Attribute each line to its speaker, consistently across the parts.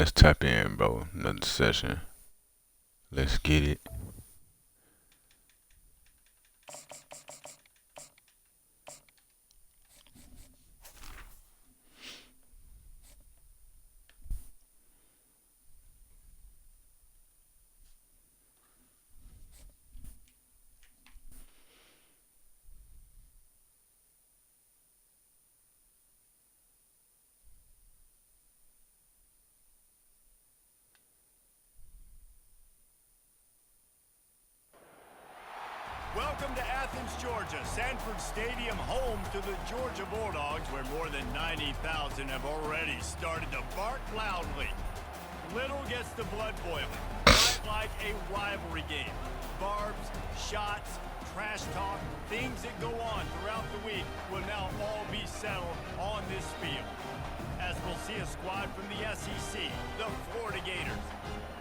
Speaker 1: let's tap in, bro. Another session. Let's get it.
Speaker 2: Welcome to Athens, Georgia, Sanford Stadium, home to the Georgia Bulldogs, where more than 90,000 have already started to bark loudly. Little gets the blood boiling, right like a rivalry game. Barbs, shots, trash talk, things that go on throughout the week will now all be settled on this field. As we'll see a squad from the SEC, the Florida Gators,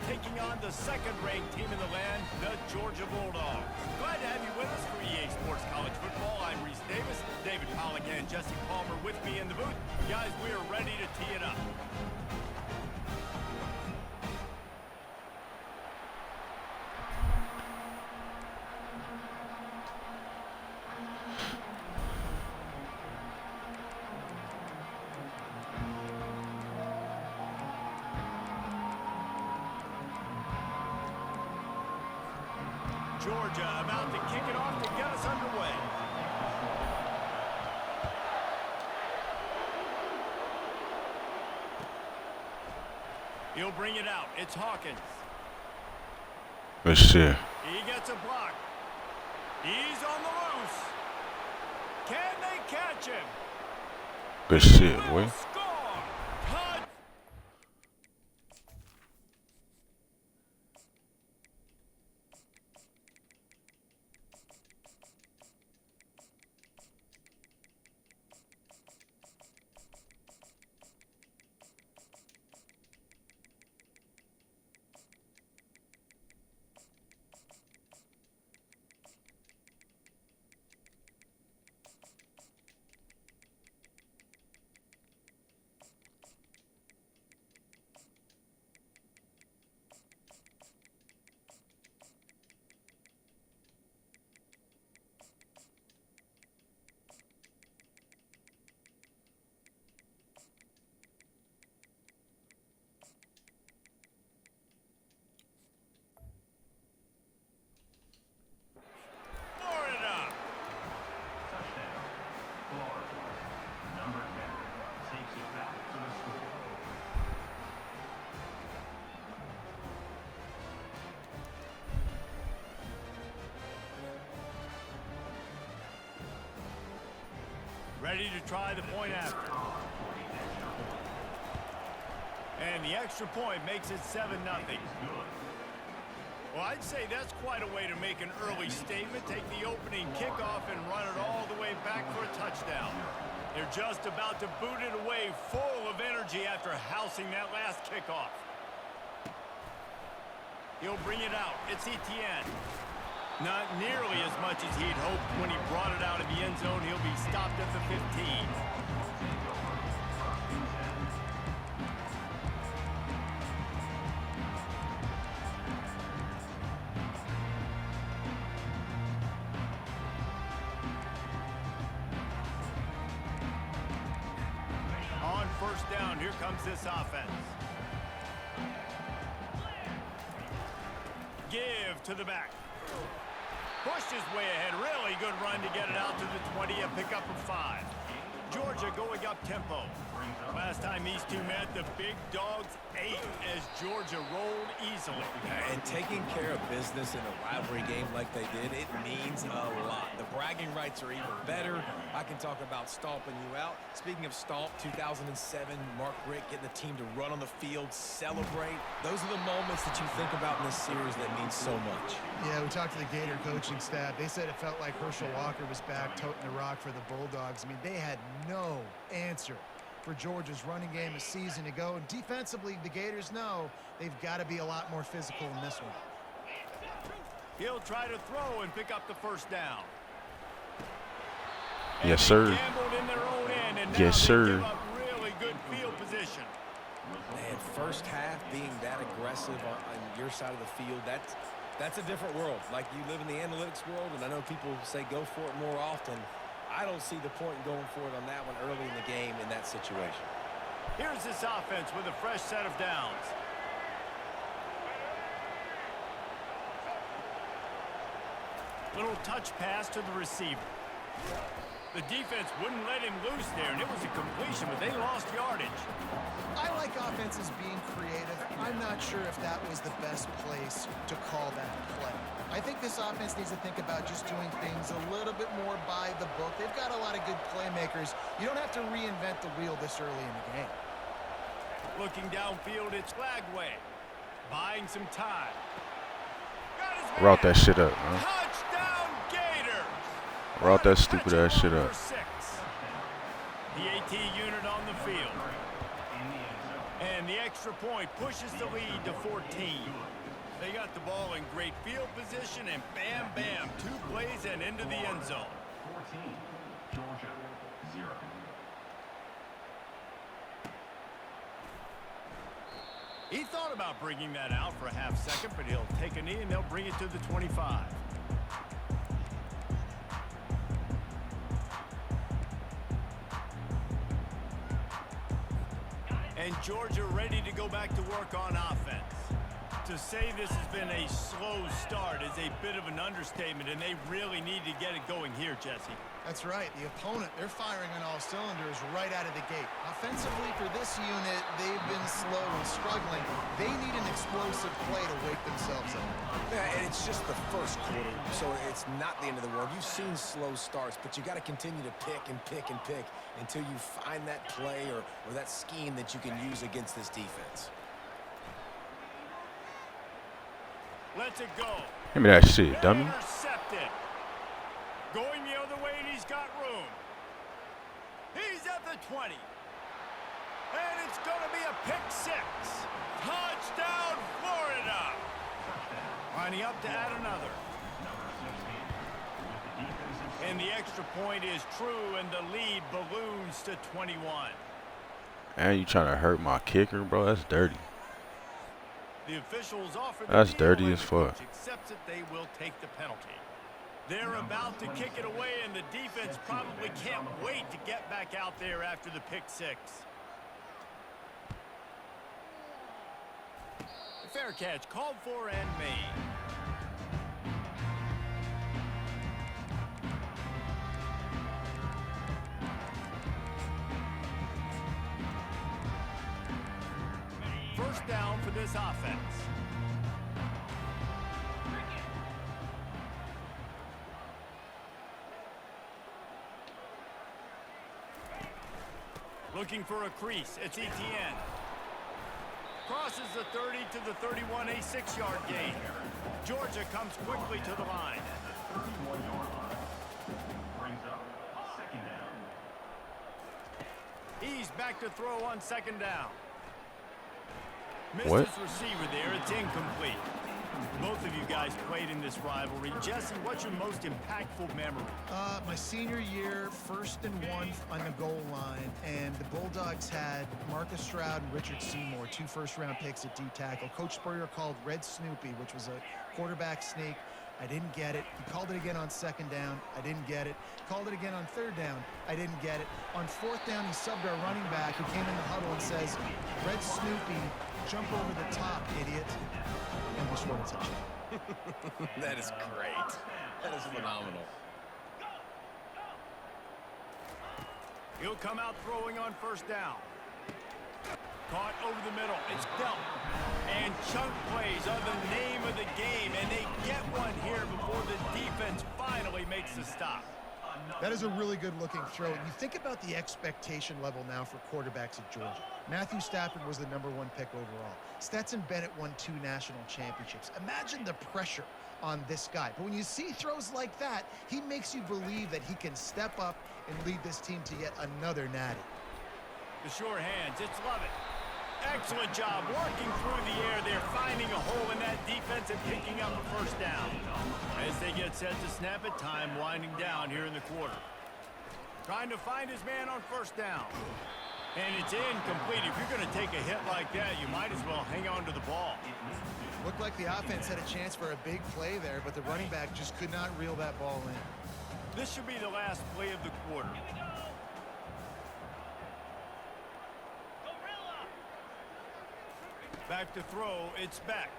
Speaker 2: taking on the second-ranked team in the land, the Georgia Bulldogs. Glad to have you with us for EA Sports College Football. I'm Reese Davis, David Pollock, and Jesse Palmer with me in the booth. Guys, we are ready to tee it up. Georgia about to kick it off to get us underway. He'll bring it out. It's Hawkins.
Speaker 1: Good shit.
Speaker 2: He gets a block. He's on the loose. Can they catch him?
Speaker 1: Good shit, boy.
Speaker 2: Score. Touch. Ready to try the point after. And the extra point makes it 7-0. Well, I'd say that's quite a way to make an early statement. Take the opening kickoff and run it all the way back for a touchdown. They're just about to boot it away full of energy after housing that last kickoff. He'll bring it out. It's Etienne. Not nearly as much as he'd hoped when he brought it out of the end zone. He'll be stopped at the 15. On first down, here comes this offense. Give to the back. Pushed his way ahead. Really good run to get it out to the 20, a pickup of 5. Georgia going up tempo. Last time these two met, the big dogs ate as Georgia rolled easily.
Speaker 3: And taking care of business in a rivalry game like they did, it means a lot. The bragging rights are even better. I can talk about stomping you out. Speaking of stomp, 2007, Mark Richt getting the team to run on the field, celebrate. Those are the moments that you think about in this series that mean so much.
Speaker 4: Yeah, we talked to the Gator coaching staff. They said it felt like Herschel Walker was back toting the rock for the Bulldogs. I mean, they had no answer for Georgia's running game a season ago. And defensively, the Gators know they've got to be a lot more physical in this one.
Speaker 2: He'll try to throw and pick up the first down.
Speaker 1: Yes, sir.
Speaker 2: Gambled in their own end, and
Speaker 1: yes,
Speaker 2: now
Speaker 1: sir.
Speaker 2: They give up really good field position.
Speaker 3: Man, first half being that aggressive on your side of the field, that's a different world. Like, you live in the analytics world, and I know people say go for it more often. I don't see the point in going for it on that one early in the game in that situation.
Speaker 2: Here's this offense with a fresh set of downs. Little touch pass to the receiver. The defense wouldn't let him loose there, and it was a completion, but they lost yardage.
Speaker 4: I like offenses being creative. I'm not sure if that was the best place to call that play. I think this offense needs to think about just doing things a little bit more by the book. They've got a lot of good playmakers. You don't have to reinvent the wheel this early in the game.
Speaker 2: Looking downfield, it's Flagway. Buying some time. Got his
Speaker 1: Route
Speaker 2: man.
Speaker 1: that shit up, man.
Speaker 2: Touchdown, Gators!
Speaker 1: Route that stupid ass shit up.
Speaker 2: The AT unit on the field. And the extra point pushes the lead to 14. They got the ball in great field position, and bam, bam, 2 plays and into the end zone.
Speaker 5: 14, Georgia, 0.
Speaker 2: He thought about bringing that out for a half second, but he'll take a knee and they'll bring it to the 25. And Georgia ready to go back to work on offense. To say this has been a slow start is a bit of an understatement, and they really need to get it going here, Jesse.
Speaker 4: That's right. The opponent, they're firing on all cylinders right out of the gate. Offensively, for this unit, they've been slow and struggling. They need an explosive play to wake themselves up.
Speaker 3: Yeah, and it's just the first quarter, so it's not the end of the world. You've seen slow starts, but you got to continue to pick and pick and pick until you find that play or that scheme that you can use against this defense.
Speaker 2: Lets it go.
Speaker 1: Give me that shit, dummy.
Speaker 2: Intercepted. Going the other way, and he's got room. He's at the 20. And it's going to be a pick 6. Touchdown, Florida. Lining up to add another. And the extra point is true, and the lead balloons to 21.
Speaker 1: And you trying to hurt my kicker, bro? That's dirty.
Speaker 2: The officials offer
Speaker 1: That's
Speaker 2: the
Speaker 1: dirty
Speaker 2: deal,
Speaker 1: as
Speaker 2: and
Speaker 1: fuck.
Speaker 2: the coach accepts it. They will take the penalty. They're about to kick it away, and the defense probably can't wait to get back out there after the pick 6. Fair catch called for and made. First down for this offense. Looking for a crease. It's Etienne. Crosses the 30 to the 31, a 6-yard gain. Georgia comes quickly to the line.
Speaker 5: 31-yard line. Brings up second down.
Speaker 2: He's back to throw on second down. Missed
Speaker 1: What?
Speaker 2: his receiver there. It's incomplete. Both of you guys played in this rivalry. Jesse, what's your most impactful memory?
Speaker 4: My senior year, 1st and 1 on the goal line, and the Bulldogs had Marcus Stroud and Richard Seymour, 2 first-round picks at D-tackle. Coach Spurrier called Red Snoopy, which was a quarterback sneak. I didn't get it. He called it again on 2nd down. I didn't get it. Called it again on 3rd down. I didn't get it. On 4th down, he subbed our running back who came in the huddle and says, Red Snoopy, jump over the top, idiot. And we scored a touchdown.
Speaker 3: That is great. That is phenomenal.
Speaker 2: He'll come out throwing on 1st down. Caught over the middle. It's dealt. And chunk plays are the name of the game, and they get one here before the defense finally makes the stop.
Speaker 4: That is a really good-looking throw. And you think about the expectation level now for quarterbacks at Georgia. Matthew Stafford was the #1 pick overall. Stetson Bennett won 2 national championships. Imagine the pressure on this guy. But when you see throws like that, he makes you believe that he can step up and lead this team to yet another natty.
Speaker 2: The sure hands. It's Lovett. Excellent job working through the air. They're finding a hole in that defense and picking up a 1st down. As they get set to snap it, time winding down here in the quarter. Trying to find his man on 1st down. And it's incomplete. If you're going to take a hit like that, you might as well hang on to the ball.
Speaker 4: Looked like the offense had a chance for a big play there, but the running back just could not reel that ball in.
Speaker 2: This should be the last play of the quarter. Back to throw, it's Beck.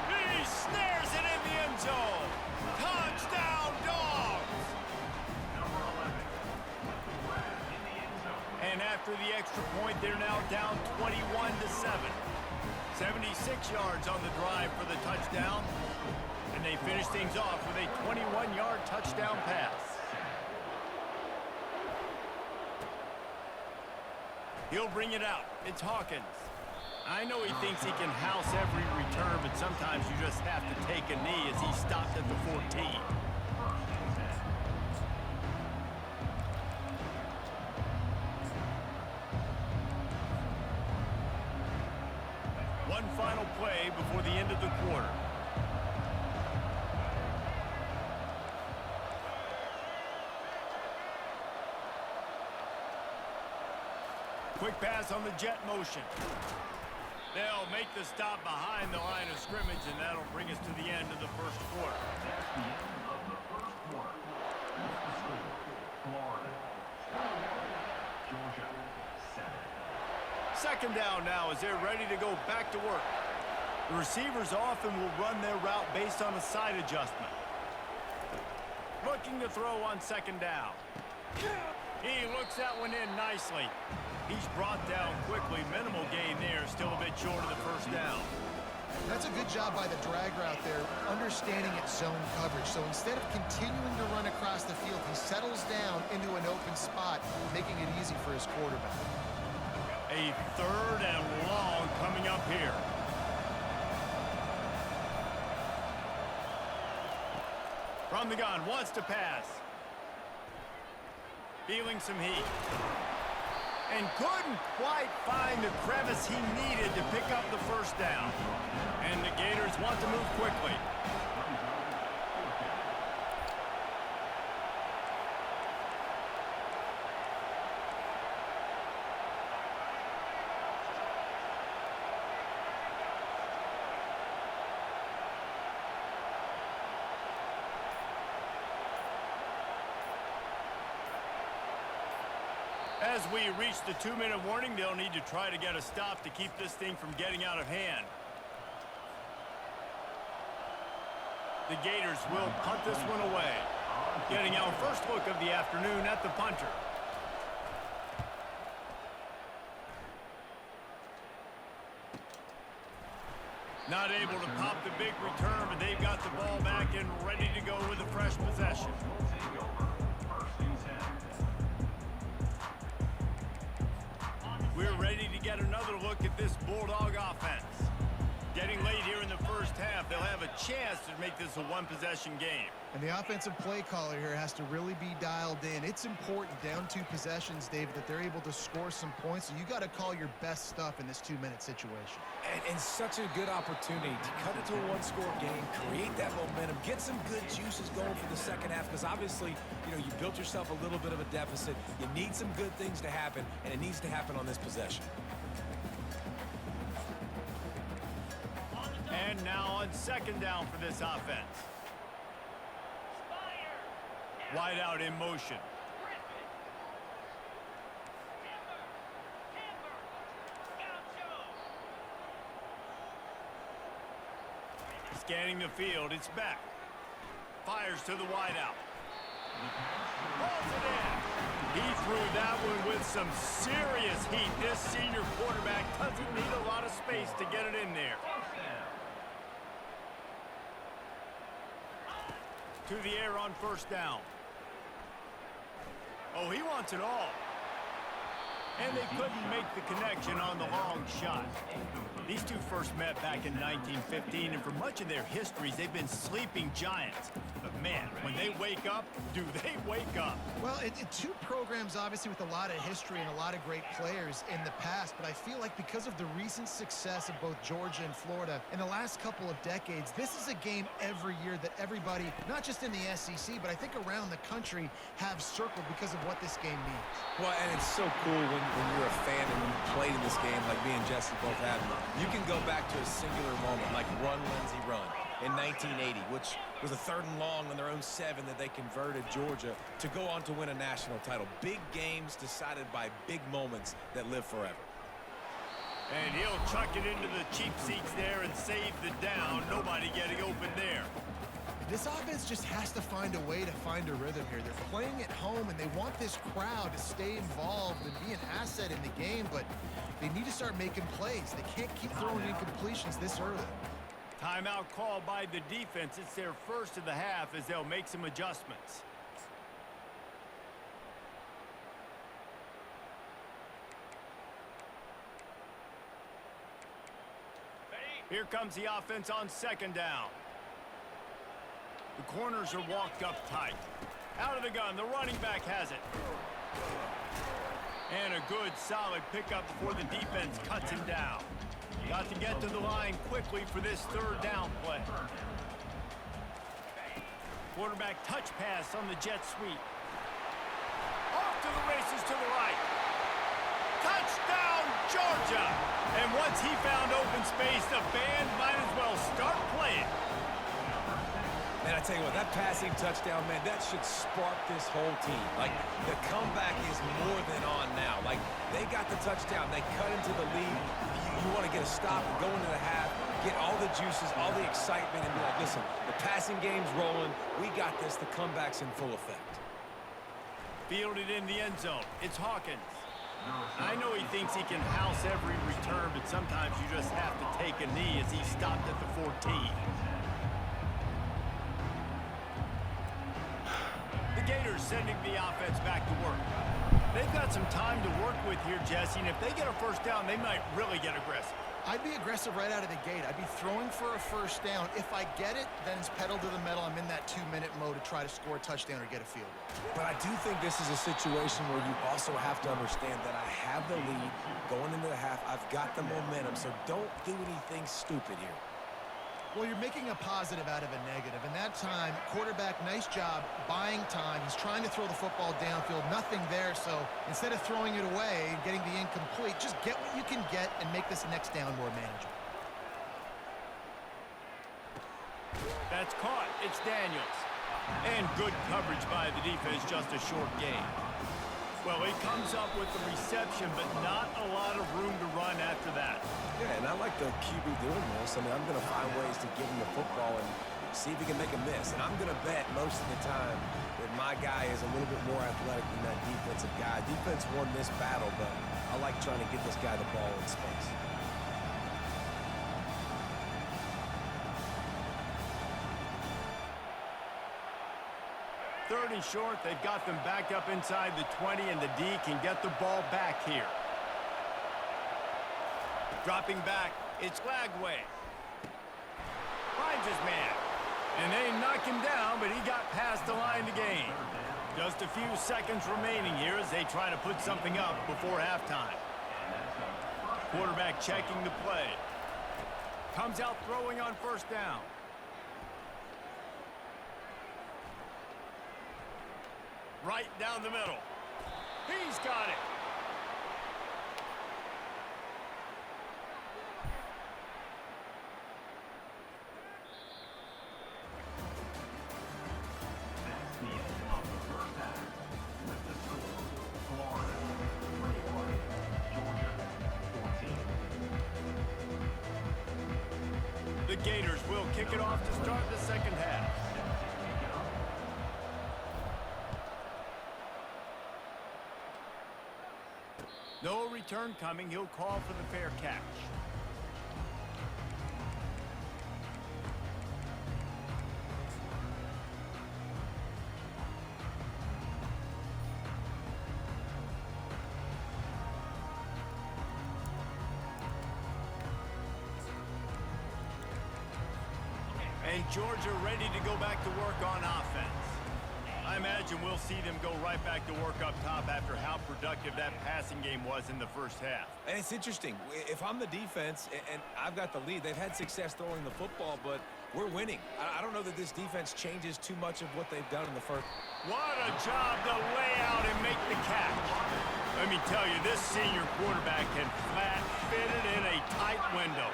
Speaker 2: He snares it in the end zone. Touchdown, Dogs! And after the extra point, they're now down 21-7. 76 yards on the drive for the touchdown. And they finish things off with a 21-yard touchdown pass. He'll bring it out. It's Hawkins. I know he thinks he can house every return, but sometimes you just have to take a knee as he stopped at the 14. One final play before the end of the quarter. Quick pass on the jet motion. They'll make the stop behind the line of scrimmage, and that'll bring us to the end of the first quarter.
Speaker 5: That's the end of the first quarter. The score, Florida 41, Georgia 7.
Speaker 2: Second down now as they're ready to go back to work. The receivers often will run their route based on a side adjustment. Looking to throw on second down. He looks that one in nicely. He's brought down quickly. Minimal gain there, still a bit short of the first down.
Speaker 4: That's a good job by the drag route there, understanding its zone coverage. So instead of continuing to run across the field, he settles down into an open spot, making it easy for his quarterback.
Speaker 2: A third and long coming up here. From the gun, wants to pass. Feeling some heat. And couldn't quite find the crevice he needed to pick up the first down. And the Gators want to move quickly. As we reach the 2-minute warning, they'll need to try to get a stop to keep this thing from getting out of hand. The Gators will punt this one away. Getting our first look of the afternoon at the punter. Not able to pop the big return, but they've got the ball back and ready to go with a fresh possession. We're ready to get another look at this Bulldog offense. Getting late here in the first half, they'll have a chance to make this a one-possession game.
Speaker 4: And the offensive play caller here has to really be dialed in. It's important down 2 possessions, David, that they're able to score some points. So you got to call your best stuff in this 2-minute situation.
Speaker 3: And such a good opportunity to cut it to a one-score game, create that momentum, get some good juices going for the second half, because obviously, you built yourself a little bit of a deficit. You need some good things to happen, and it needs to happen on this possession.
Speaker 2: And now on second down for this offense. Wide out in motion. Scanning the field, it's back. Fires to the wide out. Holds it in. He threw that one with some serious heat. This senior quarterback doesn't need a lot of space to get it in there. To the air on first down. Oh, he wants it all. And they couldn't make the connection on the long shot. These two first met back in 1915, and for much of their histories, they've been sleeping giants. But man, when they wake up, do they wake up?
Speaker 4: Well, two programs obviously with a lot of history and a lot of great players in the past, but I feel like because of the recent success of both Georgia and Florida in the last couple of decades, this is a game every year that everybody, not just in the SEC, but I think around the country, have circled because of what this game means.
Speaker 3: Well, and it's so cool when you're a fan and you played in this game like me and Jesse both have. You can go back to a singular moment like Run, Lindsey, Run in 1980, which was a 3rd and long on their own 7 that they converted Georgia to go on to win a national title. Big games decided by big moments that live forever.
Speaker 2: And he'll chuck it into the cheap seats there and save the down. Nobody getting open there.
Speaker 4: This offense just has to find a way to find a rhythm here. They're playing at home, and they want this crowd to stay involved and be an asset in the game, but they need to start making plays. They can't keep throwing incompletions this early.
Speaker 2: Timeout called by the defense. It's their first of the half as they'll make some adjustments. Here comes the offense on 2nd down. The corners are walked up tight. Out of the gun, the running back has it. And a good, solid pickup before the defense cuts him down. Got to get to the line quickly for this 3rd down play. Quarterback touch pass on the jet sweep. Off to the races to the right. Touchdown, Georgia! And once he found open space, the band might as well start playing.
Speaker 3: Man, I tell you what, that passing touchdown, man, that should spark this whole team. Like, the comeback is more than on now. Like, they got the touchdown. They cut into the lead. You want to get a stop and go into the half, get all the juices, all the excitement, and be like, listen, the passing game's rolling. We got this. The comeback's in full effect.
Speaker 2: Fielded in the end zone. It's Hawkins. I know he thinks he can house every return, but sometimes you just have to take a knee as he stopped at the 14. The Gators sending the offense back to work. They've got some time to work with here, Jesse, and if they get a 1st down, they might really get aggressive.
Speaker 4: I'd be aggressive right out of the gate. I'd be throwing for a 1st down. If I get it, then it's pedal to the metal. I'm in that 2-minute mode to try to score a touchdown or get a field goal.
Speaker 3: But I do think this is a situation where you also have to understand that I have the lead going into the half. I've got the momentum, so don't do anything stupid here.
Speaker 4: Well, you're making a positive out of a negative. And that time, quarterback, nice job buying time. He's trying to throw the football downfield. Nothing there. So instead of throwing it away and getting the incomplete, just get what you can get and make this next down more manageable.
Speaker 2: That's caught. It's Daniels. And good coverage by the defense, just a short gain. Well, he comes up with the reception, but not a lot of room to run after that.
Speaker 3: Yeah, and I like the QB doing this. I mean, I'm going to find ways to give him the football and see if he can make a miss. And I'm going to bet most of the time that my guy is a little bit more athletic than that defensive guy. Defense won this battle, but I like trying to get this guy the ball in space.
Speaker 2: Third and short, they've got them backed up inside the 20, and the D can get the ball back here. Dropping back, it's Lagway. Finds his man. And they knock him down, but he got past the line to gain. Just a few seconds remaining here as they try to put something up before halftime. Quarterback checking the play. Comes out throwing on 1st down. Right down the middle. He's got it.
Speaker 5: That's the end of the 1st half. With the score, Florida 21, Georgia 14.
Speaker 2: The Gators will kick it off to start the 2nd half. No return coming. He'll call for the fair catch. And Georgia ready to go back to work on offense. I imagine we'll see them go right back to work up top after how productive that passing game was in the first half.
Speaker 3: And it's interesting. If I'm the defense and I've got the lead, they've had success throwing the football, but we're winning. I don't know that this defense changes too much of what they've done in the first.
Speaker 2: What a job to lay out and make the catch. Let me tell you, this senior quarterback can flat fit it in a tight window.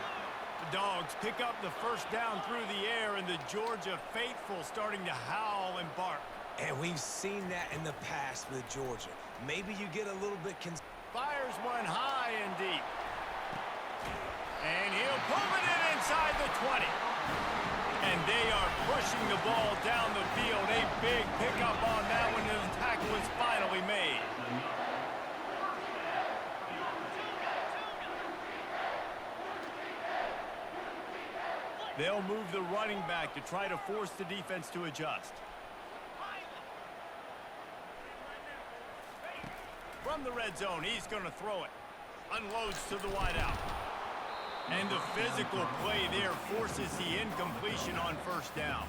Speaker 2: The Dogs pick up the first down through the air, and the Georgia faithful starting to howl and bark.
Speaker 3: And we've seen that in the past with Georgia. Maybe you get a little bit
Speaker 2: Fires one high and deep. And he'll pull it in inside the 20. And they are pushing the ball down the field. A big pickup on that one, and the tackle is finally made. They'll move the running back to try to force the defense to adjust. From the red zone, he's going to throw it. Unloads to the wideout. And the physical play there forces the incompletion on first down.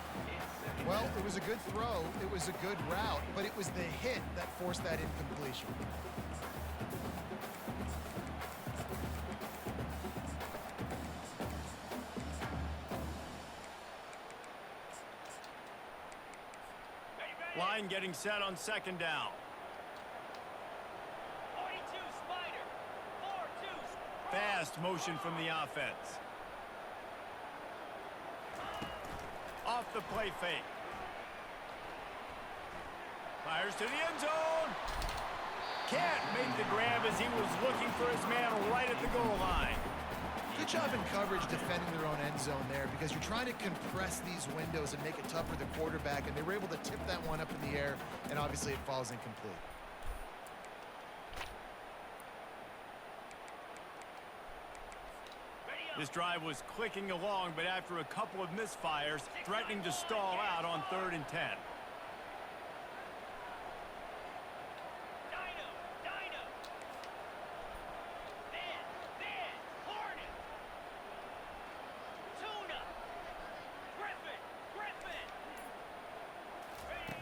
Speaker 4: Well, it was a good throw. It was a good route, but it was the hit that forced that incompletion.
Speaker 2: Line getting set on second down. Fast motion from the offense. Off the play fake. Fires to the end zone. Can't make the grab as he was looking for his man right at the goal line.
Speaker 4: Good job in coverage defending their own end zone there, because you're trying to compress these windows and make it tough for the quarterback, and they were able to tip that one up in the air, and obviously it falls incomplete.
Speaker 2: This drive was clicking along, but after a couple of misfires, threatening to stall out on 3rd and 10.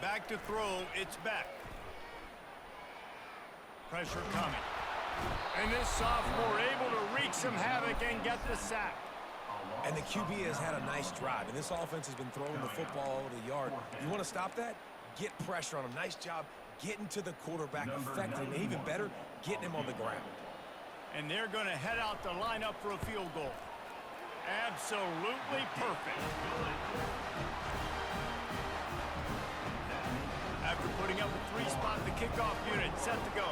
Speaker 2: Back to throw, it's Beck. Pressure coming. And this sophomore able to wreak some havoc and get the sack.
Speaker 3: And the QB has had a nice drive, and this offense has been throwing the football all over the yard. You want to stop that? Get pressure on him. Nice job getting to the quarterback effectively, and even better, getting him on the ground.
Speaker 2: And they're going to head out to line up for a field goal. Absolutely perfect. After putting up a 3-spot, the kickoff unit set to go.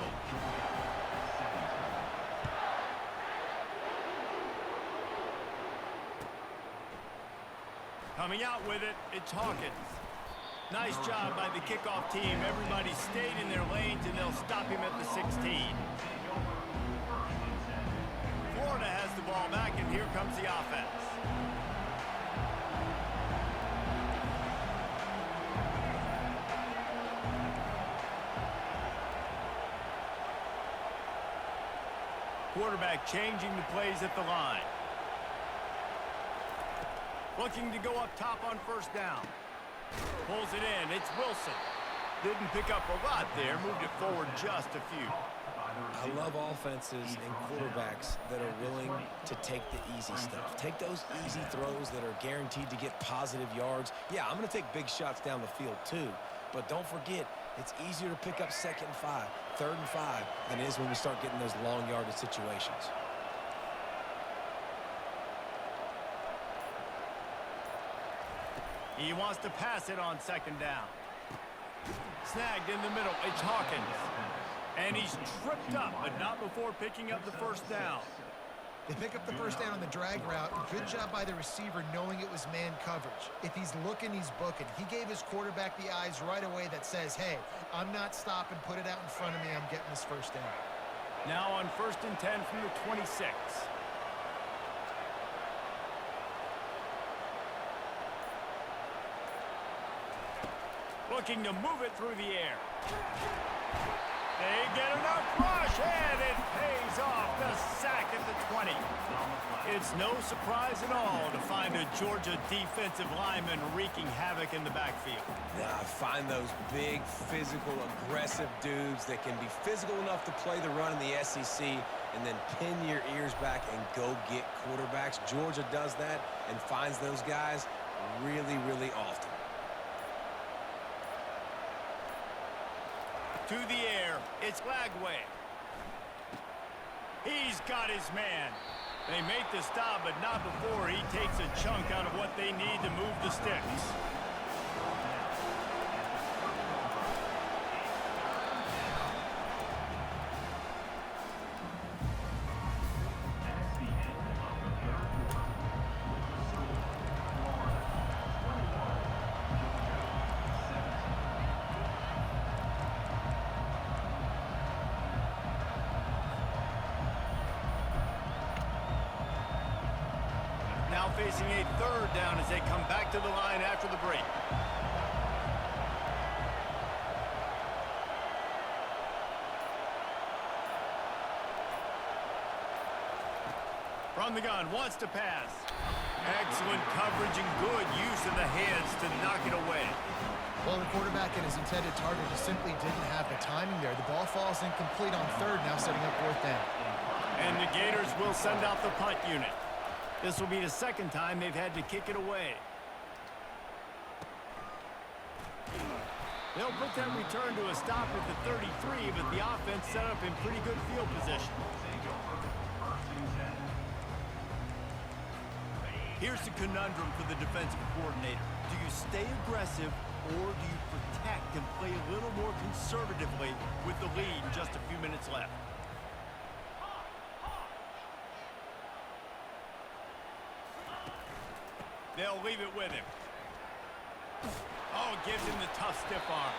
Speaker 2: Coming out with it, it's Hawkins. Nice job by the kickoff team. Everybody stayed in their lanes, and they'll stop him at the 16. Florida has the ball back, and here comes the offense. Quarterback changing the plays at the line. Looking to go up top on first down. Pulls it in. It's Wilson. Didn't pick up a lot there. Moved it forward just a few.
Speaker 3: I love offenses and quarterbacks that are willing to take the easy stuff. Take those easy throws that are guaranteed to get positive yards. Yeah, I'm going to take big shots down the field too. But don't forget, it's easier to pick up 2nd and 5, 3rd and 5 than it is when we start getting those long yardage situations.
Speaker 2: He wants to pass it on 2nd down. Snagged in the middle. It's Hawkins. And he's tripped up, but not before picking up the first down.
Speaker 4: They pick up the first down on the drag route. Good job by the receiver knowing it was man coverage. If he's looking, he's booking. He gave his quarterback the eyes right away that says, hey, I'm not stopping. Put it out in front of me. I'm getting this first down.
Speaker 2: Now on 1st and 10 from the 26. Looking to move it through the air. They get enough rush, and it pays off. The sack at the 20. It's no surprise at all to find a Georgia defensive lineman wreaking havoc in the backfield.
Speaker 3: Now, I find those big, physical, aggressive dudes that can be physical enough to play the run in the SEC and then pin your ears back and go get quarterbacks. Georgia does that and finds those guys really, really often.
Speaker 2: To the air, it's Lagway. He's got his man. They make the stop, but not before he takes a chunk out of what they need to move the sticks. Now facing a third down as they come back to the line after the break. From the gun, wants to pass. Excellent coverage and good use of the hands to knock it away.
Speaker 4: Well, the quarterback and his intended target just simply didn't have the timing there. The ball falls incomplete on third, now setting up fourth down.
Speaker 2: And the Gators will send out the punt unit. This will be the second time they've had to kick it away. They'll put that return to a stop at the 33, but the offense set up in pretty good field position. Here's the conundrum for the defensive coordinator. Do you stay aggressive or do you protect and play a little more conservatively with the lead in just a few minutes left? They'll leave it with him. Oh, gives him the tough stiff arm.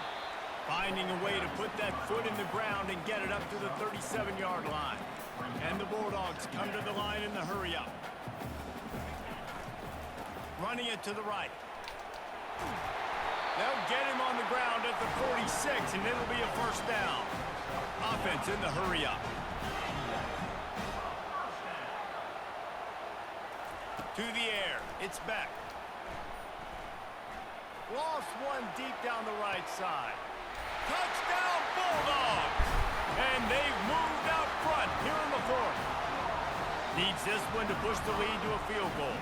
Speaker 2: Finding a way to put that foot in the ground and get it up to the 37-yard line. And the Bulldogs come to the line in the hurry-up. Running it to the right. They'll get him on the ground at the 46, and it'll be a first down. Offense in the hurry-up. To the air. It's back. Lost one deep down the right side. Touchdown Bulldogs! And they've moved out front here in the fourth. Needs this one to push the lead to a field goal.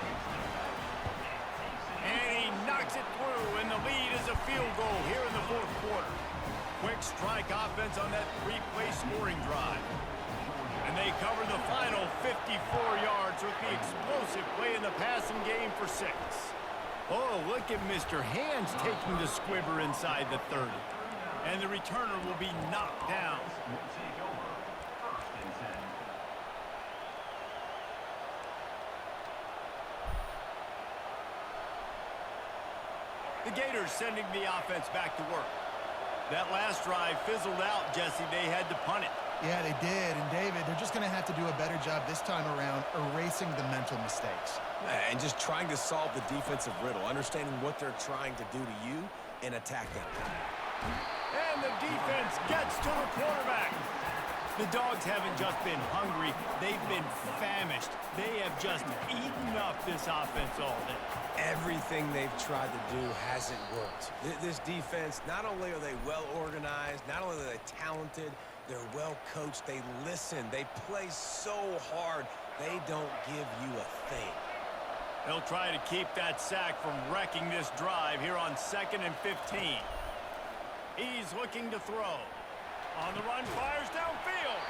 Speaker 2: And he knocks it through, and the lead is a field goal here in the fourth quarter. Quick strike offense on that three-play scoring drive. And they cover the final 54 yards with the explosive play in the passing game for 6. Oh, look at Mr. Hands taking the squibber inside the 30. And the returner will be knocked down. The Gators sending the offense back to work. That last drive fizzled out, Jesse. They had to punt it.
Speaker 4: Yeah, they did. And, David, they're just going to have to do a better job this time around erasing the mental mistakes.
Speaker 3: And just trying to solve the defensive riddle, understanding what they're trying to do to you and attack them.
Speaker 2: And the defense gets to the quarterback. The Dogs haven't just been hungry. They've been famished. They have just eaten up this offense all day.
Speaker 3: Everything they've tried to do hasn't worked. This defense, not only are they well organized, not only are they talented, they're well coached, they listen, they play so hard, they don't give you a thing.
Speaker 2: They'll try to keep that sack from wrecking this drive here on 2nd and 15. He's looking to throw. On the run, fires downfield.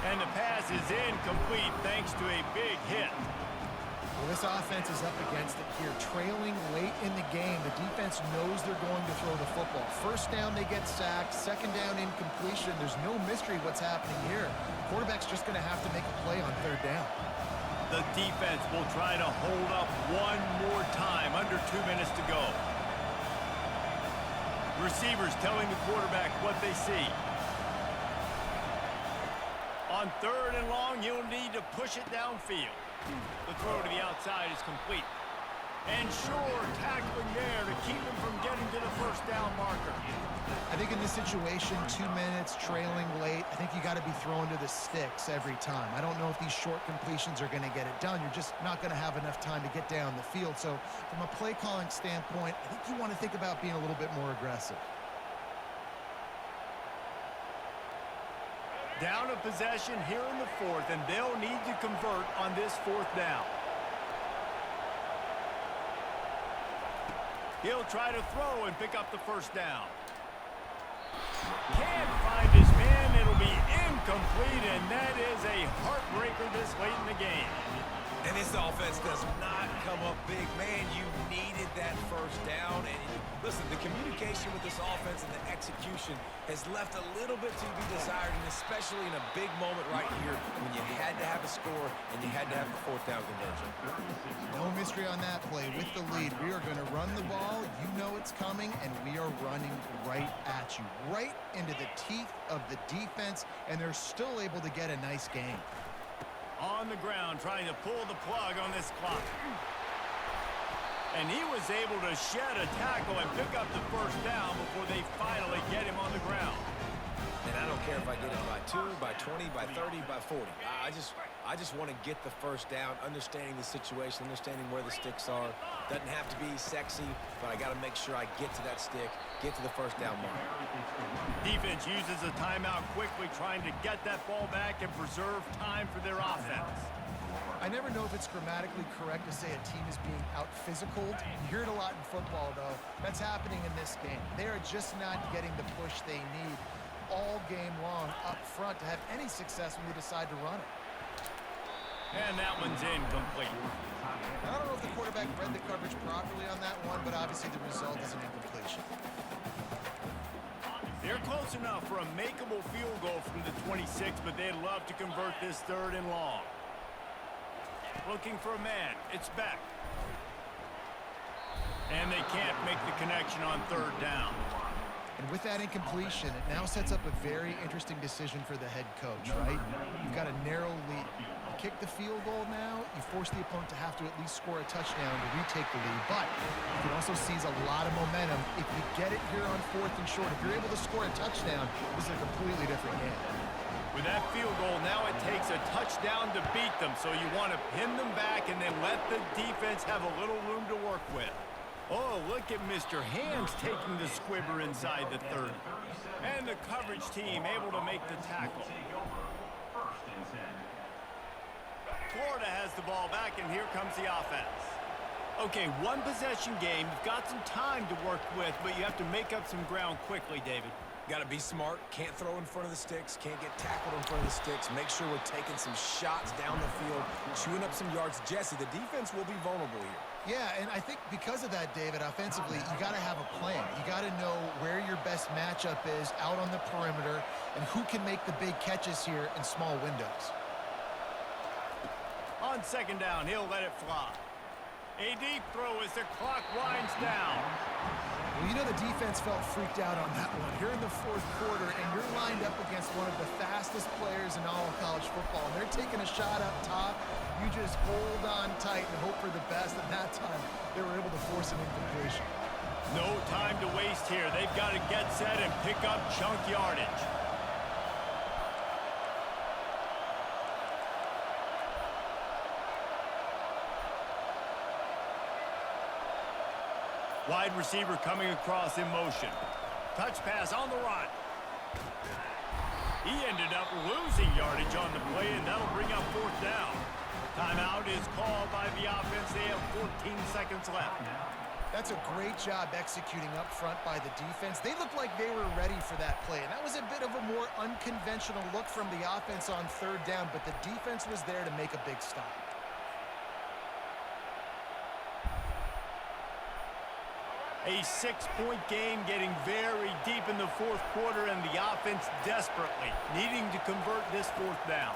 Speaker 2: And the pass is incomplete thanks to a big hit.
Speaker 4: Well, this offense is up against it here. Trailing late in the game, the defense knows they're going to throw the football. First down, they get sacked. Second down, incompletion. There's no mystery what's happening here. Quarterback's just going to have to make a play on third down.
Speaker 2: The defense will try to hold up one more time, under 2 minutes to go. Receivers telling the quarterback what they see. On 3rd and long, you'll need to push it downfield. The throw to the outside is complete. And sure, tackling there to keep him from getting to the first down marker.
Speaker 4: I think in this situation, 2 minutes, trailing late, I think you got to be throwing to the sticks every time. I don't know if these short completions are going to get it done. You're just not going to have enough time to get down the field. So from a play calling standpoint, I think you want to think about being a little bit more aggressive.
Speaker 2: Down a possession here in the fourth, and they'll need to convert on this fourth down. He'll try to throw and pick up the first down. Can't find his man. It'll be incomplete, and that is a heartbreaker this late in the game.
Speaker 3: And this offense does not come up big. Man, you needed that first down. And listen, the communication with this offense and the execution has left a little bit to be desired, and especially in a big moment right here when you had to have a score and you had to have the fourth down conversion.
Speaker 4: No mystery on that play. With the lead, we are going to run the ball. You know it's coming, and we are running right at you, right into the teeth of the defense, and they're still able to get a nice game.
Speaker 2: On the ground, trying to pull the plug on this clock. And he was able to shed a tackle and pick up the first down before they finally get him on the ground.
Speaker 3: And I don't care if I get it by 2, by 20, by 30, by 40. I just want to get the first down, understanding the situation, understanding where the sticks are. Doesn't have to be sexy, but I got to make sure I get to that stick, get to the first down mark.
Speaker 2: Defense uses a timeout quickly, trying to get that ball back and preserve time for their offense.
Speaker 4: I never know if it's grammatically correct to say a team is being out-physicaled. You hear it a lot in football, though. That's happening in this game. They are just not getting the push they need all game long up front to have any success when they decide to run it.
Speaker 2: And that one's incomplete.
Speaker 4: I don't know if the quarterback read the coverage properly on that one, but obviously the result is an incompletion.
Speaker 2: They're close enough for a makeable field goal from the 26, but they'd love to convert this third and long. Looking for a man. It's Beck. And they can't make the connection on third down.
Speaker 4: And with that incompletion, it now sets up a very interesting decision for the head coach, right? You've got a narrow lead. You kick the field goal now, you force the opponent to have to at least score a touchdown to retake the lead. But you can also seize a lot of momentum if you get it here on fourth and short. If you're able to score a touchdown, this is a completely different game.
Speaker 2: With that field goal, now it takes a touchdown to beat them, so you want to pin them back and then let the defense have a little room to work with. Oh, look at Mr. Hands taking the squibber inside the 30. And the coverage team able to make the tackle. Florida has the ball back, and here comes the offense. Okay, one possession game. You've got some time to work with, but you have to make up some ground quickly, David.
Speaker 3: Got to be smart. Can't throw in front of the sticks. Can't get tackled in front of the sticks. Make sure we're taking some shots down the field, chewing up some yards. Jesse, the defense will be vulnerable here.
Speaker 4: Yeah, and I think because of that, David, offensively, you got to have a plan. You got to know where your best matchup is out on the perimeter and who can make the big catches here in small windows.
Speaker 2: On second down, he'll let it fly. A deep throw as the clock winds down.
Speaker 4: Well, you know the defense felt freaked out on that one. You're in the fourth quarter, and you're lined up against one of the fastest players in all of college football. And they're taking a shot up top. You just hold on tight and hope for the best. And that time, they were able to force an incompletion.
Speaker 2: No time to waste here. They've got to get set and pick up chunk yardage. Wide receiver coming across in motion. Touch pass on the run. He ended up losing yardage on the play, and that'll bring up fourth down. Timeout is called by the offense. They have 14 seconds left.
Speaker 4: That's a great job executing up front by the defense. They looked like they were ready for that play, and that was a bit of a more unconventional look from the offense on third down, but the defense was there to make a big stop.
Speaker 2: A 6-point game getting very deep in the fourth quarter, and the offense desperately needing to convert this fourth down.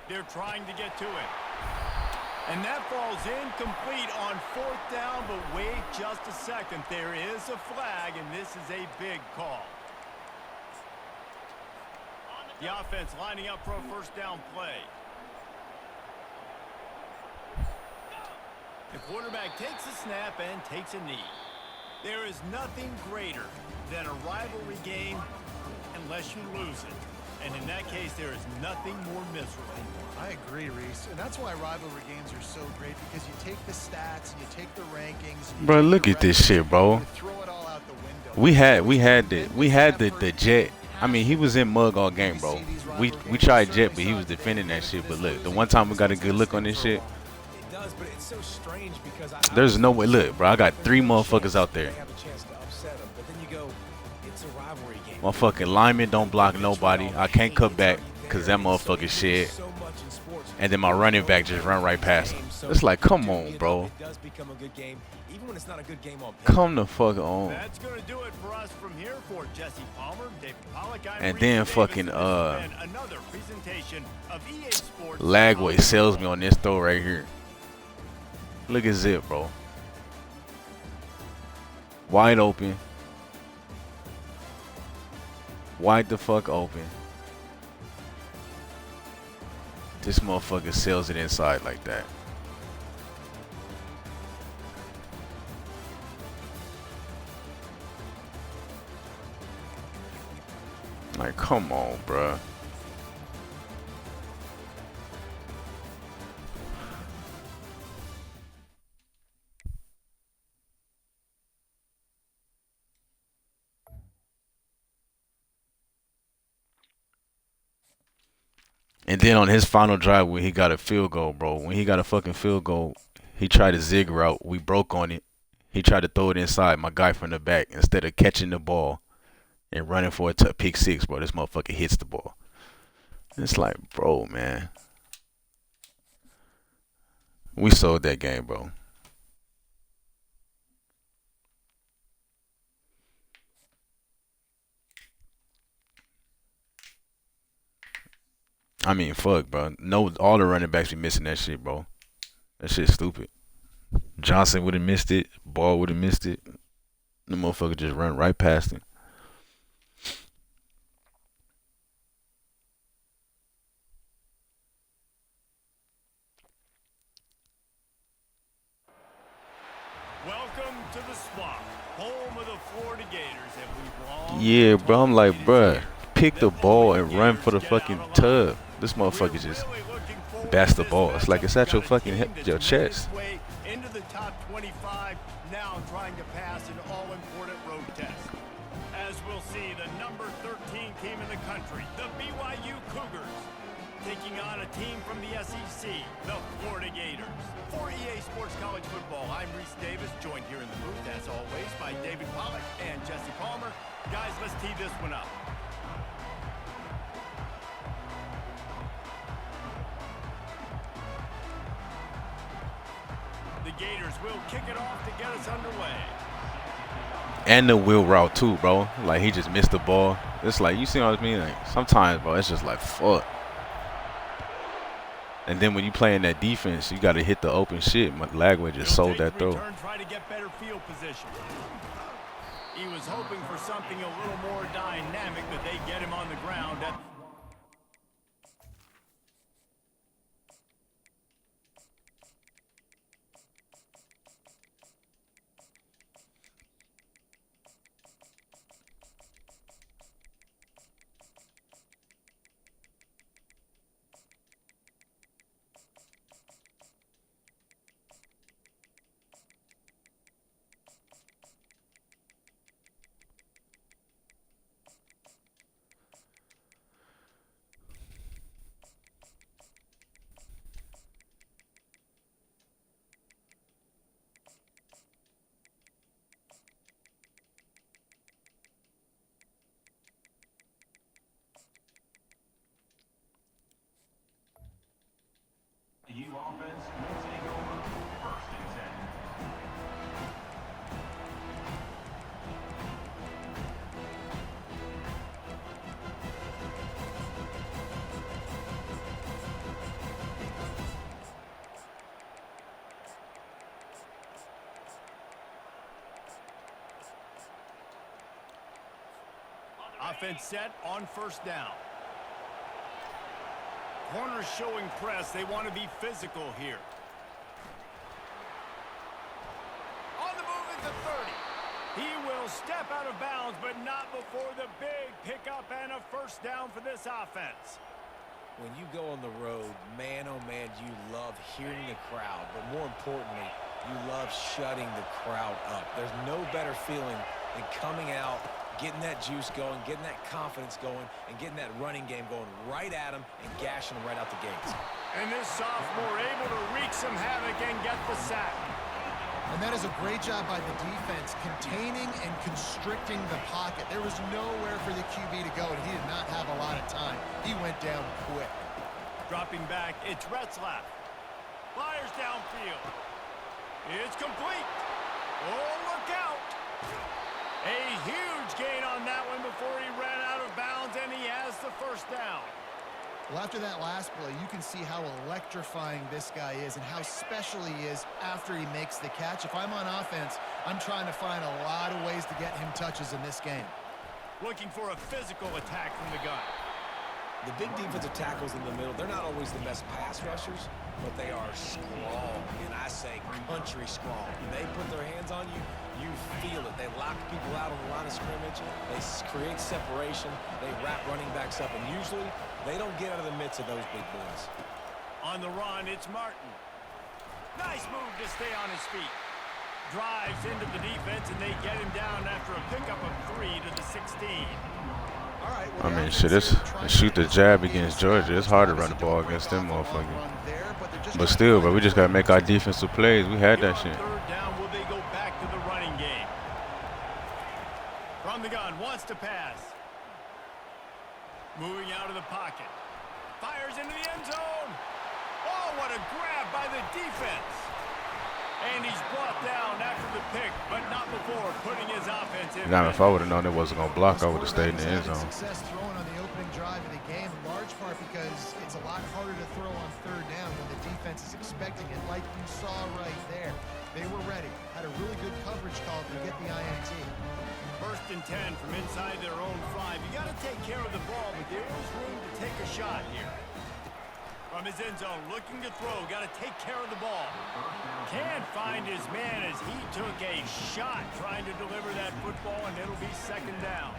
Speaker 2: They're trying to get to it. And that falls incomplete on fourth down, but wait just a second. There is a flag, and this is a big call. The offense lining up for a first down play. The quarterback takes a snap and takes a knee. There is nothing greater than a rivalry game unless you lose it. And in that case, there is nothing more miserable.
Speaker 4: I agree, Reese. And that's why rivalry games are so great, because you take the stats and you take the rankings.
Speaker 1: Bro, look at this shit, bro.
Speaker 4: Throw it all out the window.
Speaker 1: We had the Jet. I mean, he was in mug all game, bro. We tried Jet, but he was defending that shit. But look, the one time we got a good look on this shit.
Speaker 3: It does, but it's so strange because
Speaker 1: There's no way. Look, bro, I got 3 motherfuckers out there.
Speaker 3: They have a chance to upset them, but then you go, it's a rivalry game.
Speaker 1: Motherfucking lineman don't block nobody. I can't cut back because that motherfucker shit.
Speaker 3: So much in sports.
Speaker 1: And then my running back just run right past him. It's like, come on, bro.
Speaker 3: It does become a good game, even when it's not a good game on paper.
Speaker 1: Come the fuck on.
Speaker 2: That's going to do it for us from here. For Jesse Palmer, David Pollack,
Speaker 1: And then fucking
Speaker 2: another presentation of EA Sports
Speaker 1: Lagway sells me on this throw right here. Look at Zip, bro. Wide open. Wide the fuck open. This motherfucker sells it inside like that. Like, come on, bruh. And then on his final drive when he got a field goal, bro. When he got a fucking field goal, he tried a zig route. We broke on it. He tried to throw it inside. My guy from the back, instead of catching the ball and running for it to a pick 6, bro, this motherfucker hits the ball. It's like, bro, man. We sold that game, bro. I mean, fuck, bro. No, all the running backs be missing that shit, bro. That shit's stupid. Johnson would have missed it. Ball would have missed it. The motherfucker just run right past him.
Speaker 2: Welcome to the Swamp, home of the Florida Gators, and we've long
Speaker 1: Yeah, bro. I'm like, bruh, pick the ball and
Speaker 2: Gators
Speaker 1: run for the
Speaker 2: get out
Speaker 1: fucking
Speaker 2: alive.
Speaker 1: tub. This motherfucker just
Speaker 2: Really looking forward
Speaker 1: bats
Speaker 2: to
Speaker 1: the
Speaker 2: this
Speaker 1: ball. It's like it's at your
Speaker 2: matchup. Got a
Speaker 1: fucking
Speaker 2: team
Speaker 1: hip,
Speaker 2: that's
Speaker 1: your
Speaker 2: made
Speaker 1: chest.
Speaker 2: its way into the top 25, now trying to pass an all-important road test. As we'll see, the number 13 team in the country, the BYU Cougars, taking on a team from the SEC, the Florida Gators. For EA Sports College Football, I'm Reese Davis, joined here in the booth, as always, by David Pollack and Jesse Palmer. Guys, let's tee this one up. The Gators will kick it off to get us underway.
Speaker 1: And the wheel route too, bro. Like he just missed the ball. It's like, you see what I mean? Like sometimes, bro, it's just like fuck. And then when you playing that defense, you got to hit the open shit. Lagway just sold that throw.
Speaker 2: Try to get better field position. He was hoping for something a little more dynamic, but they get him on the ground.
Speaker 5: The U offense will take over 1st and 10.
Speaker 2: Offense set on 1st down. Corners showing press. They want to be physical here. They'll step out of bounds, but not before the big pickup and a first down for this offense.
Speaker 3: When you go on the road, man, oh man, you love hearing the crowd. But more importantly, you love shutting the crowd up. There's no better feeling than coming out, getting that juice going, getting that confidence going, and getting that running game going right at them and gashing them right out the gates.
Speaker 2: And this sophomore able to wreak some havoc and get the sack.
Speaker 4: And that is a great job by the defense, containing and constricting the pocket. There was nowhere for the QB to go, and he did not have a lot of time. He went down quick.
Speaker 2: Dropping back, it's Retzlaff. Fires downfield. It's complete. Oh, look out. A huge gain on that one before he ran out of bounds, and he has the first down.
Speaker 4: Well, after that last play, you can see how electrifying this guy is and how special he is after he makes the catch. If I'm on offense, I'm trying to find a lot of ways to get him touches in this game.
Speaker 2: Looking for a physical attack from the gun.
Speaker 3: The big defensive tackles in the middle, they're not always the best pass rushers, but they are strong, and I say country strong. They put their hands on you, you feel it. They lock people out on the line of scrimmage. They create separation. They wrap running backs up, and usually they don't get out of the midst of those big boys.
Speaker 2: On the run, it's Martin. Nice move to stay on his feet. Drives into the defense, and they get him down after a pickup of 3 to the 16.
Speaker 4: All right, well,
Speaker 1: I mean, shit, this shoot the jab against Georgia. It's hard to run the ball against them motherfuckers. But still, bro, we just gotta make our defensive plays. We had that shit.
Speaker 2: Third down, will they go back to the running game? From the gun, wants to pass. Moving out of the pocket. Fires into the end zone. Oh, what a grab by the defense. And he's brought down after the pick, but not before putting his offense in.
Speaker 1: Now, if I would have known it wasn't gonna block, I would have stayed in the end zone.
Speaker 4: Success throwing on the opening drive of the game, in large part because it's a lot harder to throw on third down when the defense is expecting it, like you saw right there. They were ready, had a really good coverage call to get the INT.
Speaker 2: First and 10 from inside their own 5. You got to take care of the ball, but there is room to take a shot here. From his end zone, looking to throw, got to take care of the ball. Can't find his man as he took a shot trying to deliver that football, and it'll be second down.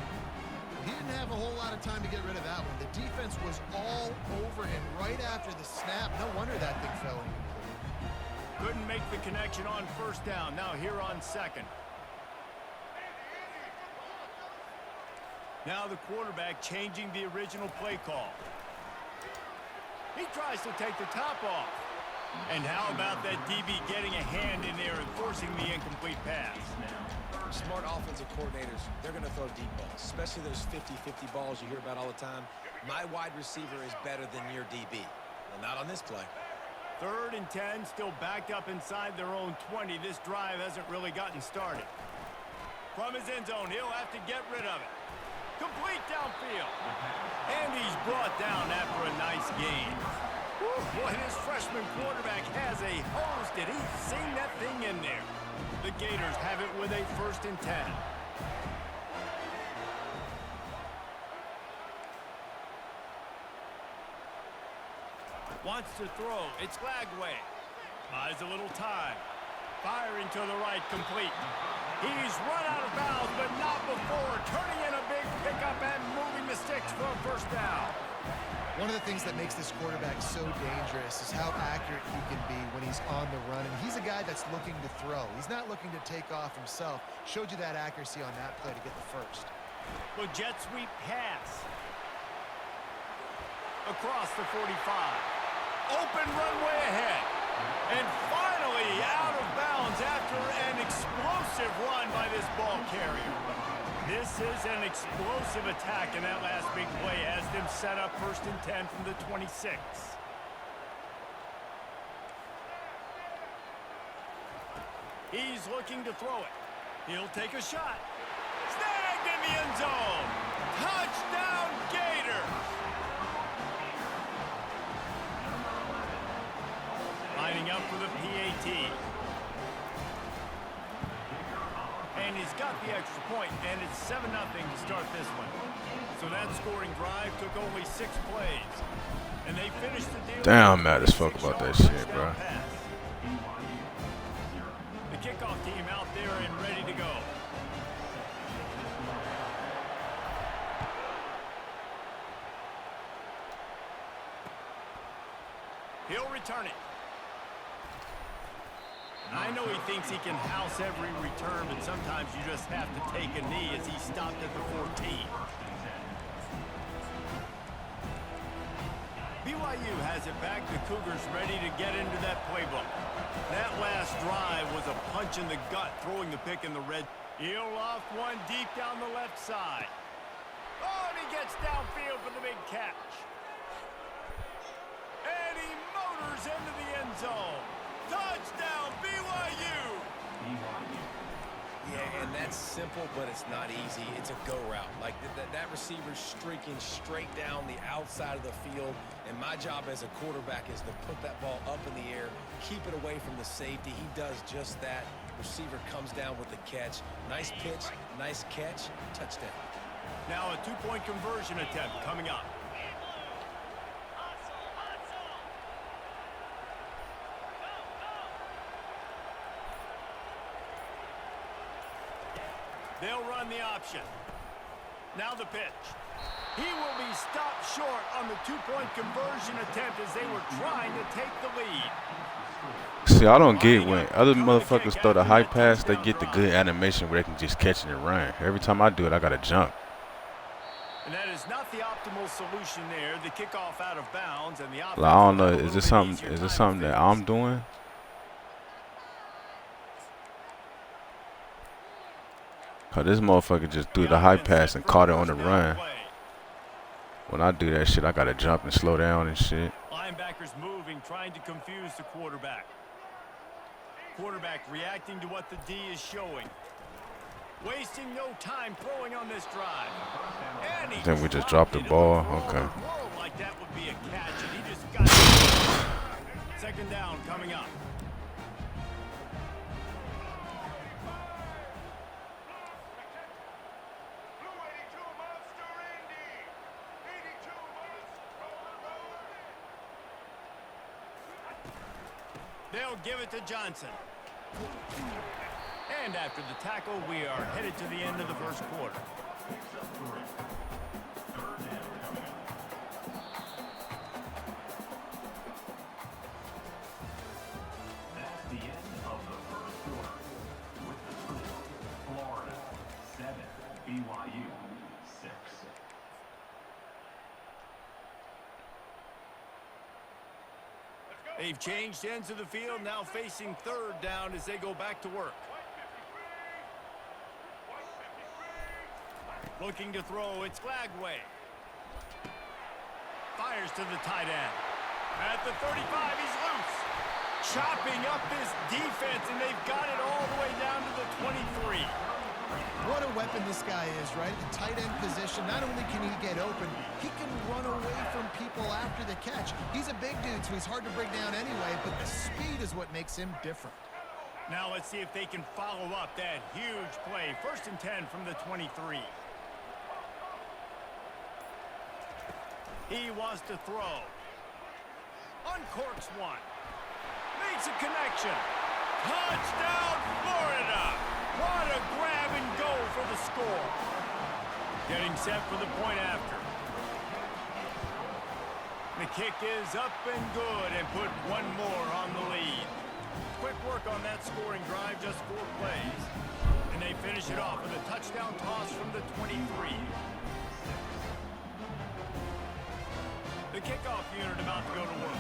Speaker 4: He didn't have a whole lot of time to get rid of that one. The defense was all over him right after the snap. No wonder that thing fell incomplete.
Speaker 2: Couldn't make the connection on first down. Now here on second. Now the quarterback changing the original play call. He tries to take the top off. And how about that DB getting a hand in there and forcing the incomplete pass?
Speaker 3: Smart offensive coordinators, they're going to throw deep balls, especially those 50-50 balls you hear about all the time. My wide receiver is better than your DB. Well, not on this play.
Speaker 2: Third and 10, still backed up inside their own 20. This drive hasn't really gotten started. From his end zone, he'll have to get rid of it. Complete downfield. And he's brought down after a nice gain. Boy, this freshman quarterback has a hose. Did he sing that thing in there? The Gators have it with a first and 10. Wants to throw. It's Lagway. Buys a little time. Firing to the right, complete. He's run out of bounds, but not before. Turning in a big pickup and moving the sticks for a first down.
Speaker 4: One of the things that makes this quarterback so dangerous is how accurate he can be when he's on the run. And he's a guy that's looking to throw. He's not looking to take off himself. Showed you that accuracy on that play to get the first.
Speaker 2: Well, jet sweep pass. Across the 45. Open runway ahead. And finally out of bounds after an explosive run by this ball carrier. This is an explosive attack, and that last big play has them set up first and 10 from the 26. He's looking to throw it. He'll take a shot. Snagged in the end zone. Touchdown, Gators. Lining up for the PAT. And he's got the extra point, and it's 7-0 to start this one. So that scoring drive took only 6 plays. And they finished the deal.
Speaker 1: Damn, I'm mad as fuck about that shit, bro.
Speaker 2: The kickoff team out there and ready to go. He'll return it. I know he thinks he can house every return, but sometimes you just have to take a knee as he stopped at the 14. BYU has it back. The Cougars ready to get into that playbook. That last drive was a punch in the gut, throwing the pick in the red. He'll loft one deep down the left side. Oh, and he gets downfield for the big catch. And he motors into the end zone. Touchdown, BYU!
Speaker 3: Yeah, and that's simple, but it's not easy. It's a go route. Like that receiver's streaking straight down the outside of the field, and my job as a quarterback is to put that ball up in the air, keep it away from the safety. He does just that. Receiver comes down with the catch. Nice pitch, nice catch, touchdown.
Speaker 2: Now a two-point conversion attempt coming up. They'll run the option. Now the pitch. He will be stopped short on the two-point conversion attempt as they were trying to take the lead.
Speaker 1: See, I don't get when other motherfuckers throw the high pass, they get the good animation where they can just catch it and run. Every time I do it, I got to jump.
Speaker 2: And that is not the optimal solution there. The kickoff out of bounds and the offense.
Speaker 1: Like, I don't know. Is this something that I'm doing? Cause this motherfucker just threw the high pass and caught it on the run. When I do that shit, I gotta jump and slow down and shit.
Speaker 2: Linebackers moving, trying to confuse the quarterback. Quarterback reacting to what the D is showing. Wasting no time throwing on this drive. And
Speaker 1: Then we just dropped the ball. Okay.
Speaker 2: Like that would be a catch, and he just got it. Second down coming up. They'll give it to Johnson. And after the tackle, we are headed to the end of the first quarter.
Speaker 5: That's the end of the first quarter. With the score, Florida 7, BYU 6.
Speaker 2: They've changed ends of the field, now facing third down as they go back to work. Looking to throw, it's Flagway. Fires to the tight end. At the 35, he's loose. Chopping up this defense, and they've got it all the way down to the 23.
Speaker 4: What a weapon this guy is, right? The tight end position, not only can he get open, he can run away from people after the catch. He's a big dude, so he's hard to bring down anyway, but the speed is what makes him different.
Speaker 2: Now let's see if they can follow up that huge play. 1st and 10 from the 23. He wants to throw. Uncorks one. Makes a connection. Touchdown, Florida! What a grab and go for the score. Getting set for the point after. The kick is up and good and put one more on the lead. Quick work on that scoring drive, just 4 plays. And they finish it off with a touchdown toss from the 23. The kickoff unit about to go to work.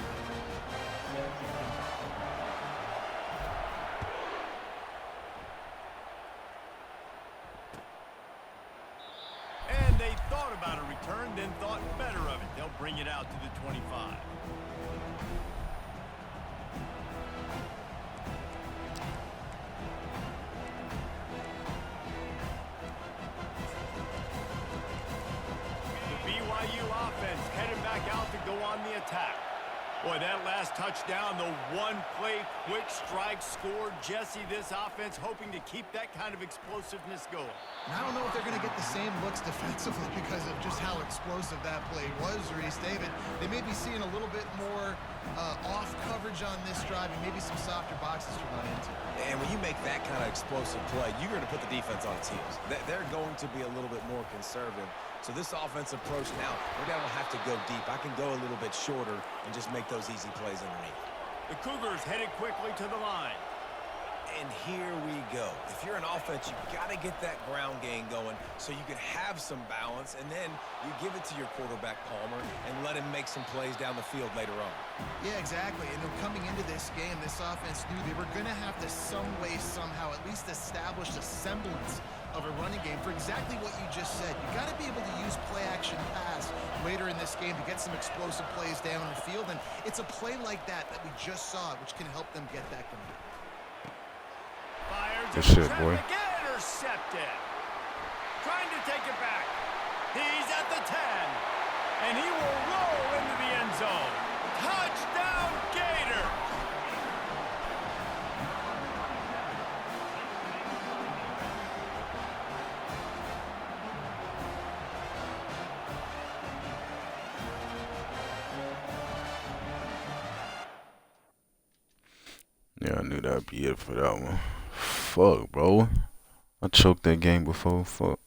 Speaker 2: And they thought about a return, then thought better of it. They'll bring it out to the 25. The BYU offense headed back out to go on the attack. Boy, that last touchdown, the one-play quick strike scored. Jesse, this offense hoping to keep that kind of explosiveness going.
Speaker 4: And I don't know if they're going to get the same looks defensively because of just how explosive that play was, Reese. David, they may be seeing a little bit more off coverage on this drive and maybe some softer boxes to run into.
Speaker 3: And when you make that kind of explosive play, you're going to put the defense on its heels. They're going to be a little bit more conservative. So this offensive approach now, maybe I don't have to go deep. I can go a little bit shorter and just make those easy plays underneath.
Speaker 2: The Cougars headed quickly to the line.
Speaker 3: And here we go. If you're an offense, you've got to get that ground game going so you can have some balance, and then you give it to your quarterback, Palmer, and let him make some plays down the field later on.
Speaker 4: Yeah, exactly. And coming into this game, this offense knew they were going to have to some way, somehow, at least establish a semblance of a running game for exactly what you just said. You got to be able to use play-action pass later in this game to get some explosive plays down the field, and it's a play like that that we just saw, which can help them get that going.
Speaker 2: Fires
Speaker 1: Good shit, boy.
Speaker 2: again, intercepted. Trying to take it back. He's at the 10. And he will roll into the end zone. Touchdown, Gators!
Speaker 1: Yeah, I knew that'd be it for that one. Fuck, bro. I choked that game before. Fuck.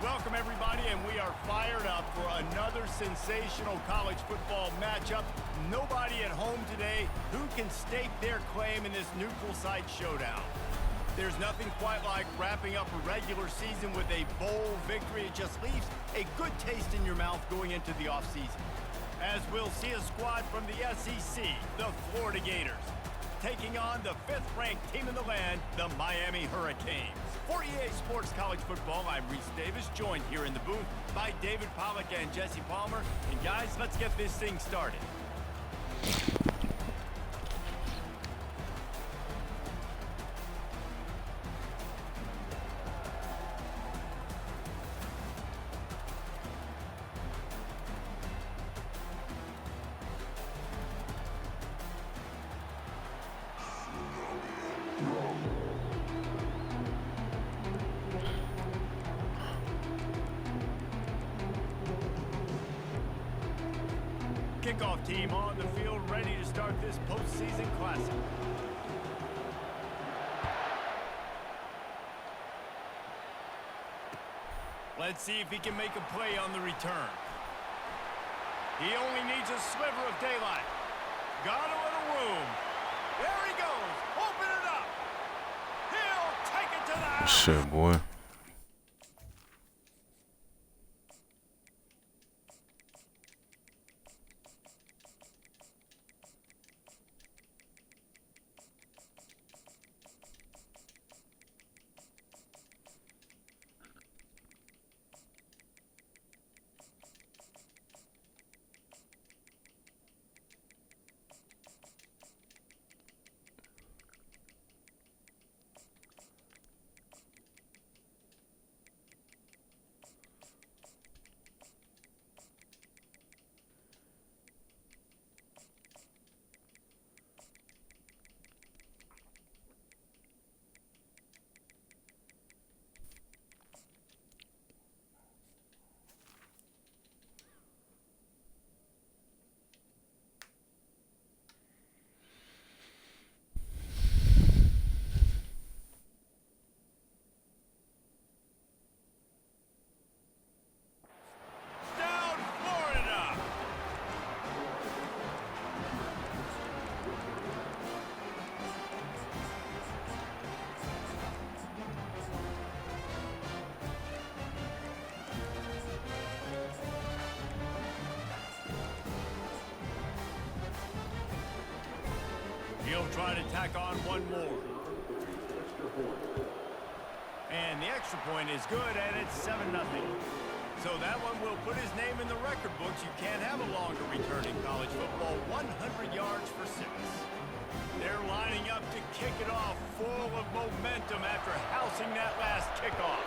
Speaker 2: Welcome, everybody, and we are fired up for another sensational college football matchup. Nobody at home today who can stake their claim in this neutral site showdown. There's nothing quite like wrapping up a regular season with a bowl victory. It just leaves a good taste in your mouth going into the offseason. As we'll see a squad from the SEC, the Florida Gators, taking on the 5th-ranked team in the land, the Miami Hurricanes. For EA Sports College Football, I'm Reese Davis, joined here in the booth by David Pollack and Jesse Palmer. And guys, let's get this thing started. Kickoff team on the field, ready to start this postseason classic. Let's see if he can make a play on the return. He only needs a sliver of daylight. Got a little room. There he goes. Open it up. He'll take it to the house.
Speaker 1: Shit, boy.
Speaker 2: try to tack on one more. And the extra point is good, and it's 7-0. So that one will put his name in the record books. You can't have a longer return in college football. 100 yards for 6. They're lining up to kick it off, full of momentum after housing that last kickoff.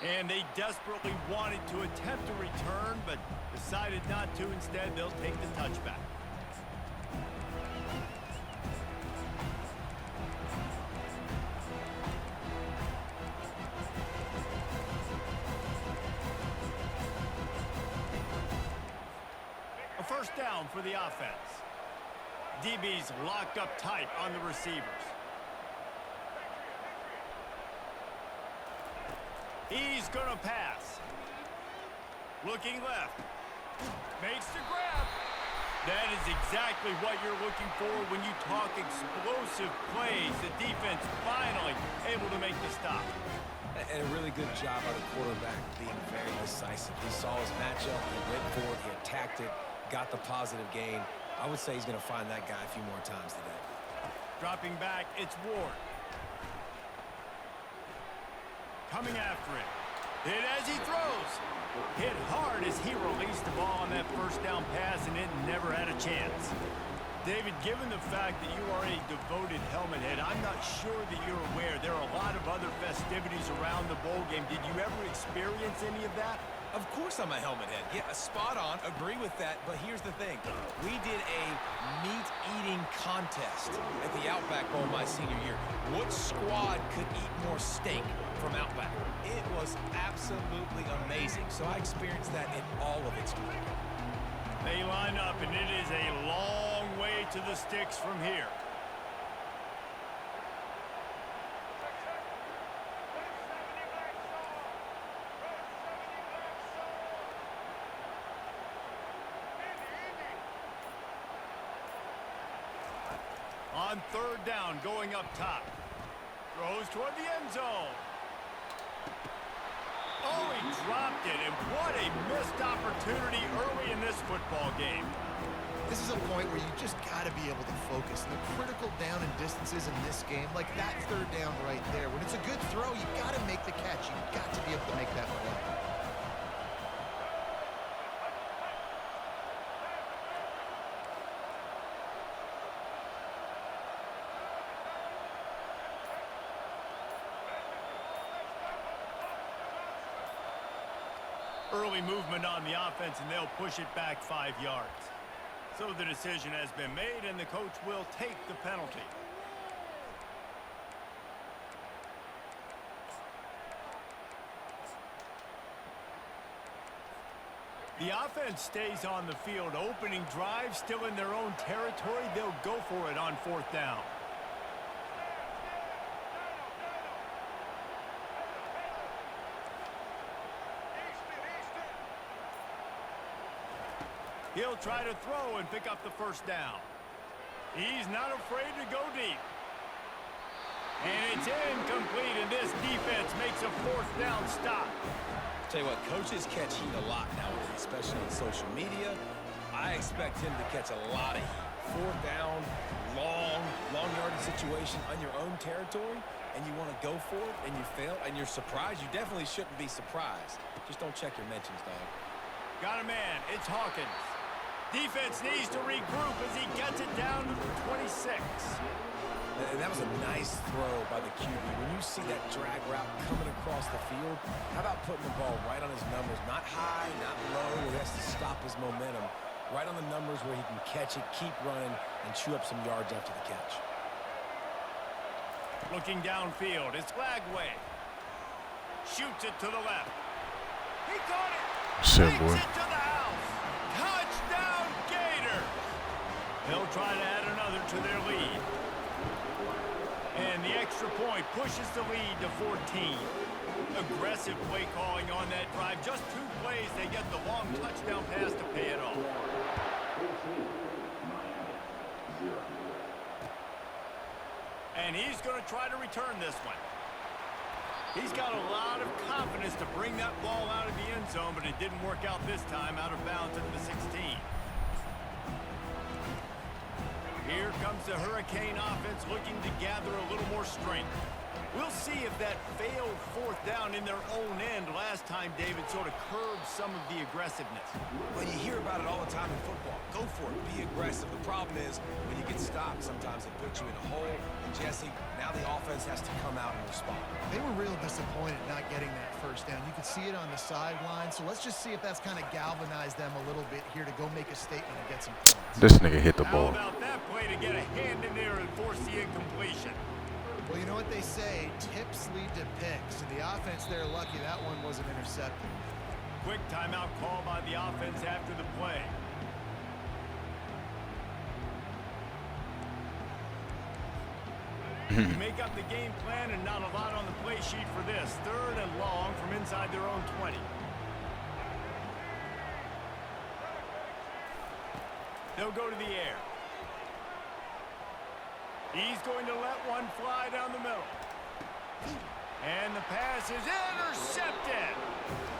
Speaker 2: And they desperately wanted to attempt a return, but decided not to. Instead, they'll take the touchback. A first down for the offense. DB's locked up tight on the receivers. He's going to pass. Looking left. Makes the grab. That is exactly what you're looking for when you talk explosive plays. The defense finally able to make the stop.
Speaker 3: And a really good job by the quarterback being very decisive. He saw his matchup, he went for it, he attacked it, got the positive gain. I would say he's going to find that guy a few more times today.
Speaker 2: Dropping back, it's Ward. Coming after it. Hit as he throws. Hit hard as he released the ball on that first down pass, and it never had a chance. David, given the fact that you are a devoted helmet head, I'm not sure that you're aware there are a lot of other festivities around the bowl game. Did you ever experience any of that?
Speaker 3: Of course I'm a helmet head. Yeah, spot on. Agree with that. But here's the thing. We did a meat-eating contest at the Outback Bowl my senior year. Which squad could eat more steak from Outback? It was absolutely amazing. So I experienced that in all of its glory.
Speaker 2: They line up, and it is a long way to the sticks from here. On third down, going up top. Throws toward the end zone. Oh, he dropped it, and what a missed opportunity early in this football game.
Speaker 4: This is a point where you just got to be able to focus. The critical down and distances in this game, like that third down right there. When it's a good throw, you got to make the catch. You've got to be able to make that play.
Speaker 2: Early movement on the offense, and they'll push it back 5 yards. So the decision has been made, and the coach will take the penalty. The offense stays on the field. Opening drive, still in their own territory. They'll go for it on fourth down. He'll try to throw and pick up the first down. He's not afraid to go deep. And it's incomplete, and this defense makes a fourth down stop.
Speaker 3: Tell you what, coaches catch heat a lot nowadays, especially on social media. I expect him to catch a lot of heat. Fourth down, long yardage situation on your own territory, and you want to go for it, and you fail, and you're surprised. You definitely shouldn't be surprised. Just don't check your mentions, dog.
Speaker 2: Got a man. It's Hawkins. Defense needs to regroup as he gets it down to the 26.
Speaker 3: And that was a nice throw by the QB. When you see that drag route coming across the field, how about putting the ball right on his numbers? Not high, not low, where he has to stop his momentum. Right on the numbers where he can catch it, keep running, and chew up some yards after the catch.
Speaker 2: Looking downfield, it's Lagway. Shoots it to the left. He caught it.
Speaker 1: Shit,
Speaker 2: Takes
Speaker 1: boy.
Speaker 2: it to the house. Touchdown, Gator. They'll try to add another to their lead. And the extra point pushes the lead to 14. Aggressive play calling on that drive. Just 2 plays, they get the long touchdown pass to pay it off. And he's going to try to return this one. He's got a lot of confidence to bring that ball out of the end zone, but it didn't work out this time, out of bounds at the 16. Here comes the Hurricane offense looking to gather a little more strength. We'll see if that failed fourth down in their own end last time, David, sort of curbed some of the aggressiveness.
Speaker 3: Well, you hear about it all the time in football. Go for it. Be aggressive. The problem is when you get stopped, sometimes it puts you in a hole. And, Jesse, now the offense has to come out and respond.
Speaker 4: They were real disappointed not getting that first down. You could see it on the sideline. So let's just see if that's kind of galvanized them a little bit here to go make a statement and get some points.
Speaker 1: This nigga hit the
Speaker 2: How
Speaker 1: ball.
Speaker 2: about that play to get a hand in there and force the incompletion?
Speaker 4: Well, you know what they say, tips lead to picks, and the offense, they're lucky that one wasn't intercepted.
Speaker 2: Quick timeout call by the offense after the play. Make up the game plan and not a lot on the play sheet for this. 3rd and long from inside their own 20. They'll go to the air. He's going to let one fly down the middle. And the pass is intercepted.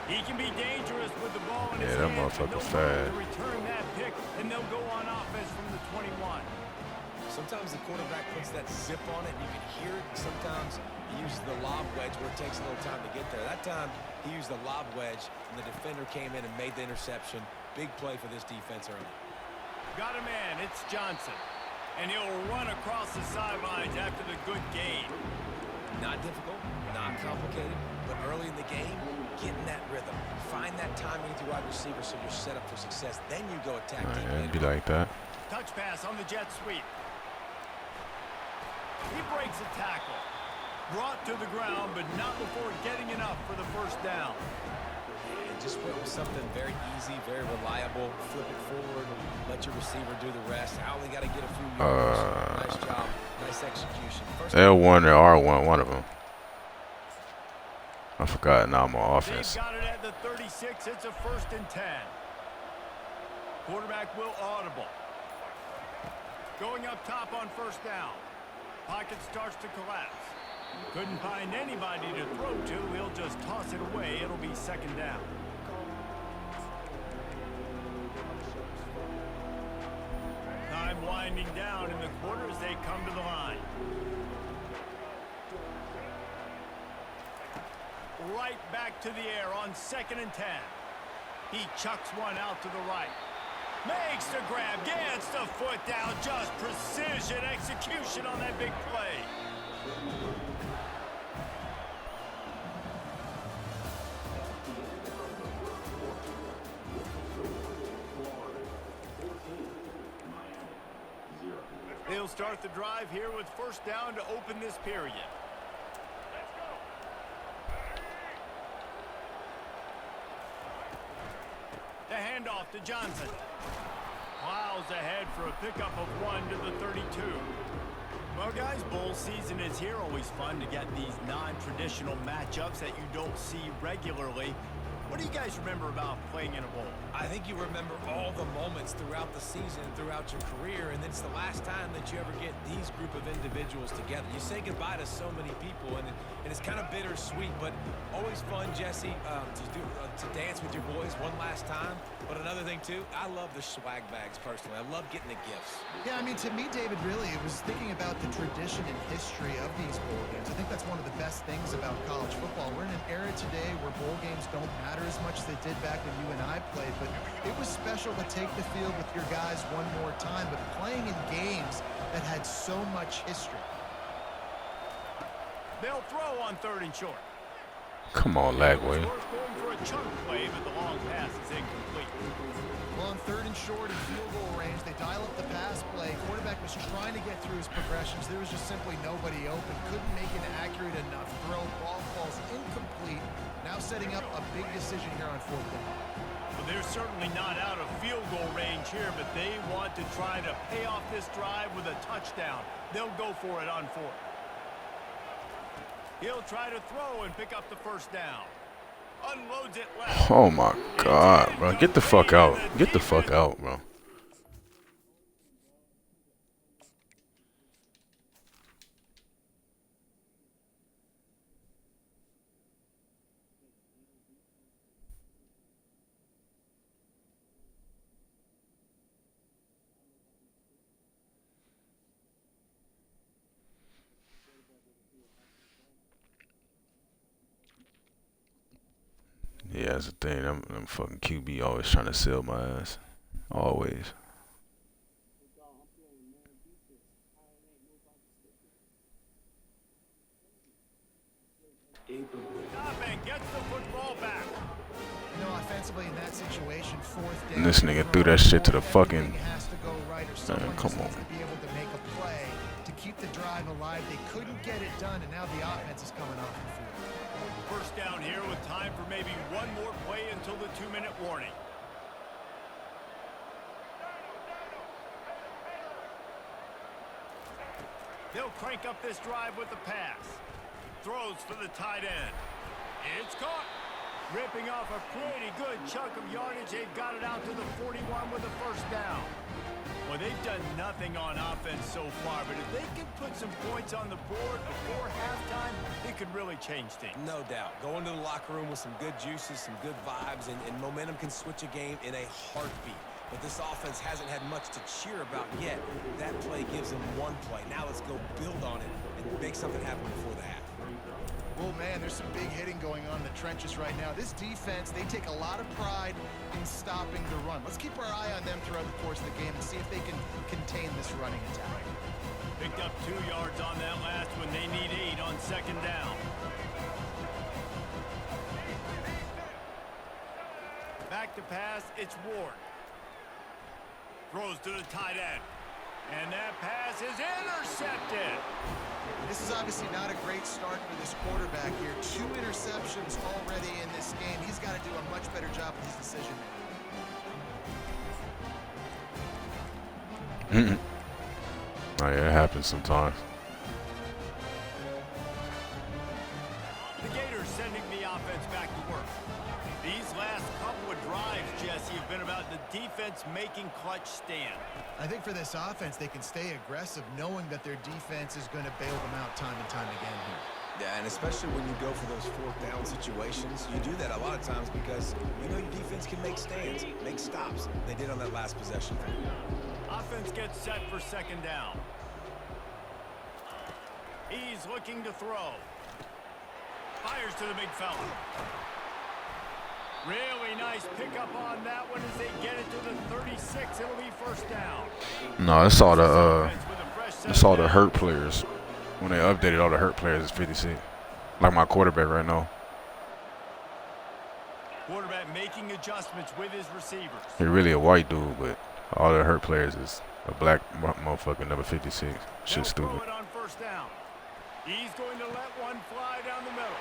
Speaker 2: He can be dangerous with the ball in his
Speaker 1: Yeah, that
Speaker 2: hands.
Speaker 1: motherfucker
Speaker 2: They'll
Speaker 1: fast.
Speaker 2: to return that pick, and they'll go on offense from the 21.
Speaker 3: Sometimes the quarterback puts that zip on it, and you can hear it. Sometimes he uses the lob wedge where it takes a little time to get there. That time, he used the lob wedge, and the defender came in and made the interception. Big play for this defense early.
Speaker 2: Got a man. It's Johnson. And he'll run across the sidelines after the good gain.
Speaker 3: Not difficult, not complicated, but early in the game, get in that rhythm. Find that timing with your wide receiver so you're set up for success. Then you go attack deep.
Speaker 1: It'd be like that.
Speaker 2: Touch pass on the jet sweep. He breaks a tackle. Brought to the ground, but not before getting enough for the first down.
Speaker 3: And just went with something very easy, very reliable. Flip it forward, let your receiver do the rest. I only got to get a few yards. Nice job, nice execution. First
Speaker 1: L1 or R1, one of them. I forgot. Now I'm on
Speaker 2: They've
Speaker 1: offense.
Speaker 2: got it at the 36. It's a 1st and 10. Quarterback will audible. Going up top on 1st down. Pocket starts to collapse. Couldn't find anybody to throw to. He'll just toss it away. It'll be 2nd down. Time winding down in the quarter as they come to the line. Right back to the air on 2nd and 10. He chucks one out to the right. Makes the grab, gets the foot down, just precision execution on that big play. They'll start the drive here with 1st down to open this period. The handoff to Johnson. Plows ahead for a pickup of 1 to the 32. Well, guys, bowl season is here. Always fun to get these non-traditional matchups that you don't see regularly. What do you guys remember about playing in a bowl?
Speaker 3: I think you remember all the moments throughout the season, throughout your career, and it's the last time that you ever get these group of individuals together. You say goodbye to so many people, and it's kind of bittersweet, but always fun, Jesse, to dance with your boys one last time. But another thing, too, I love the swag bags, personally. I love getting the gifts.
Speaker 4: Yeah, I mean, to me, David, really, it was thinking about the tradition and history of these bowl games. I think that's one of the best things about college football. We're in an era today where bowl games don't matter as much as they did back when you and I played, but it was special to take the field with your guys one more time, but playing in games that had so much history.
Speaker 2: They'll throw on 3rd and short.
Speaker 1: Come on, Lagway.
Speaker 2: Going for a chunk play, but the long pass is incomplete.
Speaker 4: Well, on 3rd and short and field goal range, they dial up the pass play. Quarterback was trying to get through his progressions. There was just simply nobody open. Couldn't make an accurate enough throw. Ball falls incomplete. Now setting up a big decision here on 4th down.
Speaker 2: Well, they're certainly not out of field goal range here, but they want to try to pay off this drive with a touchdown. They'll go for it on 4th. He'll try to throw and pick up the 1st down. Unloads it left.
Speaker 1: Oh my God, bro. Get the fuck out. Get the fuck out, bro. Yeah, that's the thing. Them fucking QB always trying to sell my ass. Always.
Speaker 2: Stop and gets the football back.
Speaker 4: You know, offensively in that situation, fourth down.
Speaker 1: And this nigga threw that shit to the fucking.
Speaker 4: Everything has to go right, or someone
Speaker 1: Come
Speaker 4: just
Speaker 1: on.
Speaker 4: needs to be able to make a play to keep the drive alive. They couldn't get it done, and now the offense is coming off the field.
Speaker 2: First down here with time for maybe one more play until the 2-minute warning. They'll crank up this drive with the pass. Throws for the tight end. It's caught. Ripping off a pretty good chunk of yardage. They've got it out to the 41 with a first down. Well, they've done nothing on offense so far, but if they can put some points on the board before halftime, it could really change things.
Speaker 3: No doubt. Go into the locker room with some good juices, some good vibes, and momentum can switch a game in a heartbeat. But this offense hasn't had much to cheer about yet. That play gives them one play. Now let's go build on it and make something happen before the half.
Speaker 4: Oh, man, there's some big hitting going on in the trenches right now. This defense, they take a lot of pride in stopping the run. Let's keep our eye on them throughout the course of the game and see if they can contain this running attack.
Speaker 2: Picked up 2 yards on that last one. They need 8 on second down. Back to pass, it's Ward. Throws to the tight end. And that pass is intercepted.
Speaker 4: This is obviously not a great start for this quarterback here. 2 interceptions already in this game. He's got to do a much better job with his decision making.
Speaker 1: Oh yeah, it happens sometimes.
Speaker 2: The Gators sending the offense back to work. These last couple of drives, Jesse, have been about the defense making clutch stand.
Speaker 4: I think for this offense, they can stay aggressive knowing that their defense is going to bail them out time and time again here.
Speaker 3: Yeah, and especially when you go for those fourth down situations, you do that a lot of times because you know your defense can make stands, make stops. They did on that last possession.
Speaker 2: Offense gets set for second down. He's looking to throw. Fires to the big fella. Really nice pickup on that one as they get it to the 36. It'll be first down.
Speaker 1: No, it's all the hurt players. When they updated all the hurt players, it's 56. Like my quarterback right now.
Speaker 2: Quarterback making adjustments with his receivers.
Speaker 1: He's really a white dude, but all the hurt players is a black motherfucker, number 56. Shit stupid.
Speaker 2: Throw it on first down. He's going to let one fly down the middle.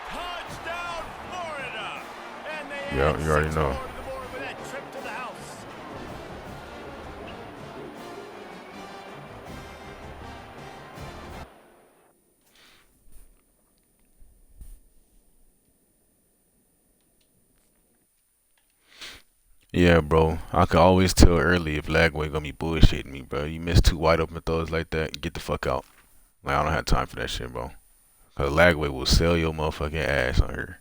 Speaker 2: Touchdown, Florida! And they
Speaker 1: Yeah, you already know.
Speaker 2: To the board with that trip to the house.
Speaker 1: Yeah, bro. I could always tell early if Lagway gonna be bullshitting me, bro. You miss 2 wide open throws like that, get the fuck out. Like, I don't have time for that shit, bro. Cause Lagway will sell your motherfucking ass on here.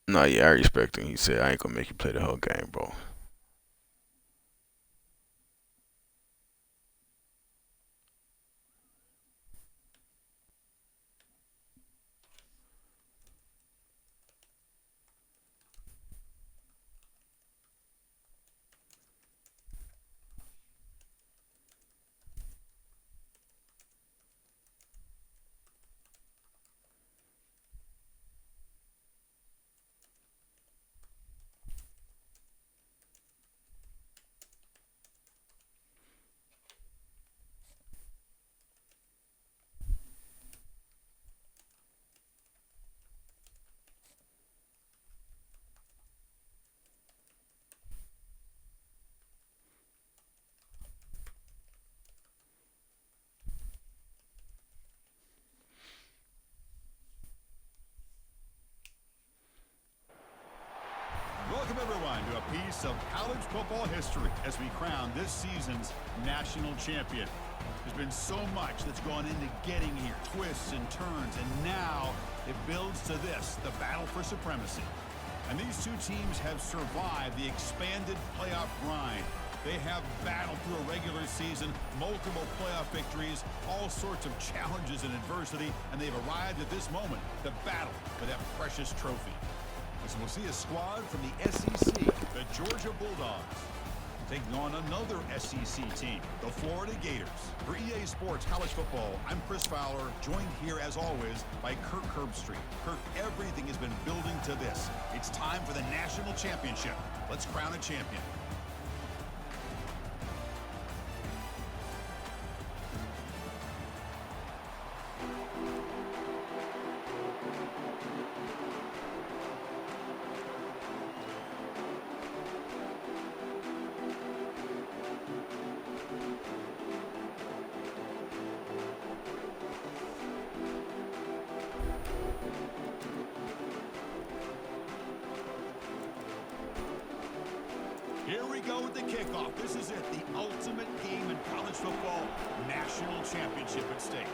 Speaker 1: Nah, yeah, I respect him. He said, I ain't gonna make you play the whole game, bro.
Speaker 6: Welcome, everyone, to a piece of college football history as we crown this season's national champion. There's been so much that's gone into getting here, twists and turns, and now it builds to this, the battle for supremacy. And these two teams have survived the expanded playoff grind. They have battled through a regular season, multiple playoff victories, all sorts of challenges and adversity, and they've arrived at this moment, the battle for that precious trophy. So we'll see a squad from the SEC, the Georgia Bulldogs, taking on another SEC team, the Florida Gators. For EA Sports College Football, I'm Chris Fowler, joined here as always by Kirk Herbstreit. Kirk, everything has been building to this. It's time for the national championship. Let's crown a champion. Here we go with the kickoff. This is it, the ultimate game in college football, national championship at stake.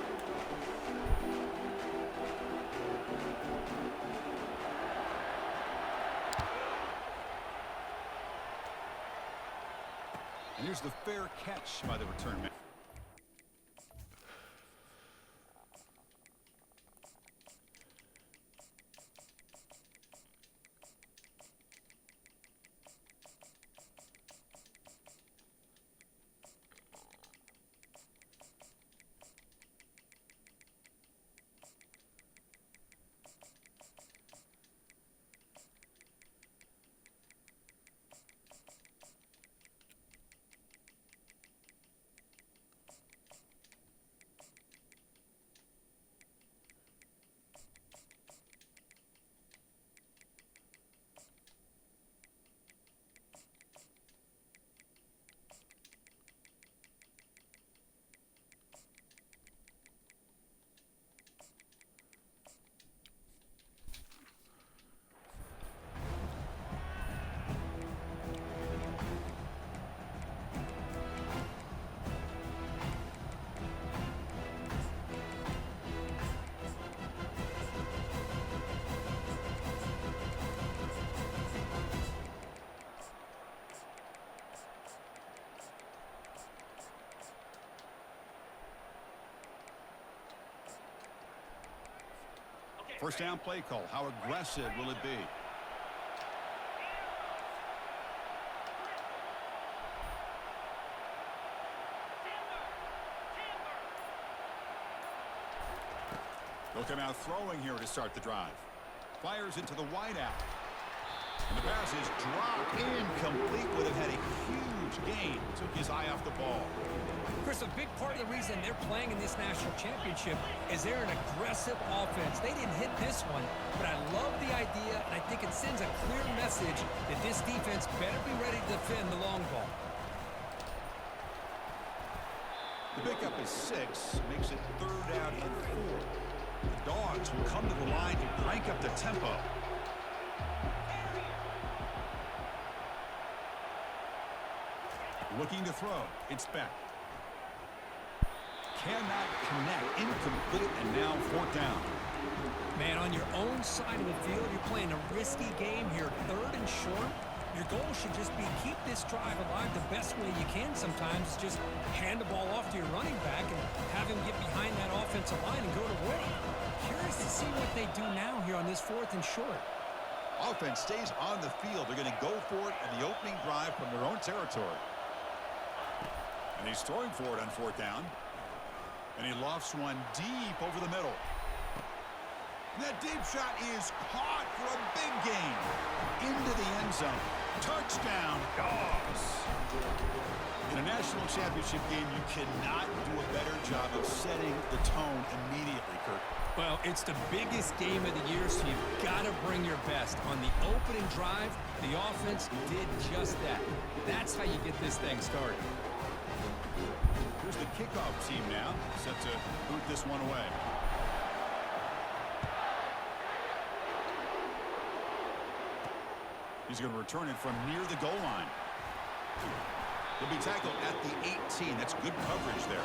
Speaker 6: And here's the fair catch by the return man. First down play call. How aggressive will it be? They'll come out throwing here to start the drive. Fires into the wideout. And the pass is dropped incomplete. Would have had a huge gain. Took his eye off the ball.
Speaker 7: Chris, a big part of the reason they're playing in this national championship is they're an aggressive offense. They didn't hit this one, but I love the idea, and I think it sends a clear message that this defense better be ready to defend the long ball.
Speaker 6: The pickup is 6, makes it 3rd down and 4. The Dogs will come to the line to crank up the tempo. Looking to throw. It's back. Cannot connect. Incomplete, and now 4th down.
Speaker 7: Man, on your own side of the field, you're playing a risky game here. 3rd and short. Your goal should just be keep this drive alive the best way you can sometimes. Just hand the ball off to your running back and have him get behind that offensive line and go to work. Curious to see what they do now here on this 4th and short.
Speaker 6: Offense stays on the field. They're going to go for it in the opening drive from their own territory. And he's throwing for it on 4th down. And he lofts one deep over the middle. And that deep shot is caught for a big gain. Into the end zone. Touchdown, Dogs. In a national championship game, you cannot do a better job of setting the tone immediately, Kirk.
Speaker 7: Well, it's the biggest game of the year, so you've got to bring your best. On the opening drive, the offense did just that. That's how you get this thing started.
Speaker 6: Here's the kickoff team now, set to boot this one away. He's going to return it from near the goal line. He'll be tackled at the 18. That's good coverage there.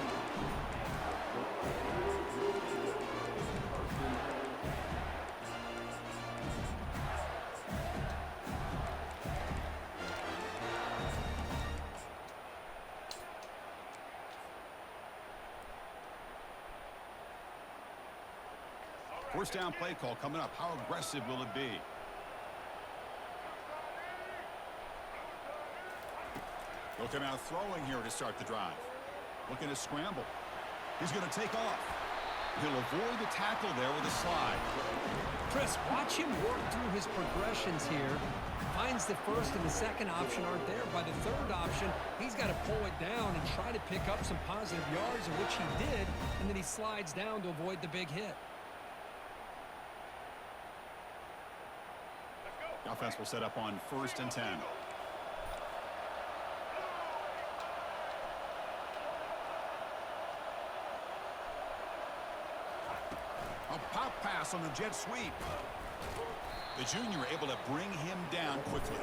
Speaker 6: First down play call coming up. How aggressive will it be? He'll come out throwing here to start the drive. Looking to scramble. He's going to take off. He'll avoid the tackle there with a slide.
Speaker 7: Chris, watch him work through his progressions here. Finds the first and the second option aren't there. By the third option, he's got to pull it down and try to pick up some positive yards, of which he did, and then he slides down to avoid the big hit.
Speaker 6: The offense will set up on 1st and 10. A pop pass on the jet sweep. The junior able to bring him down quickly.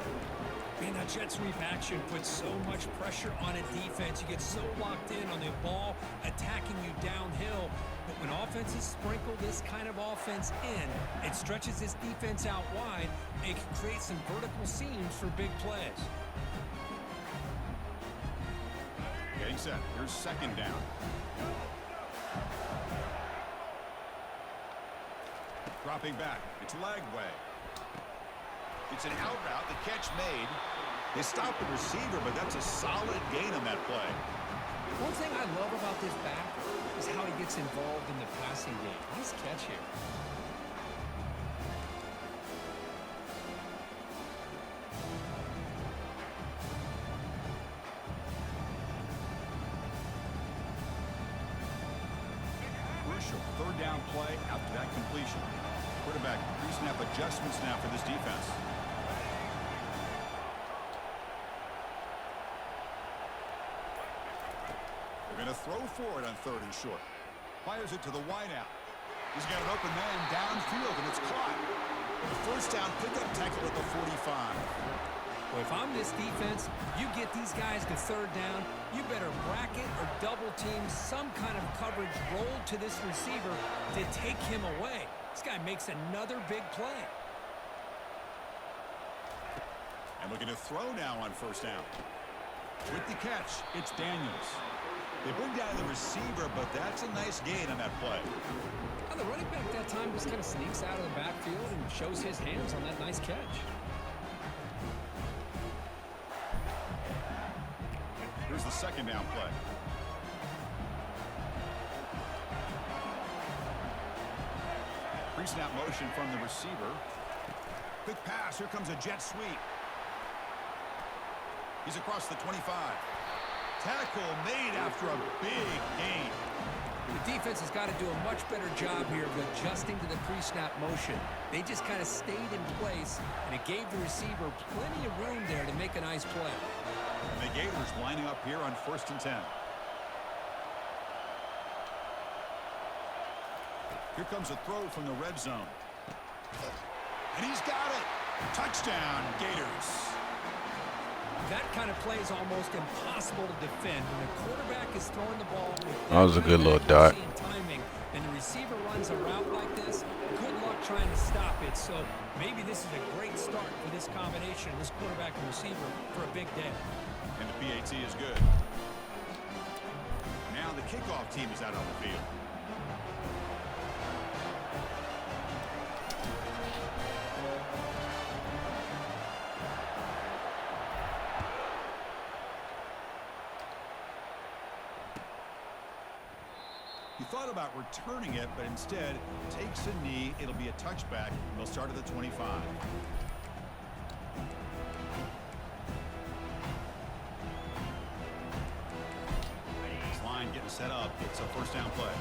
Speaker 7: Man, that jet sweep action puts so much pressure on a defense. You get so locked in on the ball attacking you downhill. But when offenses sprinkle this kind of offense in, it stretches this defense out wide and it can create some vertical seams for big plays.
Speaker 6: Getting set. Here's 2nd down. Dropping back. It's Lagway. It's an out route. The catch made. They stopped the receiver, but that's a solid gain on that play.
Speaker 7: One thing I love about this back is how he gets involved in the passing game. Nice catch here.
Speaker 6: Crucial 3rd down play after that completion. Quarterback pre-snap adjustments now for this defense. They're going to throw for it on 3rd and short. Fires it to the wideout. He's got an open man downfield, and it's caught. The 1st down pickup tackle at the 45.
Speaker 7: Well, if I'm this defense, you get these guys to 3rd down, you better bracket or double team some kind of coverage roll to this receiver to take him away. This guy makes another big play.
Speaker 6: And looking to throw now on 1st down. With the catch, it's Daniels. They bring down the receiver, but that's a nice gain on that play.
Speaker 7: And the running back that time just kind of sneaks out of the backfield and shows his hands on that nice catch.
Speaker 6: Here's the 2nd down play. Pre-snap motion from the receiver. Quick pass. Here comes a jet sweep. He's across the 25. Tackle made after a big gain.
Speaker 7: The defense has got to do a much better job here of adjusting to the pre-snap motion. They just kind of stayed in place, and it gave the receiver plenty of room there to make a nice play.
Speaker 6: And the Gators lining up here on 1st and 10. Here comes a throw from the red zone. And he's got it. Touchdown, Gators.
Speaker 7: That kind of play is almost impossible to defend. When the quarterback is throwing the ball with
Speaker 1: That was a good little dot.
Speaker 7: timing, and the receiver runs a route like this, good luck trying to stop it. So maybe this is a great start for this combination, this quarterback and receiver, for a big day.
Speaker 6: And the PAT is good. Now the kickoff team is out on the field. He thought about returning it, but instead takes a knee. It'll be a touchback, and they'll start at the 25. This line getting set up. It's a 1st down play.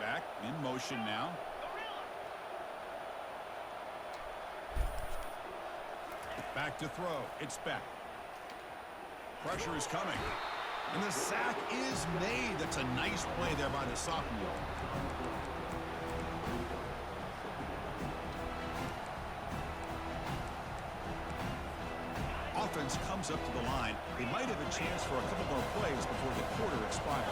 Speaker 6: Back in motion now. Back to throw. It's back. Pressure is coming. And the sack is made. That's a nice play there by the sophomore. offense comes up to the line, they might have a chance for a couple more plays before the quarter expires.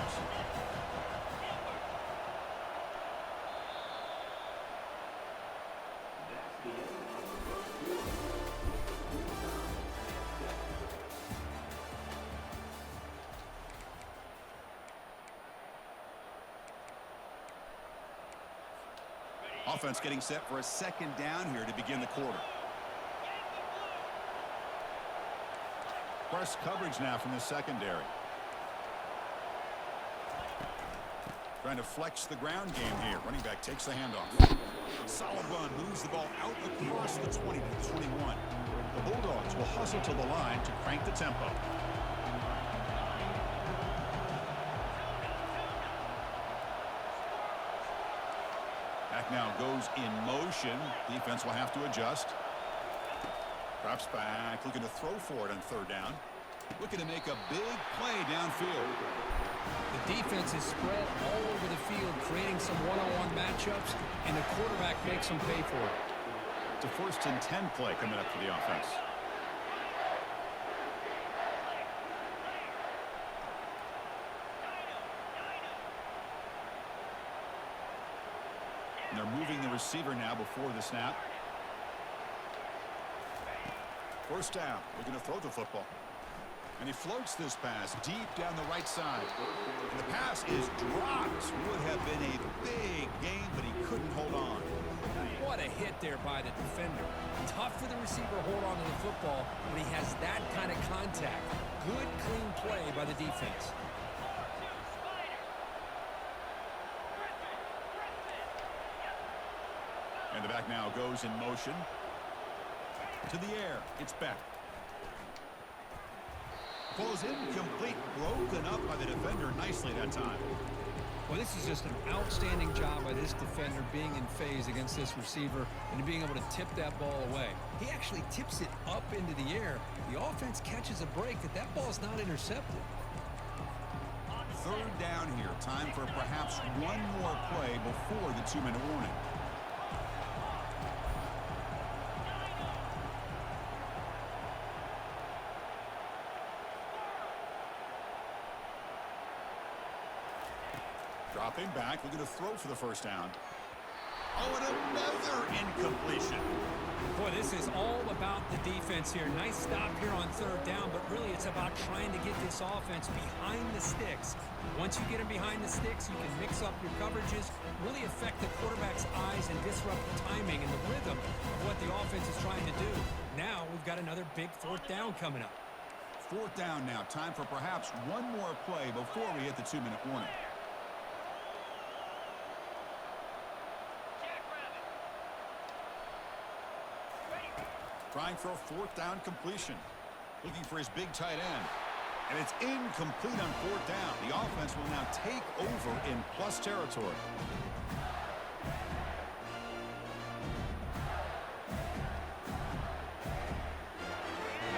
Speaker 6: Offense getting set for a second down here to begin the quarter. Press coverage now from the secondary. Trying to flex the ground game here. Running back takes the handoff. Solid run, moves the ball out across the 20 to the 21. The Bulldogs will hustle to the line to crank the tempo. Back now goes in motion. Defense will have to adjust. Drops back, looking to throw for it on third down. Looking to make a big play downfield.
Speaker 7: The defense is spread all over the field, creating some one-on-one matchups, and the quarterback makes them pay for it.
Speaker 6: It's a 1st and 10 play coming up for the offense. And they're moving the receiver now before the snap. First down, looking to throw the football. And he floats this pass deep down the right side. And the pass is dropped. Would have been a big gain, but he couldn't hold on.
Speaker 7: What a hit there by the defender. Tough for the receiver to hold on to the football when he has that kind of contact. Good, clean play by the defense.
Speaker 6: And the back now goes in motion. To the air. It's back. Falls incomplete. Broken up by the defender nicely that time.
Speaker 7: Well, this is just an outstanding job by this defender being in phase against this receiver and being able to tip that ball away. He actually tips it up into the air. The offense catches a break that ball's not intercepted.
Speaker 6: Third down here. Time for perhaps one more play before the 2-minute warning. Dropping back, looking to throw for the first down. Oh, and another incompletion.
Speaker 7: Boy, this is all about the defense here. Nice stop here on third down, but really it's about trying to get this offense behind the sticks. Once you get them behind the sticks, you can mix up your coverages, really affect the quarterback's eyes and disrupt the timing and the rhythm of what the offense is trying to do. Now we've got another big fourth down coming up.
Speaker 6: Fourth down now. Time for perhaps one more play before we hit the 2-minute warning. Trying for a fourth down completion. Looking for his big tight end. And it's incomplete on fourth down. The offense will now take over in plus territory.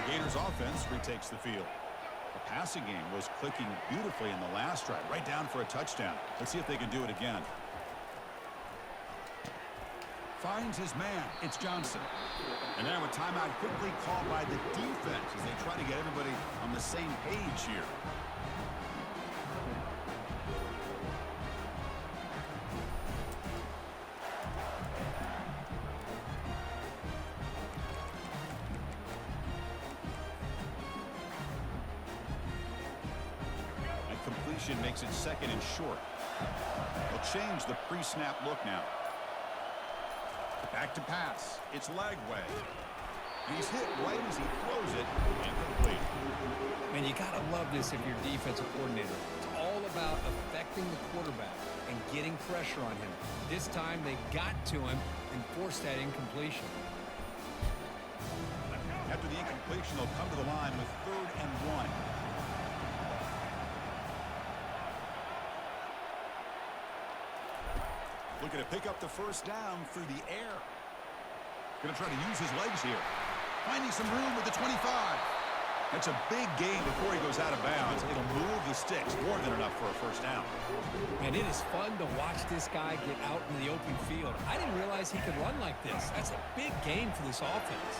Speaker 6: The Gators offense retakes the field. The passing game was clicking beautifully in the last drive. Right down for a touchdown. Let's see if they can do it again. Finds his man. It's Johnson. And now a timeout quickly called by the defense as they try to get everybody on the same page here. That completion makes it 2nd and short. They'll change the pre-snap look now. Back to pass. It's leg way. He's hit right as he throws it. Incomplete.
Speaker 7: Man, you got to love this if you're defensive coordinator. It's all about affecting the quarterback and getting pressure on him. This time they got to him and forced that incompletion.
Speaker 6: After the incompletion, they'll come to the line with 3rd and 1. Looking to pick up the first down through the air. Going to try to use his legs here. Finding some room with the 25. That's a big gain before he goes out of bounds. It'll move the sticks more than enough for a first down.
Speaker 7: And it is fun to watch this guy get out in the open field. I didn't realize he could run like this. That's a big gain for this offense.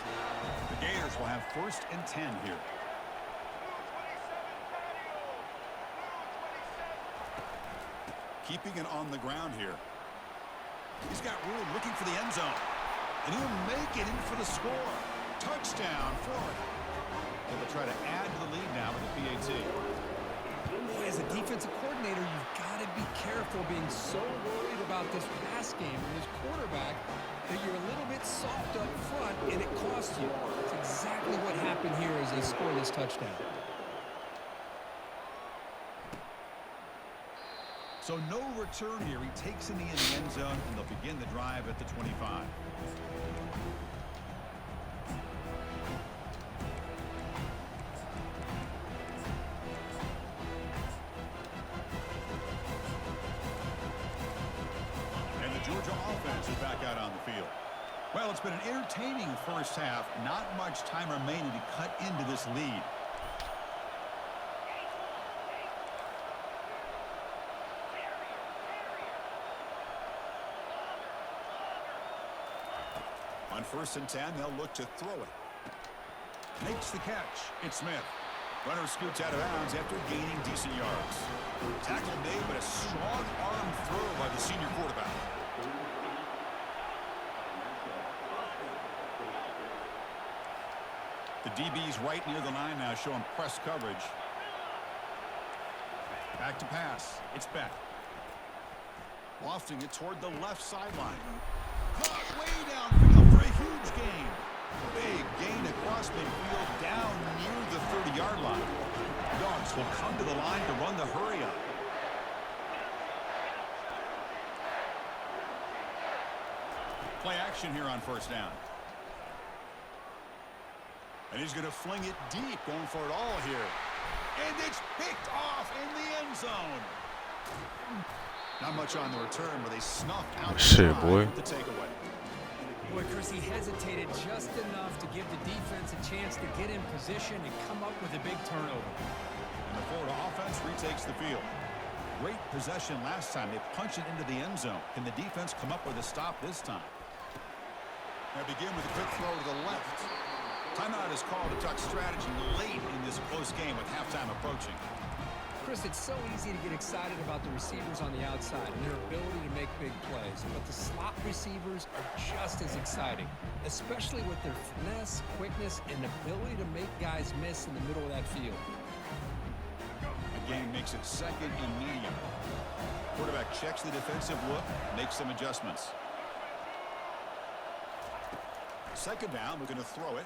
Speaker 6: The Gators will will have 1st and 10 here. Keeping it on the ground here. He's got room, looking for the end zone. And he'll make it in for the score. Touchdown, Florida. They will try to add to the lead now with the PAT.
Speaker 7: Boy, as a defensive coordinator, you've got to be careful being so worried about this pass game and this quarterback that you're a little bit soft up front and it costs you. It's exactly what happened here as they score this touchdown.
Speaker 6: So no return here. He takes it in the end zone, and they'll begin the drive at the 25. And the Georgia offense is back out on the field. Well, it's been an entertaining first half. Not much time remaining to cut into this lead. On 1st and 10, they'll look to throw it. Makes the catch. It's Smith. Runner scoots out of bounds after gaining decent yards. Tackle made, but a strong arm throw by the senior quarterback. The DB's right near the line now, showing press coverage. Back to pass. It's Beck. Lofting it toward the left sideline. Caught way downfield for a huge gain. Big gain across midfield down near the 30-yard line. Dogs will come to the line to run the hurry-up. Play action here on 1st down. And he's going to fling it deep, going for it all here. And it's picked off in the end zone. Not much on the return, but they snuffed out the takeaway.
Speaker 7: Boy, Chris, he hesitated just enough to give the defense a chance to get in position and come up with a big turnover.
Speaker 6: And the Florida offense retakes the field. Great possession last time. They punch it into the end zone. Can the defense come up with a stop this time? They begin with a quick throw to the left. Timeout is called to tuck strategy late in this close game with halftime approaching.
Speaker 7: Chris, it's so easy to get excited about the receivers on the outside and their ability to make big plays. But the slot receivers are just as exciting, especially with their finesse, quickness, and ability to make guys miss in the middle of that field.
Speaker 6: The game makes it 2nd and medium. Quarterback checks the defensive look, makes some adjustments. 2nd down, we're going to throw it.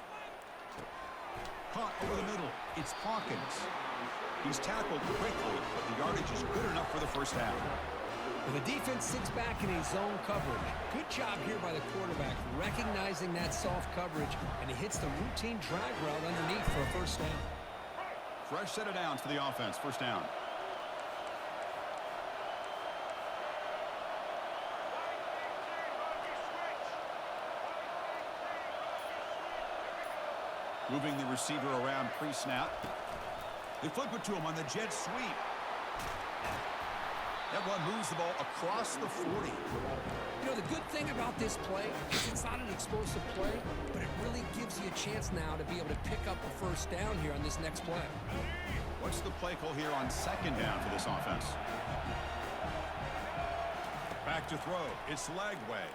Speaker 6: Caught over the middle. It's Hawkins. He's tackled quickly, but the yardage is good enough for the 1st down.
Speaker 7: Well, the defense sits back in a zone coverage. Good job here by the quarterback, recognizing that soft coverage, and he hits the routine drag route underneath for a 1st down.
Speaker 6: Fresh set of downs for the offense. 1st down. Moving the receiver around pre-snap. They flip it to him on the jet sweep. That one moves the ball across the 40.
Speaker 7: You know, the good thing about this play is it's not an explosive play, but it really gives you a chance now to be able to pick up a 1st down here on this next play.
Speaker 6: What's the play call here on 2nd down for this offense? Back to throw. It's Lagway.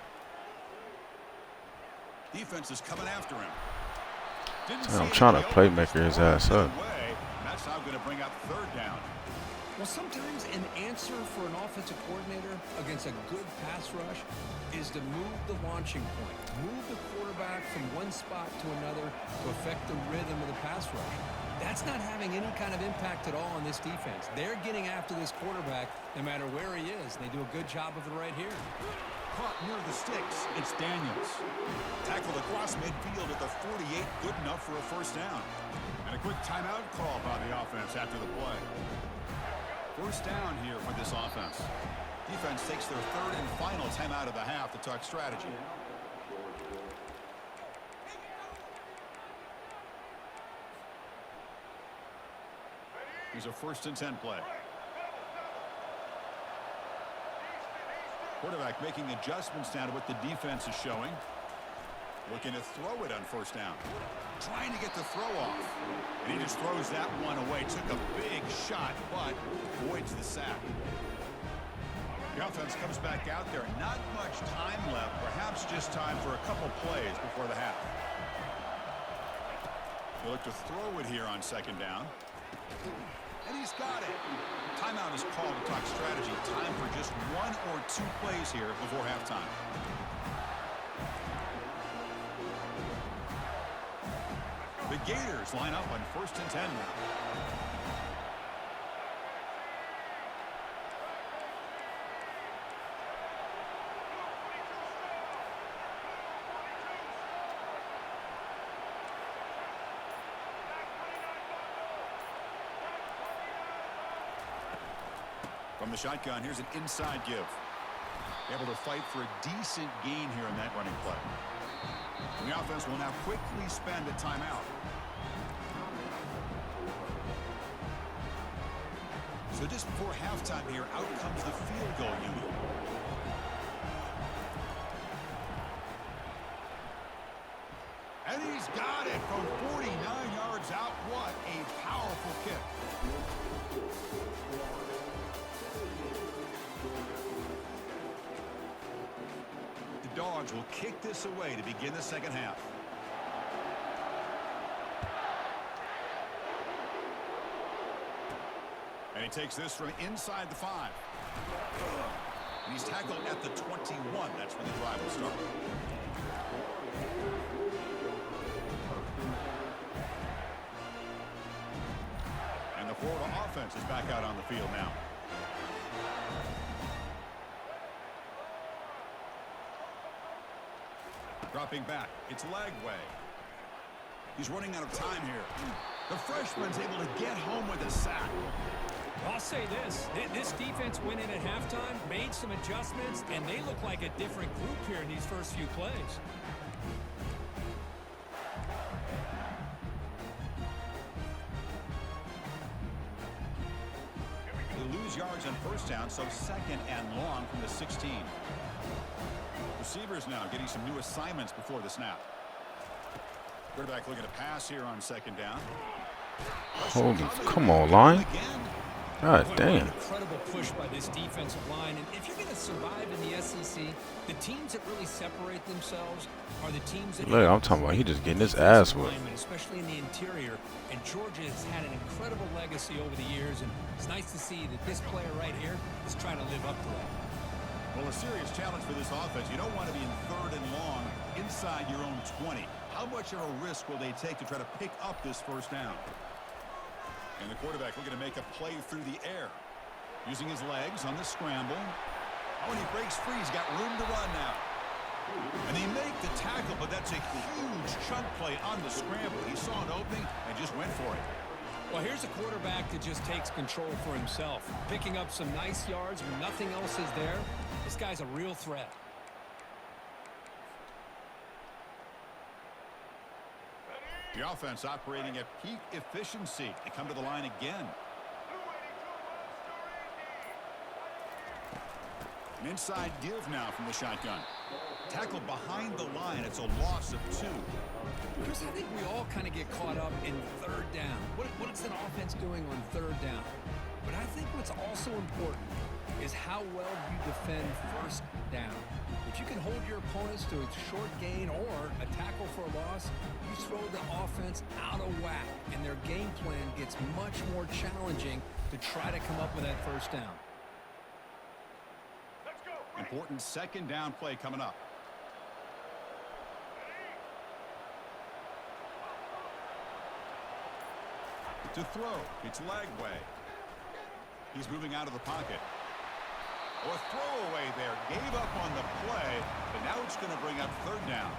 Speaker 6: Defense is coming after him.
Speaker 1: I'm trying to playmaker his ass up.
Speaker 6: That's now going to bring up 3rd down.
Speaker 7: Well, sometimes an answer for an offensive coordinator against a good pass rush is to move the launching point, move the quarterback from one spot to another to affect the rhythm of the pass rush. That's not having any kind of impact at all on this defense. They're getting after this quarterback no matter where he is. They do a good job of it right here.
Speaker 6: Caught near the sticks. It's Daniels. Tackled across midfield at the 48. Good enough for a 1st down. And a quick timeout call by the offense after the play. 1st down here for this offense. Defense takes their 3rd and final timeout of the half to tuck strategy. Here's a 1st and 10 play. Quarterback making adjustments now to what the defense is showing. Looking to throw it on first down. Trying to get the throw off. And he just throws that one away. Took a big shot, but avoids the sack. The offense comes back out there. Not much time left. Perhaps just time for a couple plays before the half. They look to throw it here on second down. And he's got it. Timeout is called to talk strategy. Time for just 1 or 2 plays here before halftime. The Gators line up on 1st and 10 now. From the shotgun, here's an inside give. Able to fight for a decent gain here in that running play. And the offense will now quickly spend a timeout. So just before halftime here, out comes the field goal unit. And he's got it from 49 yards out. What a powerful kick. The Dogs will kick this away to begin the second half. And he takes this from inside the 5. And he's tackled at the 21. That's when the drive will start. And the Florida offense is back out on the field now. Dropping back, it's Lagway. He's running out of time here. The freshman's able to get home with a sack.
Speaker 7: I'll say this defense went in at halftime, made some adjustments, and they look like a different group here in these first few plays.
Speaker 6: They lose yards on first down, so 2nd and long from the 16. Receivers now getting some new assignments before the snap. Quarterback looking to pass here on 2nd down.
Speaker 1: Holy, come on, line. God damn.
Speaker 7: Incredible push by this defensive line. And if you're going to survive in the SEC, the teams that really separate themselves are the teams that...
Speaker 1: Look, I'm talking about he just getting his ass whipped.
Speaker 7: Especially in the interior. And Georgia has had an incredible legacy over the years. And it's nice to see that this player right here is trying to live up to that.
Speaker 6: Well, a serious challenge for this offense. You don't want to be in 3rd and long inside your own 20. How much of a risk will they take to try to pick up this first down? And the quarterback looking to make a play through the air. Using his legs on the scramble. Oh, and he breaks free. He's got room to run now. And they make the tackle, but that's a huge chunk play on the scramble. He saw an opening and just went for it.
Speaker 7: Well, here's a quarterback that just takes control for himself. Picking up some nice yards when nothing else is there. This guy's a real threat.
Speaker 6: The offense operating at peak efficiency. They come to the line again. An inside give now from the shotgun. Tackled behind the line. It's a loss of 2.
Speaker 7: Chris, I think we all kind of get caught up in 3rd down. What is an offense doing on 3rd down? But I think what's also important is how well you defend 1st down. If you can hold your opponents to a short gain or a tackle for a loss, you throw the offense out of whack, and their game plan gets much more challenging to try to come up with that 1st down.
Speaker 6: Important 2nd down play coming up. To throw, it's Lagway. He's moving out of the pocket. Oh, a throwaway there. Gave up on the play, but now it's going to bring up 3rd down.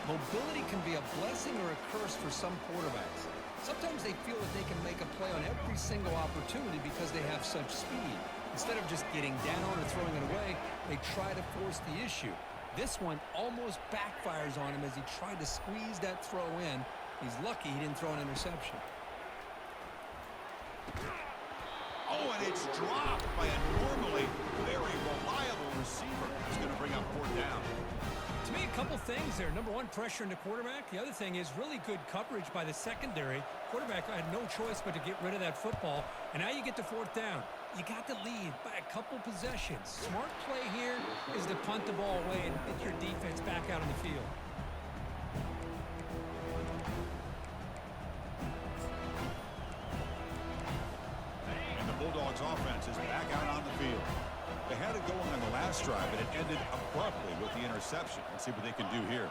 Speaker 7: Mobility can be a blessing or a curse for some quarterbacks. Sometimes they feel that they can make a play on every single opportunity because they have such speed. Instead of just getting down or throwing it away, they try to force the issue. This one almost backfires on him as he tried to squeeze that throw in. He's lucky he didn't throw an interception.
Speaker 6: Oh, and it's dropped by a normally very reliable receiver. It's going to bring up 4th down.
Speaker 7: To me, a couple things there. Number one, pressure in the quarterback. The other thing is really good coverage by the secondary. Quarterback had no choice but to get rid of that football. And now you get to fourth down. You got the lead by a couple possessions. Smart play here is to punt the ball away and get your defense back out on the field.
Speaker 6: And the Bulldogs offense is back out on the field. They had it going on the last drive, but it ended abruptly with the interception. Let's see what they can do here.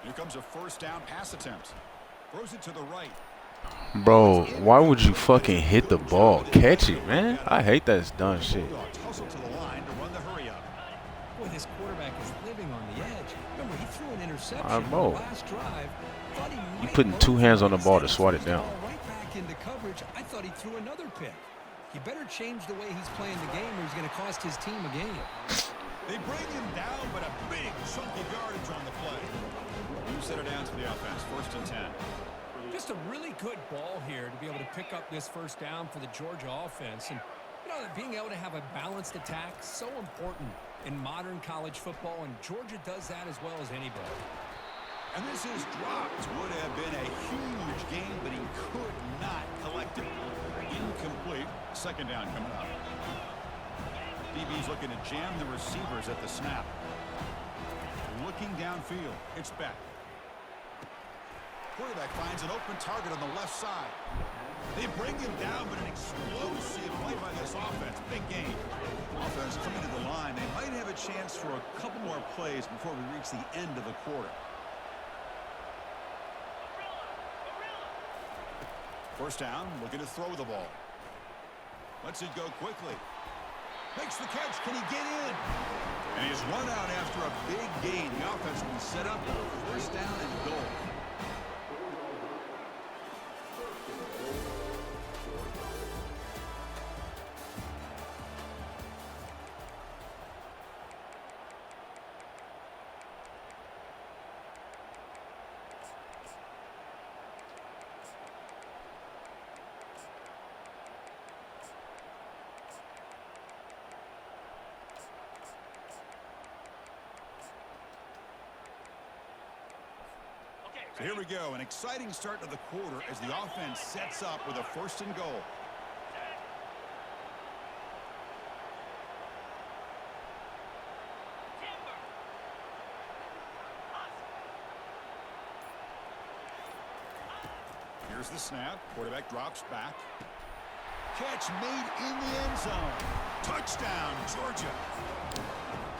Speaker 6: Here comes a first down pass attempt. Throws it to the right.
Speaker 1: Bro, why would you fucking hit the ball? Catch it, man. I hate that dumb shit.
Speaker 6: Bulldogs hustle to the line to run the hurry up.
Speaker 7: Boy, this quarterback is living on the edge. Remember, he threw an interception
Speaker 1: Bro.
Speaker 7: on the last drive.
Speaker 1: You putting two hands on the ball to swat it down.
Speaker 7: Right back into coverage. I thought he threw another pick. You better change the way he's playing the game or he's going to cost his team a game.
Speaker 6: They bring him down, but a big chunk of yardage on the play. You set it down to the offense. 1st and 10.
Speaker 7: Just a really good ball here to be able to pick up this first down for the Georgia offense. And, being able to have a balanced attack, so important in modern college football, and Georgia does that as well as anybody.
Speaker 6: And this is dropped. Would have been a huge game, but he could not collect it. Incomplete. 2nd down coming up. DB's looking to jam the receivers at the snap. Looking downfield. It's back. Quarterback finds an open target on the left side. They bring him down, but an explosive play by this offense. Big game. Offense coming to the line. They might have a chance for a couple more plays before we reach the end of the quarter. 1st down, looking to throw the ball. Lets it go quickly. Makes the catch. Can he get in? And he's run out after a big gain. The offense will be set up for 1st down and goal. So here we go, an exciting start to the quarter as the offense sets up with a 1st and goal. Here's the snap. Quarterback drops back. Catch made in the end zone. Touchdown, Georgia.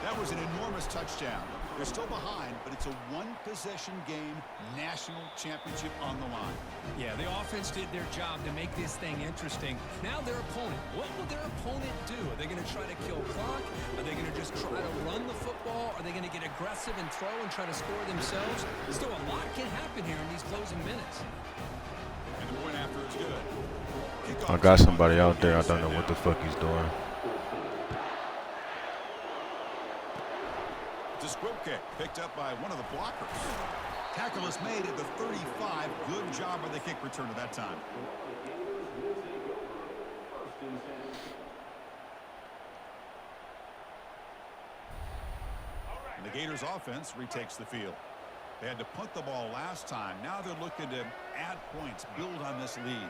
Speaker 6: That was an enormous touchdown. They're still behind, but it's a one-possession game, national championship on the line.
Speaker 7: Yeah, the offense did their job to make this thing interesting. Now their opponent, what will their opponent do? Are they going to try to kill clock? Are they going to just try to run the football? Are they going to get aggressive and throw and try to score themselves? Still, a lot can happen here in these closing minutes.
Speaker 6: And the point after is good.
Speaker 1: I got somebody out there. I don't know what the fuck he's doing.
Speaker 6: It's a squib kick picked up by one of the blockers. Tackle is made at the 35. Good job by the kick return at that time. And the Gators offense retakes the field. They had to punt the ball last time. Now they're looking to add points, build on this lead.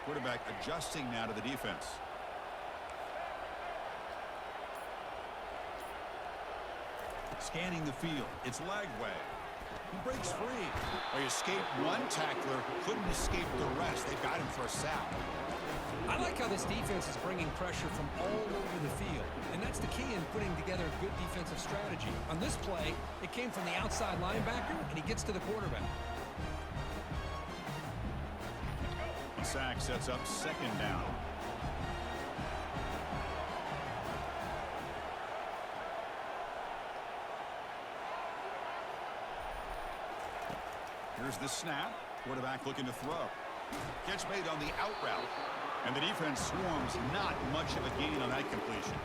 Speaker 6: Quarterback adjusting now to the defense. Scanning the field. It's Lagway. He breaks free. They escaped one tackler, couldn't escape the rest. They've got him for a sack.
Speaker 7: I like how this defense is bringing pressure from all over the field, and that's the key in putting together a good defensive strategy. On this play, it came from the outside linebacker, and he gets to the quarterback.
Speaker 6: Sack sets up 2nd down. Here's the snap. Quarterback looking to throw. Catch made on the out route. And the defense swarms. Not much of a gain on that completion.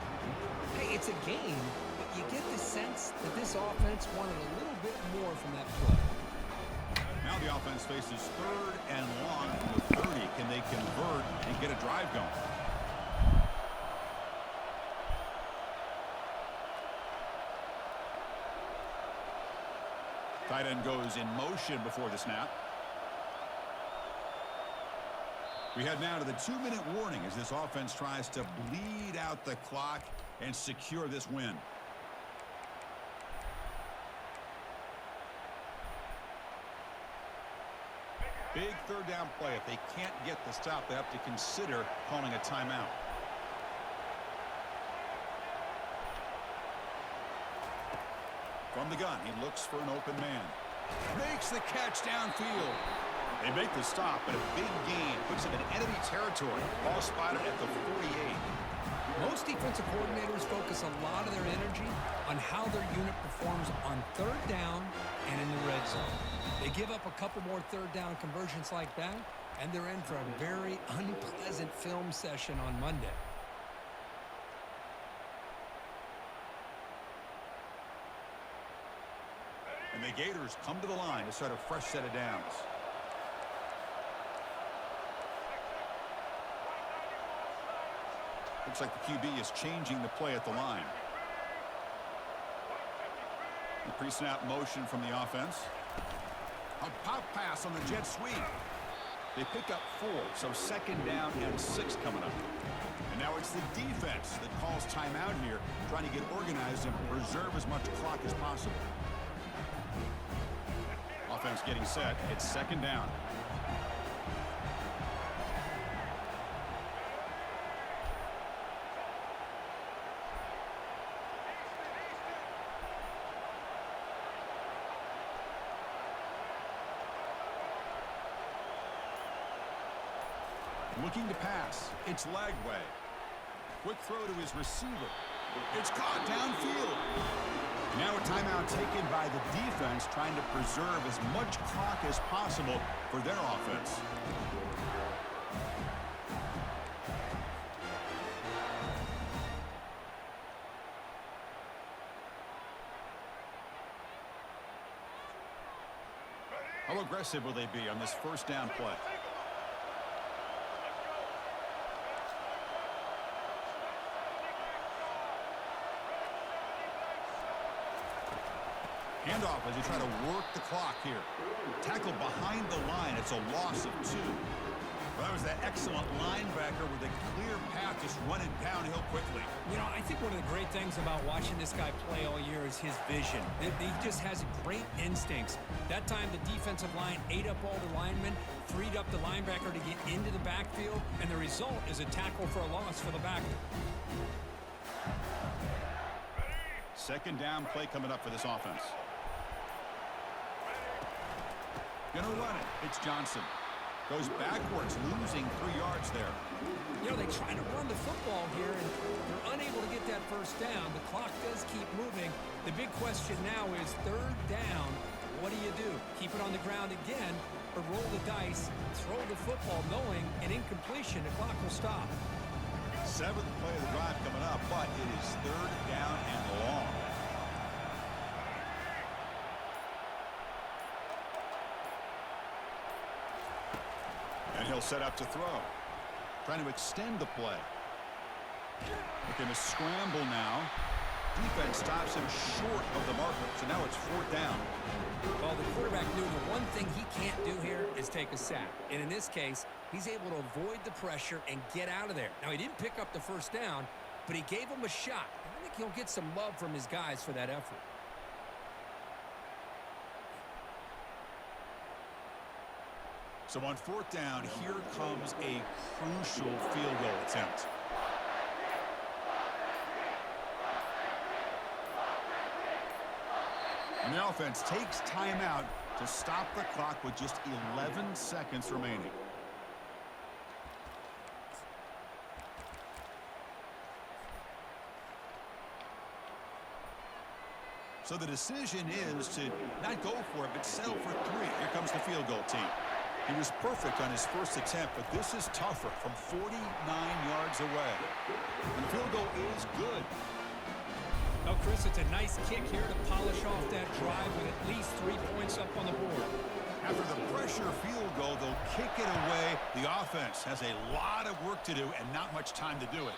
Speaker 7: Hey, it's a game, but you get the sense that this offense wanted a little bit more from that play.
Speaker 6: Now the offense faces 3rd and long from the 30. Can they convert and get a drive going? Tight end goes in motion before the snap. We head now to the 2-minute warning as this offense tries to bleed out the clock and secure this win. Big 3rd down play. If they can't get the stop, they have to consider calling a timeout. From the gun, he looks for an open man. Makes the catch downfield. They make the stop, but a big gain puts him in enemy territory. Ball spotted at the 48.
Speaker 7: Most defensive coordinators focus a lot of their energy on how their unit performs on 3rd down and in the red zone. They give up a couple more 3rd down conversions like that, and they're in for a very unpleasant film session on Monday.
Speaker 6: And the Gators come to the line to start a fresh set of downs. Looks like the QB is changing the play at the line. The pre-snap motion from the offense. A pop pass on the jet sweep. They pick up 4, so 2nd down and 6 coming up. And now it's the defense that calls timeout here, trying to get organized and preserve as much clock as possible. Offense getting set. It's 2nd down. Looking to pass. It's Lagway. Quick throw to his receiver. It's caught downfield. Now a timeout taken by the defense, trying to preserve as much clock as possible for their offense. How aggressive will they be on this 1st down play? Handoff as they try to work the clock here. Tackle behind the line. It's a loss of 2. Well, that was that excellent linebacker with a clear path just running downhill quickly.
Speaker 7: You know, I think one of the great things about watching this guy play all year is his vision. He just has great instincts. That time the defensive line ate up all the linemen, freed up the linebacker to get into the backfield, and the result is a tackle for a loss for the backer.
Speaker 6: 2nd down play coming up for this offense. Gonna run it. It's Johnson. Goes backwards, losing 3 yards there.
Speaker 7: You know, they try to run the football here, and they're unable to get that 1st down. The clock does keep moving. The big question now is 3rd down. What do? Keep it on the ground again, or roll the dice, throw the football, knowing an incompletion, the clock will stop.
Speaker 6: 7th play of the drive coming up, but it is 3rd down and long. And he'll set up to throw. Trying to extend the play. Looking to scramble now. Defense stops him short of the marker, so now it's 4th down.
Speaker 7: Well, the quarterback knew the one thing he can't do here is take a sack. And in this case, he's able to avoid the pressure and get out of there. Now, he didn't pick up the 1st down, but he gave him a shot. I think he'll get some love from his guys for that effort.
Speaker 6: So on 4th down, here comes a crucial field goal attempt. And the offense takes timeout to stop the clock with just 11 seconds remaining. So the decision is to not go for it, but settle for 3. Here comes the field goal team. He was perfect on his 1st attempt, but this is tougher from 49 yards away. And the field goal is good.
Speaker 7: Well, Chris, it's a nice kick here to polish off that drive with at least 3 points up on the board.
Speaker 6: After the pressure field goal, they'll kick it away. The offense has a lot of work to do and not much time to do it.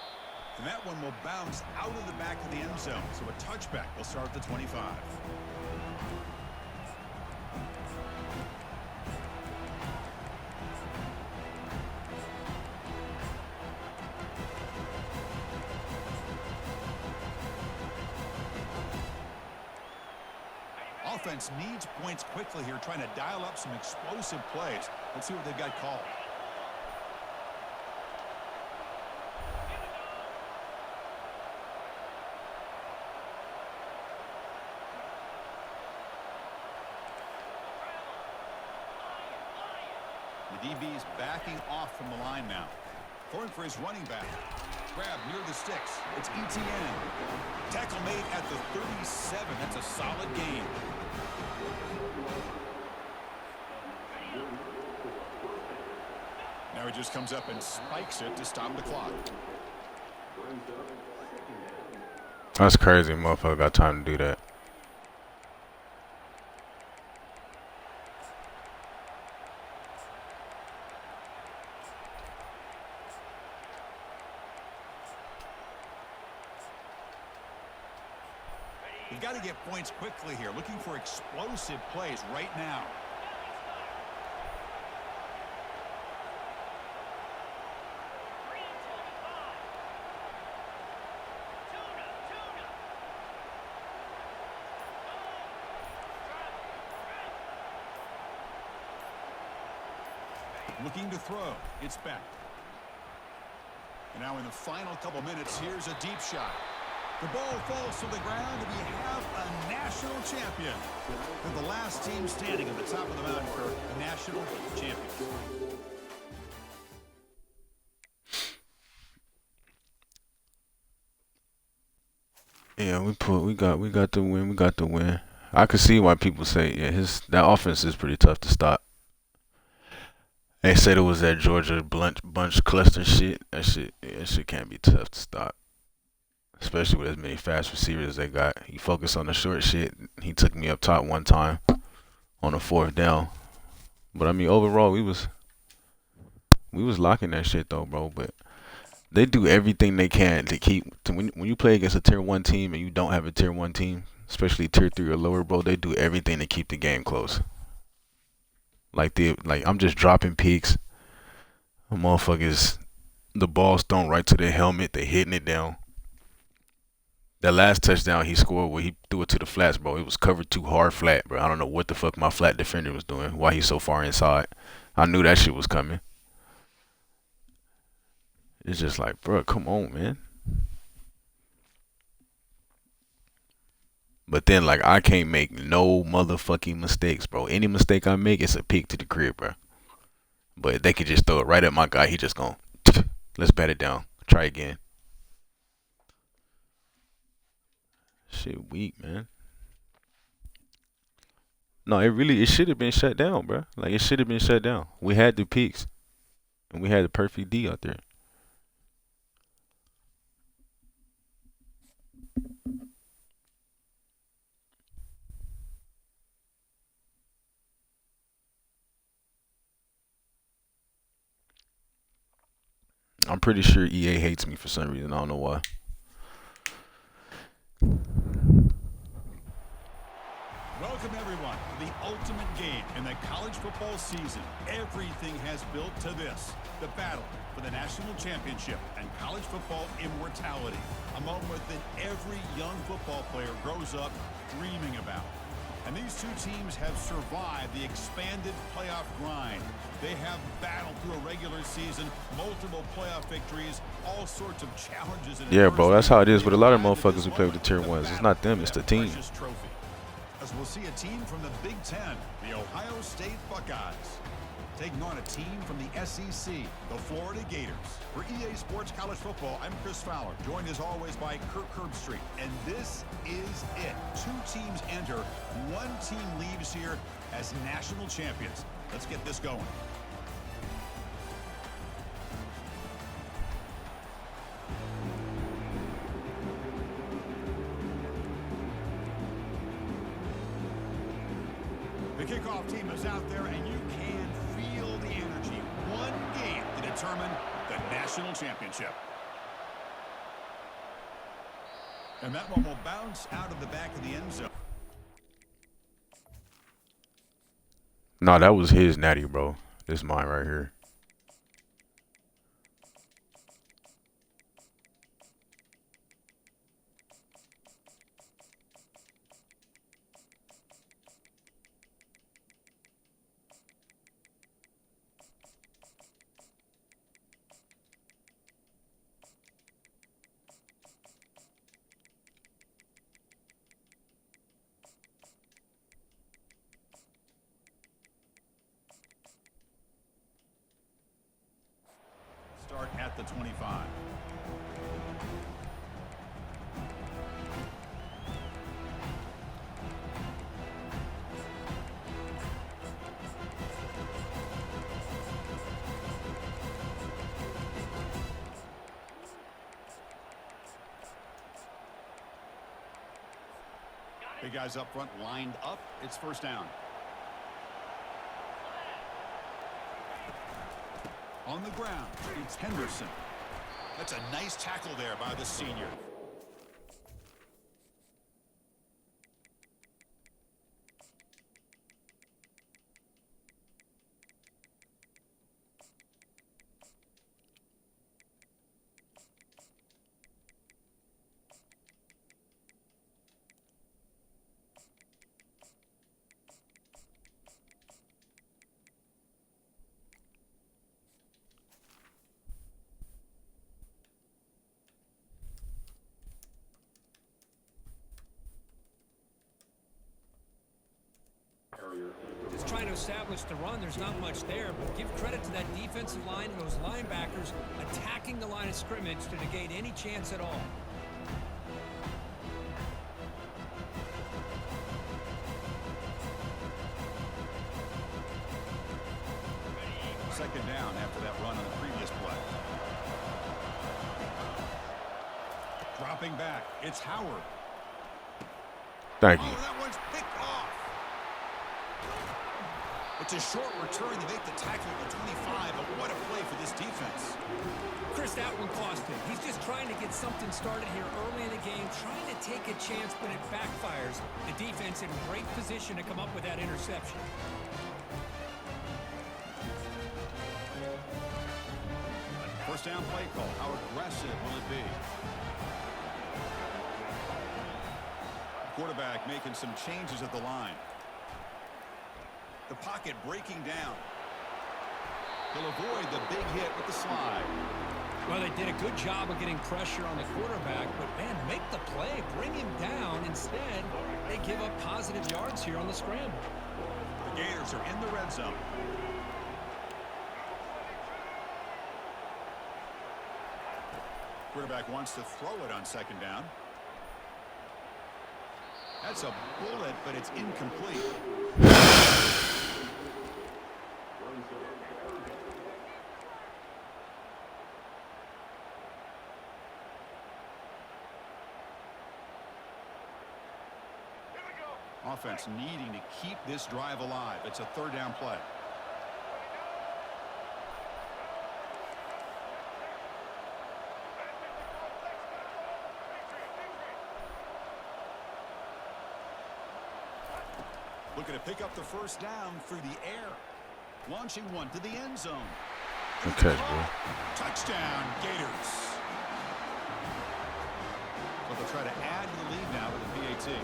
Speaker 6: And that one will bounce out of the back of the end zone. So a touchback will start at the 25. Offense needs points quickly here, trying to dial up some explosive plays. Let's see what they've got called. The DB's backing off from the line now. Going for his running back. Grab near the sticks. It's ETN. Tackle made at the 37. That's a solid gain. Now he just comes up and spikes it to stop the clock.
Speaker 1: That's crazy. Motherfucker got time to do that.
Speaker 6: We've got to get points quickly here. Looking for explosive plays right now. Looking to throw. It's back. And now in the final couple minutes, here's a deep shot. The ball falls to the ground, and we have a national champion. They're the last team standing at the top of the mountain for national champions.
Speaker 1: Yeah, we got the win. We got the win. I can see why people say, yeah, that offense is pretty tough to stop. They said it was that Georgia bunch cluster shit. That shit can't be tough to stop. Especially with as many fast receivers as they got. He focused on the short shit. He took me up top one time on a 4th down. But I mean, overall, we was locking that shit though, bro. But they do everything they can to when you play against a tier 1 team and you don't have a tier 1 team, especially tier 3 or lower, bro. They do everything to keep the game close. Like I'm just dropping peaks. The motherfuckers, the ball's thrown right to their helmet. They hitting it down. That last touchdown he scored where he threw it to the flats, bro, it was covered too hard flat, bro. I don't know what the fuck my flat defender was doing, why he's so far inside. I knew that shit was coming. It's just like, bro, come on, man. But then, like, I can't make no motherfucking mistakes, bro. Any mistake I make, it's a peek to the crib, bro. But they could just throw it right at my guy. He just gonna, let's bat it down. Try again. Shit weak, man. No, it should have been shut down, bro. Like, it should have been shut down. We had the peaks. And we had the perfect D out there. I'm pretty sure EA hates me for some reason. I don't know why.
Speaker 6: Welcome, everyone, to the ultimate game in the college football season. Everything has built to this, the battle for the national championship and college football immortality, a moment that every young football player grows up dreaming about. And these two teams have survived the expanded playoff grind. They have battled through a regular season, multiple playoff victories, all sorts of challenges.
Speaker 1: Yeah, bro, that's how it is with a lot of motherfuckers who play with the tier 1s. It's not them, it's the team.
Speaker 6: As we'll see a team from the Big Ten, the Ohio State Buckeyes, taking on a team from the SEC, the Florida Gators. For EA Sports College Football, I'm Chris Fowler, joined as always by Kirk Herbstreit. And this is it. Two teams enter, one team leaves here as national champions. Let's get this going. kickoff team is out there, and you can feel the energy. One game to determine the national championship. And that one will bounce out of the back of the end zone.
Speaker 1: Nah, that was his natty, bro. This is mine right here.
Speaker 6: Start at the 25. Big guys up front lined up. It's first down. On the ground, it's Henderson. That's a nice tackle there by the senior.
Speaker 7: Just trying to establish the run. There's not much there, but give credit to that defensive line and those linebackers attacking the line of scrimmage to negate any chance at all.
Speaker 6: Second down after that run on the previous play. Dropping back, it's Howard.
Speaker 1: Thank you.
Speaker 6: Oh, that one's picked off. It's a short return to make the tackle at the 25, but what a play for this defense.
Speaker 7: Chris, that one cost him. He's just trying to get something started here early in the game, trying to take a chance, but it backfires. The defense in great position to come up with that interception.
Speaker 6: First down play call. How aggressive will it be? Quarterback making some changes at the line. The pocket breaking down. He'll avoid the big hit with the slide.
Speaker 7: Well, they did a good job of getting pressure on the quarterback, but, man, make the play, bring him down. Instead, they give up positive yards here on the scramble.
Speaker 6: The Gators are in the red zone. Quarterback wants to throw it on second down. That's a bullet, but it's incomplete. Offense needing to keep this drive alive. It's a third down play. Looking to pick up the first down through the air. Launching one to the end zone.
Speaker 1: Good catch, bro.
Speaker 6: Touchdown, Gators. So they'll try to add to the lead now with the PAT.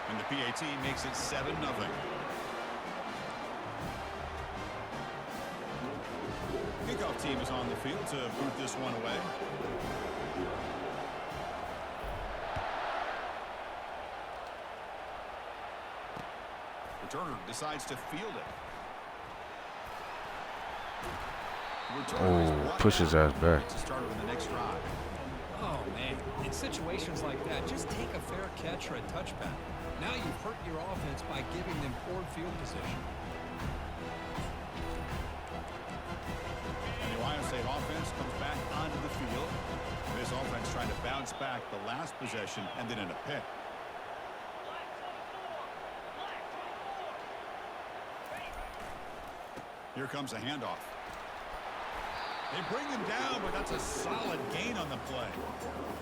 Speaker 6: And the PAT makes it 7-0. Kickoff team is on the field to boot this one away. Returner decides to field it.
Speaker 1: Oh, push his ass back.
Speaker 6: To start with the next drive.
Speaker 7: Oh, man. In situations like that, just take a fair catch or a touchback. Now you've hurt your offense by giving them poor field position.
Speaker 6: And the Ohio State offense comes back onto the field. This offense trying to bounce back the last possession and then in a pick. Here comes a handoff. They bring him down, but that's a solid gain on the play.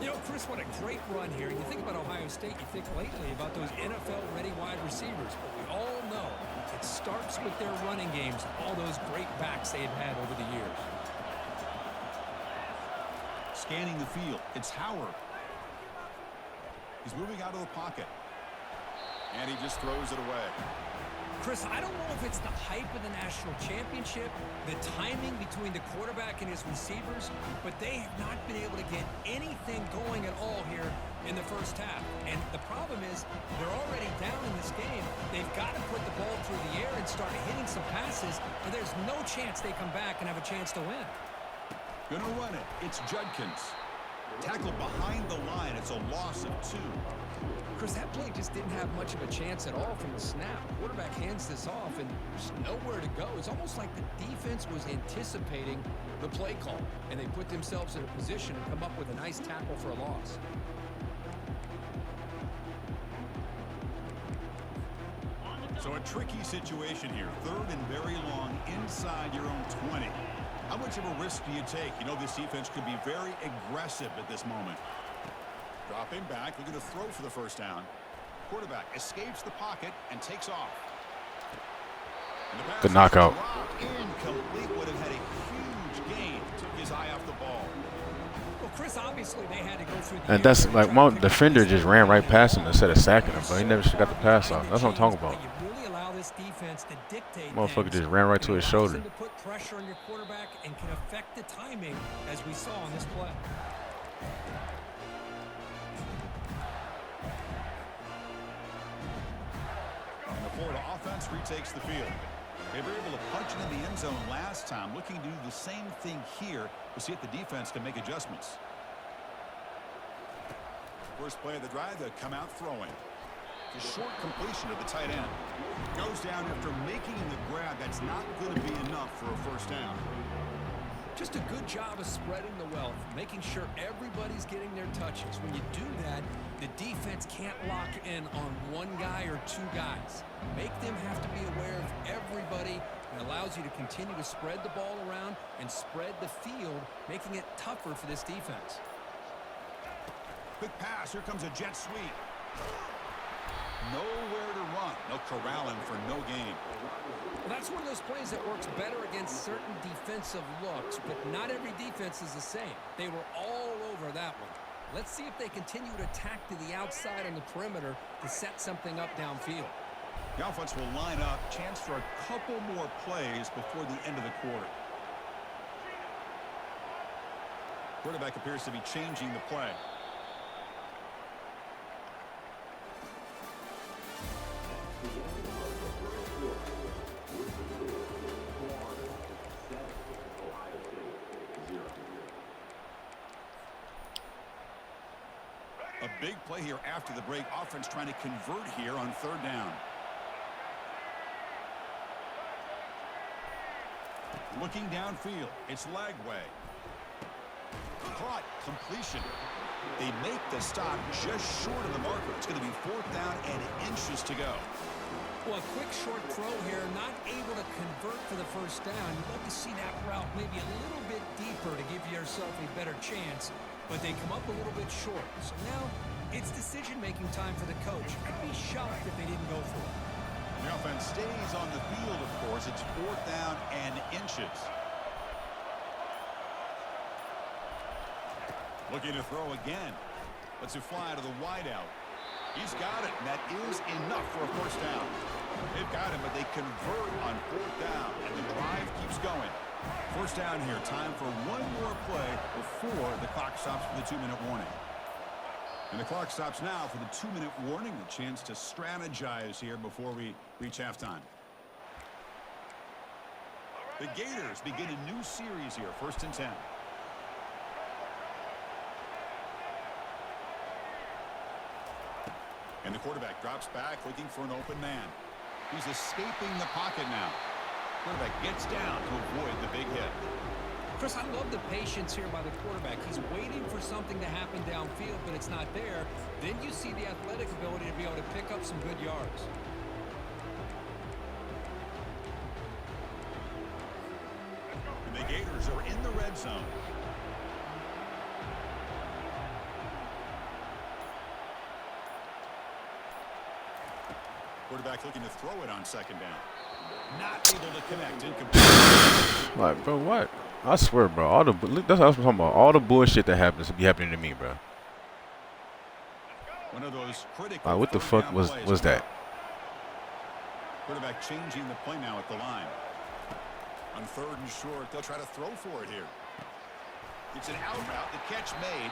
Speaker 7: You know, Chris, what a great run here. You think about Ohio State, you think lately about those NFL-ready wide receivers. But we all know it starts with their running games, all those great backs they've had over the years.
Speaker 6: Scanning the field, it's Howard. He's moving out of the pocket. And he just throws it away.
Speaker 7: Chris, I don't know if it's the hype of the national championship, the timing between the quarterback and his receivers, but they have not been able to get anything going at all here in the first half. And the problem is they're already down in this game. They've got to put the ball through the air and start hitting some passes, or there's no chance they come back and have a chance to win.
Speaker 6: Gonna run it. It's Judkins. Tackled behind the line. It's a loss of 2.
Speaker 7: Chris, that play just didn't have much of a chance at all from the snap. Quarterback hands this off, and there's nowhere to go. It's almost like the defense was anticipating the play call, and they put themselves in a position to come up with a nice tackle for a loss.
Speaker 6: So a tricky situation here. 3rd and very long inside your own 20. How much of a risk do you take? You know, this defense could be very aggressive at this moment. Dropping back, looking to throw for the first down. Quarterback escapes the pocket and takes off. And the pass
Speaker 1: Good knockout.
Speaker 6: incomplete. Would have had a huge gain. Took his eye off the ball.
Speaker 7: Well, Chris, obviously they had to go through the
Speaker 1: And that's like my defender just ran right past him instead of sacking him, but he never got the pass off. That's what I'm talking about.
Speaker 7: You really allow this defense to dictate
Speaker 1: Motherfucker
Speaker 7: things.
Speaker 1: just ran right to his shoulder.
Speaker 7: To put pressure on your quarterback and can affect the timing, as we saw on this play.
Speaker 6: And the Florida offense retakes the field. They were able to punch it in the end zone last time. Looking to do the same thing here to see if the defense can make adjustments. First play of the drive, they come out throwing. A short completion to the tight end. Goes down after making the grab. That's not going to be enough for a first down.
Speaker 7: Just a good job of spreading the wealth, making sure everybody's getting their touches. When you do that, the defense can't lock in on one guy or 2 guys. Make them have to be aware of everybody, and allows you to continue to spread the ball around and spread the field, making it tougher for this defense.
Speaker 6: Quick pass. Here comes a jet sweep. Nowhere to run. They'll corral him for no gain.
Speaker 7: Well, that's one of those plays that works better against certain defensive looks, but not every defense is the same. They were all over that one. Let's see if they continue to attack to the outside on the perimeter to set something up downfield.
Speaker 6: The offense will line up. Chance for a couple more plays before the end of the quarter. Quarterback appears to be changing the play. A big play here after the break. Offense trying to convert here on 3rd down. Looking downfield. It's Lagway. Caught. Completion. They make the stop just short of the marker. It's going to be 4th down and inches to go.
Speaker 7: Well, a quick short throw here, not able to convert for the first down. You'd love to see that route maybe a little bit deeper to give yourself a better chance, but they come up a little bit short. So now it's decision-making time for the coach. I'd be shocked if they didn't go for it.
Speaker 6: The offense stays on the field, of course. It's 4th down and inches. Looking to throw again. Lets it fly to the wideout. He's got it, and that is enough for a first down. They've got him, but they convert on 4th down, and the drive keeps going. First down here. Time for one more play before the clock stops for the 2-minute warning. And the clock stops now for the 2-minute warning. A chance to strategize here before we reach halftime. The Gators begin a new series here. 1st and 10. And the quarterback drops back, looking for an open man. He's escaping the pocket now. Quarterback gets down to avoid the big hit.
Speaker 7: Chris, I love the patience here by the quarterback. He's waiting for something to happen downfield, but it's not there. Then you see the athletic ability to be able to pick up some good yards.
Speaker 6: Gators are in the red zone. Quarterback looking to throw it on second down. Not able to connect. Incomplete.
Speaker 1: Like, bro, what? I swear, bro. All the that's what I'm talking about. All the bullshit that happens be happening to me, bro.
Speaker 6: One of those critical.
Speaker 1: Like, what the fuck was that?
Speaker 6: Quarterback changing the play now at the line. On third and short, they'll try to throw for it here. It's an out route. The catch made.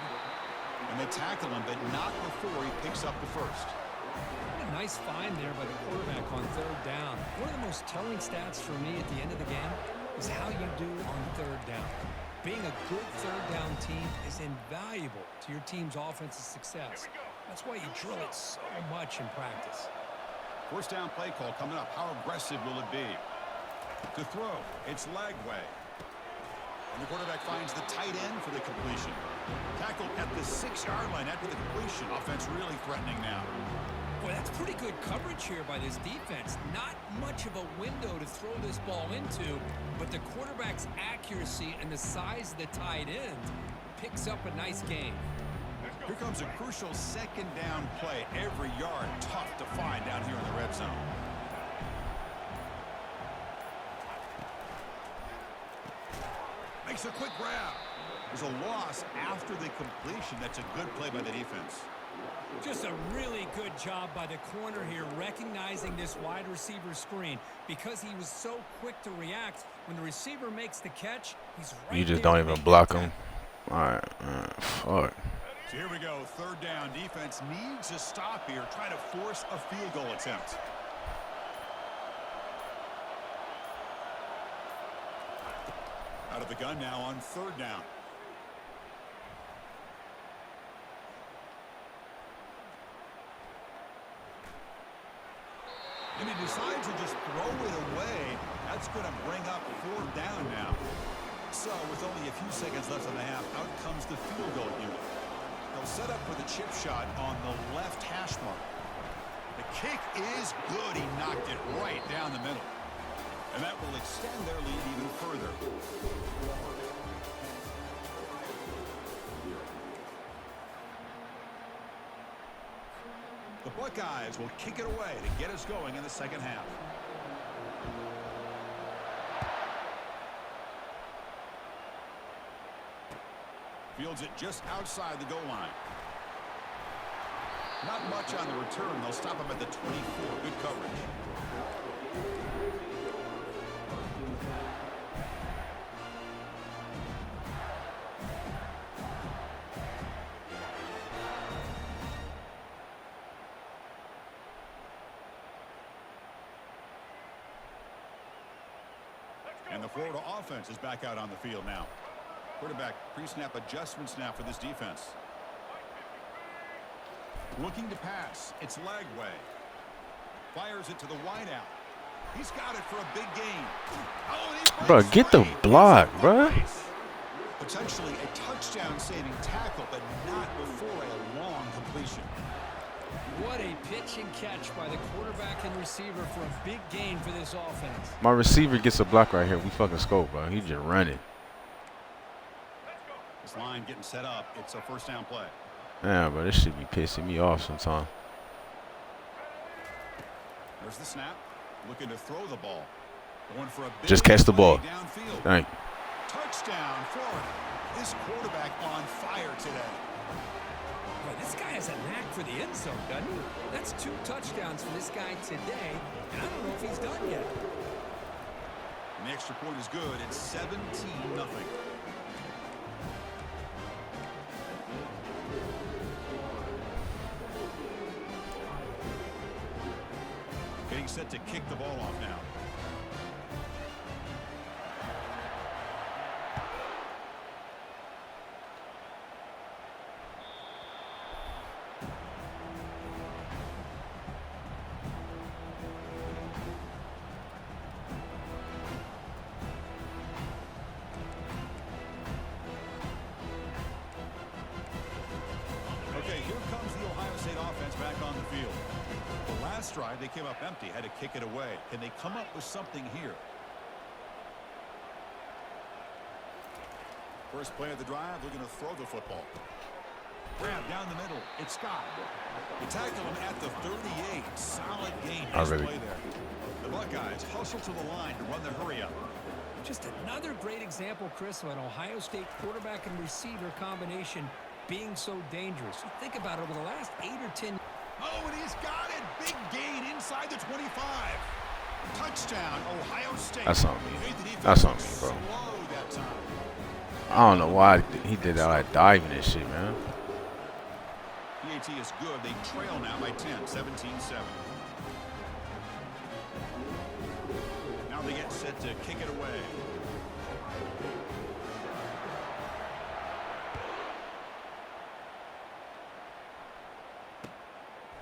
Speaker 6: And they tackle him, but not before he picks up the first.
Speaker 7: A nice find there by the quarterback on third down. One of the most telling stats for me at the end of the game is how you do on third down. Being a good third down team is invaluable to your team's offensive success. That's why you drill it so much in practice.
Speaker 6: First down play call coming up. How aggressive will it be? To throw, it's Lagway. And the quarterback finds the tight end for the completion. Tackled at the 6-yard line after the completion. Offense really threatening now.
Speaker 7: Boy, that's pretty good coverage here by this defense. Not much of a window to throw this ball into, but the quarterback's accuracy and the size of the tight end picks up a nice gain.
Speaker 6: Here comes a crucial second down play. Every yard tough to find down here in the red zone. Makes a quick grab. There's a loss after the completion. That's a good play by the defense.
Speaker 7: Just a really good job by the corner here, recognizing this wide receiver screen. Because he was so quick to react, when the receiver makes the catch, he's right.
Speaker 1: You just don't even block him. All right, fuck.
Speaker 6: So here we go, third down. Defense needs a stop here, trying to force a field goal attempt. Out of the gun now on third down. And he decides to just throw it away. That's going to bring up fourth down now. So with only a few seconds left in the half, out comes the field goal unit. They'll set up for the chip shot on the left hash mark. The kick is good. He knocked it right down the middle. And that will extend their lead even further. The Buckeyes will kick it away to get us going in the second half. Fields it just outside the goal line. Not much on the return. They'll stop him at the 24. Good coverage. And the Florida offense is back out on the field now. Quarterback pre-snap adjustments now for this defense. Looking to pass. It's Lagway. Fires it to the wideout. He's got it for a big gain. Oh,
Speaker 1: bro, get the block, bro.
Speaker 6: Potentially a touchdown-saving tackle, but not before a long completion.
Speaker 7: What a pitch and catch by the quarterback and receiver for a big gain for this offense.
Speaker 1: My receiver gets a block right here. We fucking score, bro. He just running.
Speaker 6: This line getting set up. It's a first down play.
Speaker 1: Yeah, bro, this should be pissing me off sometimes.
Speaker 6: There's the snap. Looking to throw the ball. Going for a big
Speaker 1: just catch the ball.
Speaker 6: Downfield.
Speaker 1: Thank you.
Speaker 6: Touchdown, Florida. This quarterback on fire today.
Speaker 7: Boy, this guy has a knack for the end zone, doesn't he? That's 2 touchdowns for this guy today, and I don't know if he's done yet.
Speaker 6: And the extra point is good. It's 17-0. Getting set to kick the ball off now. Okay, here comes the Ohio State offense back on the field. The last drive, they came up empty, had to kick it away. Can they come up with something here? First play of the drive, looking to throw the football. Grab down the middle. It's Scott. They tackle him at the 38. Solid gain. Nice play there. The Buckeyes hustle to the line to run the hurry up.
Speaker 7: Just another great example, Chris, of an Ohio State quarterback and receiver combination being so dangerous. You think about it over the last 8 or 10.
Speaker 6: Oh, and he's got it. Big gain inside the 25. Touchdown, Ohio State.
Speaker 1: That's on me. That's on me, bro.
Speaker 6: That time.
Speaker 1: I don't know why he did all that diving and shit, man.
Speaker 6: PAT is good. They trail now by 10, 17-7. Now they get set to kick it away.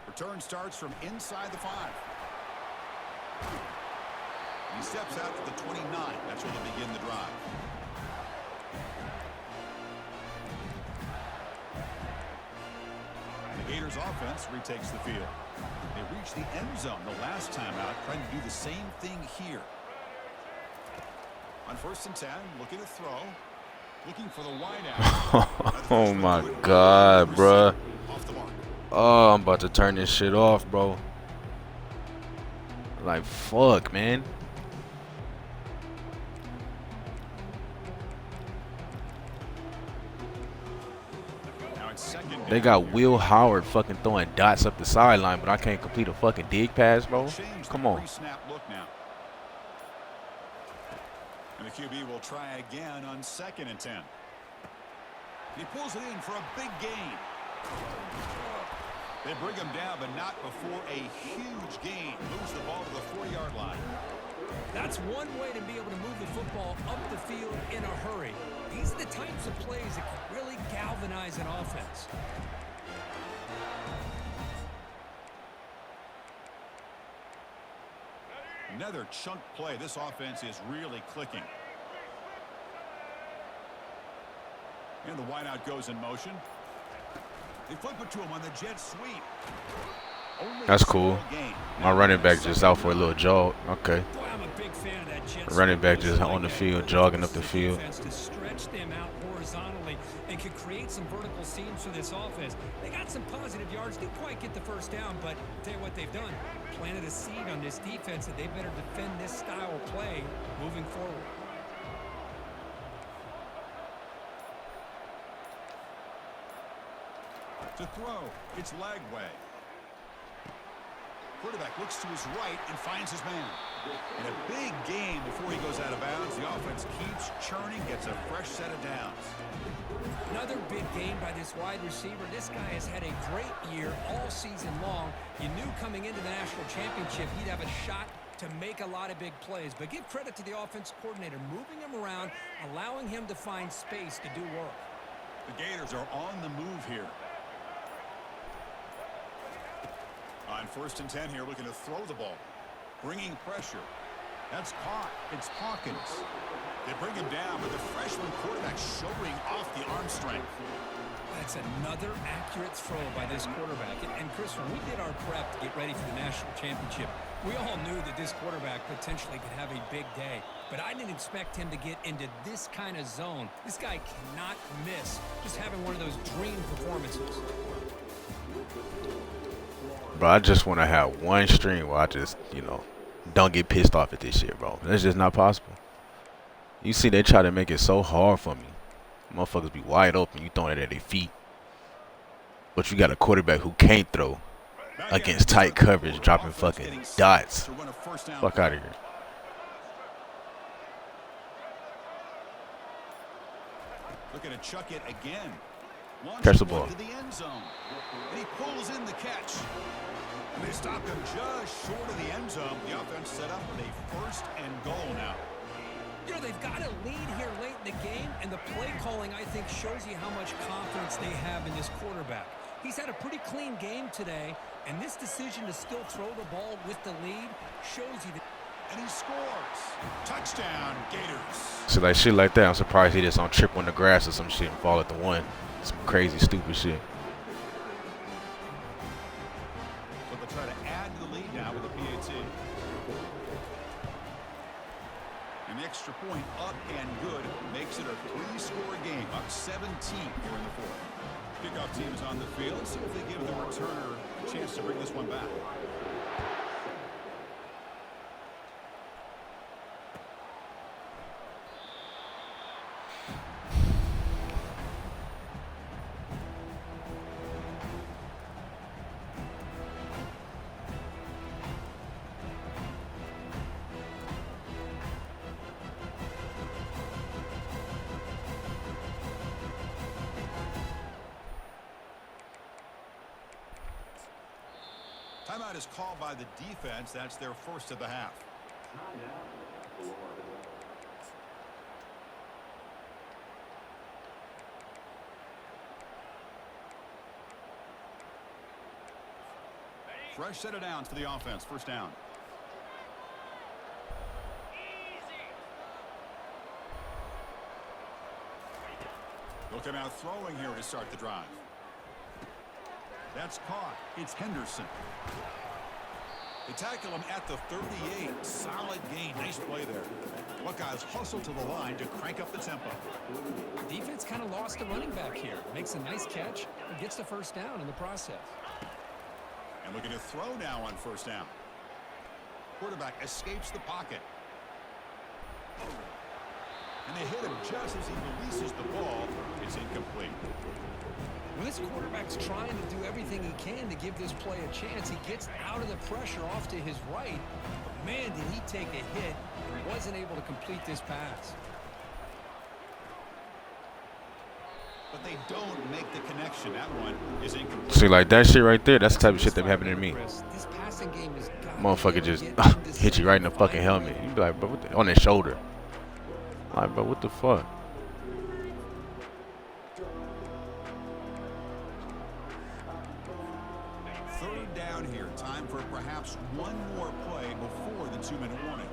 Speaker 6: Return starts from inside the 5. He steps out to the 29. That's where they begin the drive. The Gators offense retakes the field. They reached the end zone the last time out, trying to do the same thing here. On 1st and 10, looking to throw. Looking for the wide out.
Speaker 1: Oh my God, bruh. Oh, I'm about to turn this shit off, bro. Like, fuck, man. They got Will Howard fucking throwing dots up the sideline, but I can't complete a fucking dig pass, bro. Come on.
Speaker 6: And the QB will try again on 2nd and 10. He pulls it in for a big gain. They bring him down, but not before a huge gain. Moves the ball to the 40-yard line.
Speaker 7: That's one way to be able to move the football up the field in a hurry. These are the types of plays that can really galvanize an offense.
Speaker 6: Another chunk play. This offense is really clicking. And the wideout goes in motion. They flip it to him on the jet sweep.
Speaker 1: That's cool. My running back just out for a little jog. Okay.
Speaker 7: Boy, I'm a big fan of that jet
Speaker 1: Running back
Speaker 7: sweep.
Speaker 1: just on the field, jogging up the field.
Speaker 7: To stretch them out horizontally and can create some vertical seams for this offense. They got some positive yards. Didn't quite get the first down, but tell you what they've done. Planted a seed on this defense that they better defend this style of play moving forward.
Speaker 6: To throw, it's Lagway. Quarterback looks to his right and finds his man. In a big game before he goes out of bounds, the offense keeps churning, gets a fresh set of downs.
Speaker 7: Another big game by this wide receiver. This guy has had a great year all season long. You knew coming into the national championship he'd have a shot to make a lot of big plays. But give credit to the offense coordinator, moving him around, allowing him to find space to do work.
Speaker 6: The Gators are on the move here. On 1st and 10 here, looking to throw the ball. Bringing pressure. That's caught. It's Hawkins. They bring him down, but the freshman quarterback showing off the arm strength.
Speaker 7: That's another accurate throw by this quarterback. And Chris, when we did our prep to get ready for the national championship, we all knew that this quarterback potentially could have a big day. But I didn't expect him to get into this kind of zone. This guy cannot miss. Just having one of those dream performances.
Speaker 1: Bro, I just want to have one stream where I just, don't get pissed off at this shit, bro. That's just not possible. You see, they try to make it so hard for me. Motherfuckers be wide open. You throwing it at their feet. But you got a quarterback who can't throw against tight coverage, dropping fucking dots. Fuck out of here.
Speaker 6: Looking to chuck it again.
Speaker 1: Catch the ball.
Speaker 6: To the end zone. And he pulls in the catch. And they stop him just short of the end zone. The offense set up with a 1st and goal now.
Speaker 7: They've got a lead here late in the game, and the play calling, I think, shows you how much confidence they have in this quarterback. He's had a pretty clean game today, and this decision to still throw the ball with the lead shows you that.
Speaker 6: And he scores. Touchdown, Gators.
Speaker 1: So like shit like that, I'm surprised he just don't trip on the grass or some shit and fall at the 1. Some crazy, stupid shit.
Speaker 6: So they'll try to add to the lead now with the PAT. And the extra point up and good makes it a 3-score game, up 17 here in the fourth. Kickoff team is on the field. See if they give the returner a chance to bring this one back. Timeout is called by the defense. That's their first of the half. Fresh set of downs for the offense. First down. They'll come out throwing here to start the drive. That's caught. It's Henderson. They tackle him at the 38. Solid gain. Nice play there. Buckeyes hustle to the line to crank up the tempo.
Speaker 7: Defense kind of lost a running back here. Makes a nice catch and gets the first down in the process.
Speaker 6: And looking to throw now on first down. Quarterback escapes the pocket. And they hit him just as he releases the ball. It's incomplete.
Speaker 7: When this quarterback's trying to do everything he can to give this play a chance, he gets out of the pressure off to his right. But man, did he take a hit. He wasn't able to complete this pass.
Speaker 6: But they don't make the connection. That one is incomplete.
Speaker 1: See, like that shit right there, that's the type of shit that be happening to me.
Speaker 7: This passing game is
Speaker 1: Motherfucker just hit you right in the fucking helmet. You be like, bro, what the, on his shoulder. Like, bro, what the fuck?
Speaker 6: Third down here. Time for perhaps one more play before the 2-minute warning.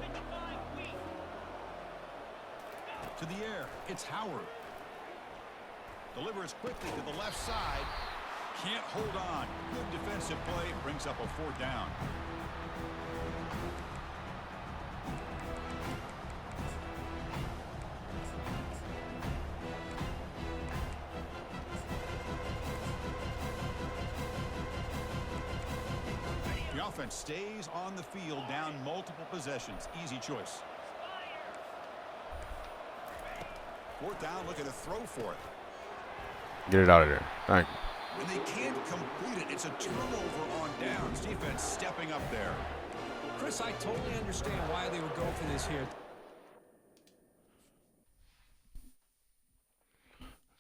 Speaker 6: To the air. It's Howard. Delivers quickly to the left side. Can't hold on. Good defensive play. Brings up a fourth down. The offense stays on the field, down multiple possessions. Easy choice. Fourth down, looking to throw for it.
Speaker 1: Get it out of there. Thank you.
Speaker 6: When they can't complete it, it's a turnover on downs. Defense stepping up there.
Speaker 7: Chris, I totally understand why they would go for this here.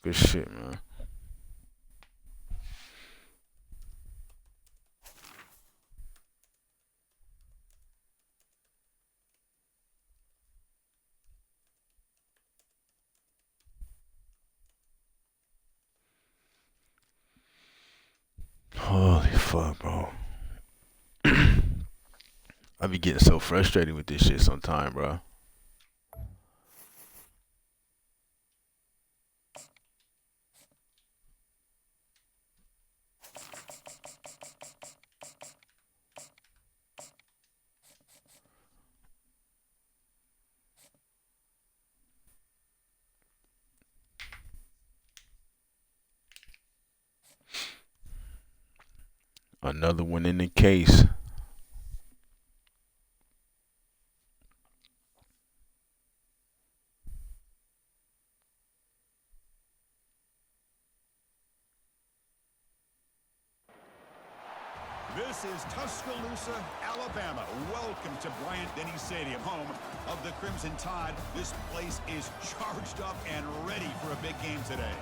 Speaker 1: Good shit, man. Holy fuck, bro. I be getting so frustrated with this shit sometime, bro. Another one in the case.
Speaker 6: This is Tuscaloosa, Alabama. Welcome to Bryant-Denny Stadium, home of the Crimson Tide. This place is charged up and ready for a big game today.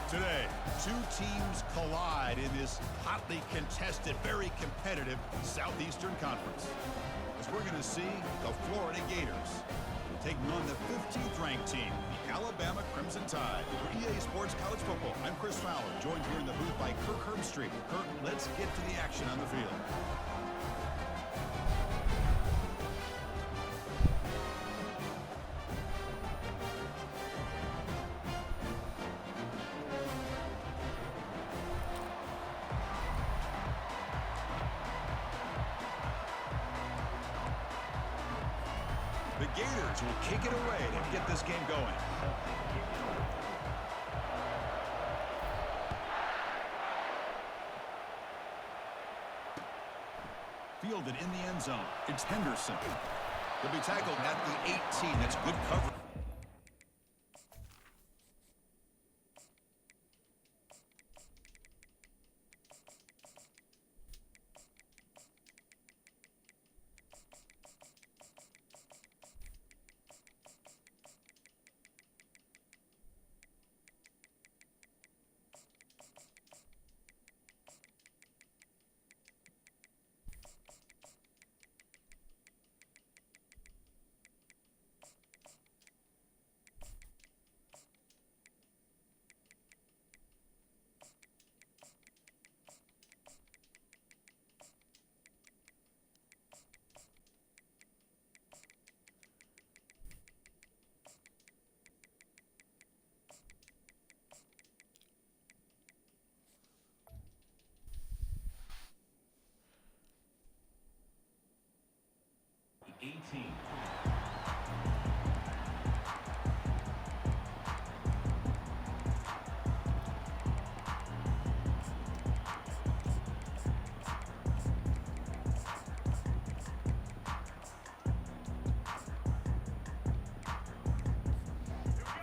Speaker 6: Today, two teams collide in this hotly contested, very competitive Southeastern Conference. As we're going to see the Florida Gators taking on the 15th ranked team, the Alabama Crimson Tide. For EA Sports College Football, I'm Chris Fowler, joined here in the booth by Kirk Herbstreit. Kirk, let's get to the action on the field. The Gators will kick it away to get this game going. Fielded in the end zone. It's Henderson. He'll be tackled at the 18. That's good coverage.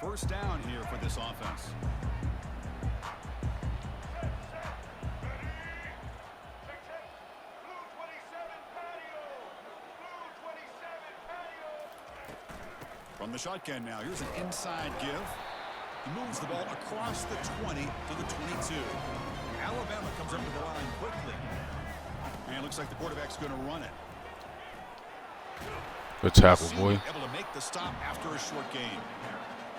Speaker 6: First down here for this offense. From the shotgun now, here's an inside give. He moves the ball across the 20 to the 22. Alabama comes up to the line quickly. And it looks like the quarterback's going to run it.
Speaker 1: Good tackle, boy.
Speaker 6: Able to make the stop after a short gain.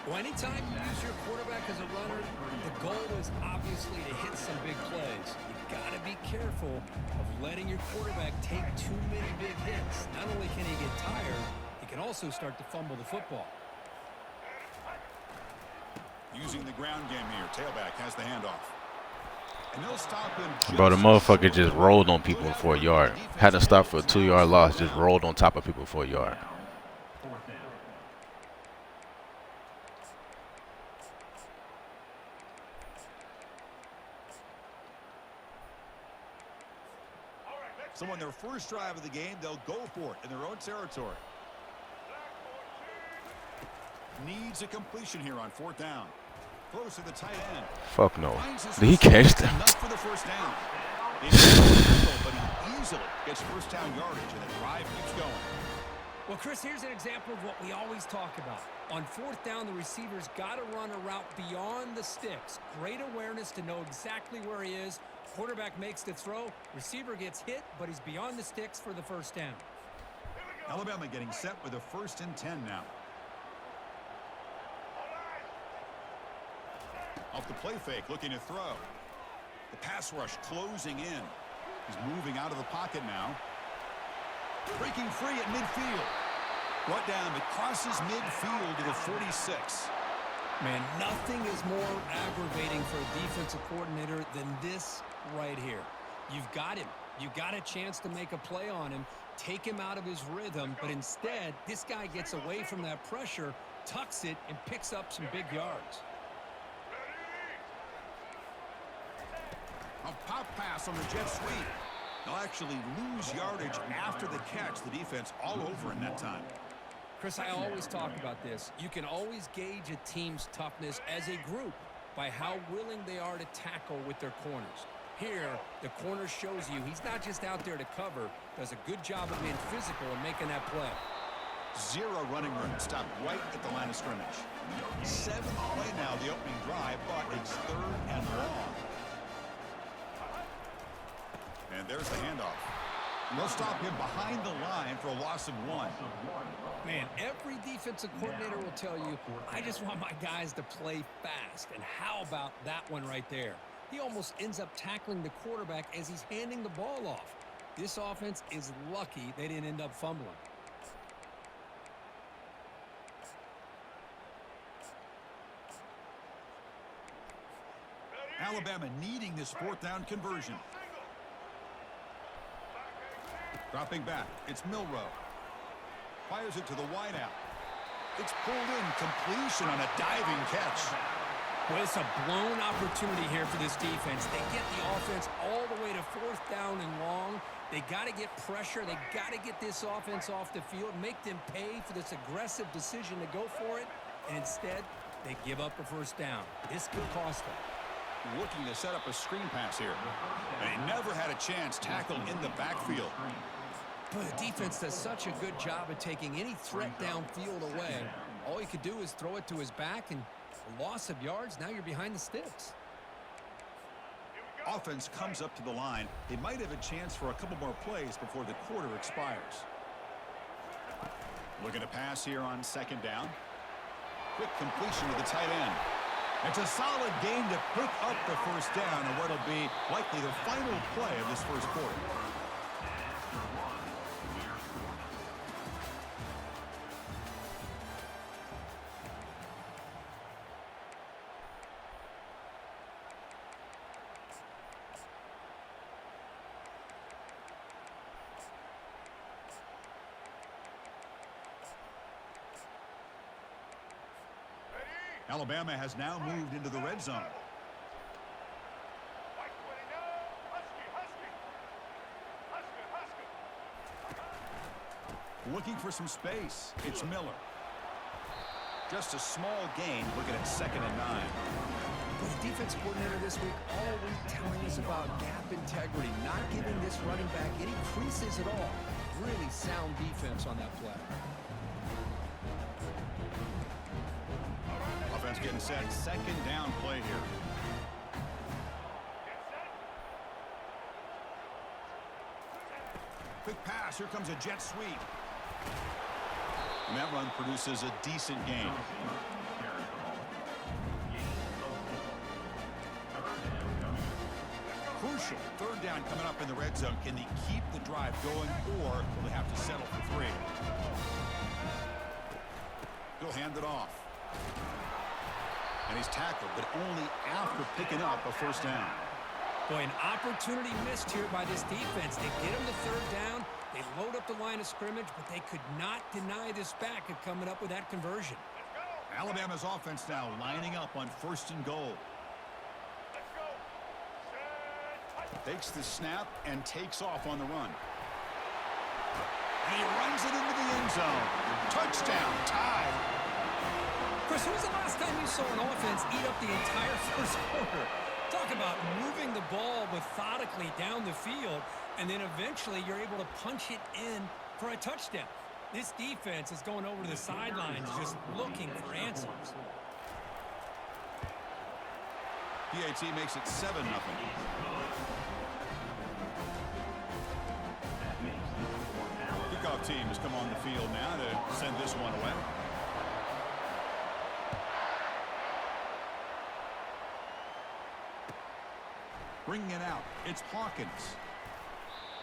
Speaker 7: Well, anytime you use your quarterback as a runner, the goal is obviously to hit some big plays. You've got to be careful of letting your quarterback take too many big hits. Not only can he get tired, he can also start to fumble the football.
Speaker 6: Using the ground game here, tailback has the handoff. And they'll stop him.
Speaker 1: Bro, the motherfucker just rolled on people for a yard. Had to stop for a 2-yard loss. Just rolled on top of people for a yard.
Speaker 6: So on their first drive of the game, they'll go for it in their own territory. Needs a completion here on 4th down. Close to the tight end.
Speaker 1: Fuck no. Did he catch that?
Speaker 6: Enough for the first down. But he easily gets first down yardage, and the drive keeps going.
Speaker 7: Well, Chris, here's an example of what we always talk about. On 4th down, the receiver's got to run a route beyond the sticks. Great awareness to know exactly where he is. Quarterback makes the throw. Receiver gets hit, but he's beyond the sticks for the first down.
Speaker 6: Alabama getting set with a 1st and 10 now. Off the play fake, looking to throw. The pass rush closing in. He's moving out of the pocket now. Breaking free at midfield. Brought down, it crosses midfield to the 46.
Speaker 7: Man, nothing is more aggravating for a defensive coordinator than this right here. You've got him. You've got a chance to make a play on him, take him out of his rhythm, but instead, this guy gets away from that pressure, tucks it, and picks up some big yards.
Speaker 6: A pop pass on the jet sweep. They'll actually lose yardage after the catch. The defense all over in that time.
Speaker 7: Chris, I always talk about this. You can always gauge a team's toughness as a group by how willing they are to tackle with their corners. Here, the corner shows you he's not just out there to cover, does a good job of being physical and making that play.
Speaker 6: 0 running room. Stopped right at the line of scrimmage. 7th play now, the opening drive, but it's 3rd and long. And there's the handoff. And they'll stop him behind the line for a loss of 1.
Speaker 7: Man, every defensive coordinator will tell you, I just want my guys to play fast. And how about that one right there? He almost ends up tackling the quarterback as he's handing the ball off. This offense is lucky they didn't end up fumbling.
Speaker 6: Alabama needing this 4th down conversion. Dropping back, it's Milrow. Fires it to the wideout. It's pulled in. Completion on a diving catch.
Speaker 7: Well, it's a blown opportunity here for this defense. They get the offense all the way to 4th down and long. They got to get pressure. They got to get this offense off the field, make them pay for this aggressive decision to go for it. And instead, they give up a 1st down. This could cost them.
Speaker 6: Looking to set up a screen pass here. And he never had a chance tackled in the backfield.
Speaker 7: But the defense does such a good job of taking any threat downfield away. All you could do is throw it to his back, and a loss of yards, now you're behind the sticks.
Speaker 6: Offense comes up to the line. They might have a chance for a couple more plays before the quarter expires. Looking to pass here on 2nd down. Quick completion to the tight end. It's a solid gain to pick up the 1st down and what'll be likely the final play of this 1st quarter. Alabama has now moved into the red zone. Looking for some space. It's Miller. Just a small gain. Looking at 2nd and 9.
Speaker 7: The defense coordinator this week all week telling us about gap integrity, not giving this running back any creases at all. Really sound defense on that play.
Speaker 6: Offense getting set. 2nd down play here. Quick pass. Here comes a jet sweep. And that run produces a decent gain. Crucial 3rd down coming up in the red zone. Can they keep the drive going, or will they have to settle for 3? He'll hand it off. And he's tackled, but only after picking up a 1st down.
Speaker 7: Boy, an opportunity missed here by this defense. They get him to 3rd down. They load up the line of scrimmage, but they could not deny this back of coming up with that conversion.
Speaker 6: Alabama's offense now lining up on 1st and goal. Takes the snap and takes off on the run. And he runs it into the end zone. Touchdown, tied.
Speaker 7: Chris, when was the last time you saw an offense eat up the entire 1st quarter? Talk about moving the ball methodically down the field, and then eventually you're able to punch it in for a touchdown. This defense is going over to the sidelines just looking for answers.
Speaker 6: PAT makes it 7-0. Kickoff team has come on the field now to send this one away. Bringing it out, it's Hawkins.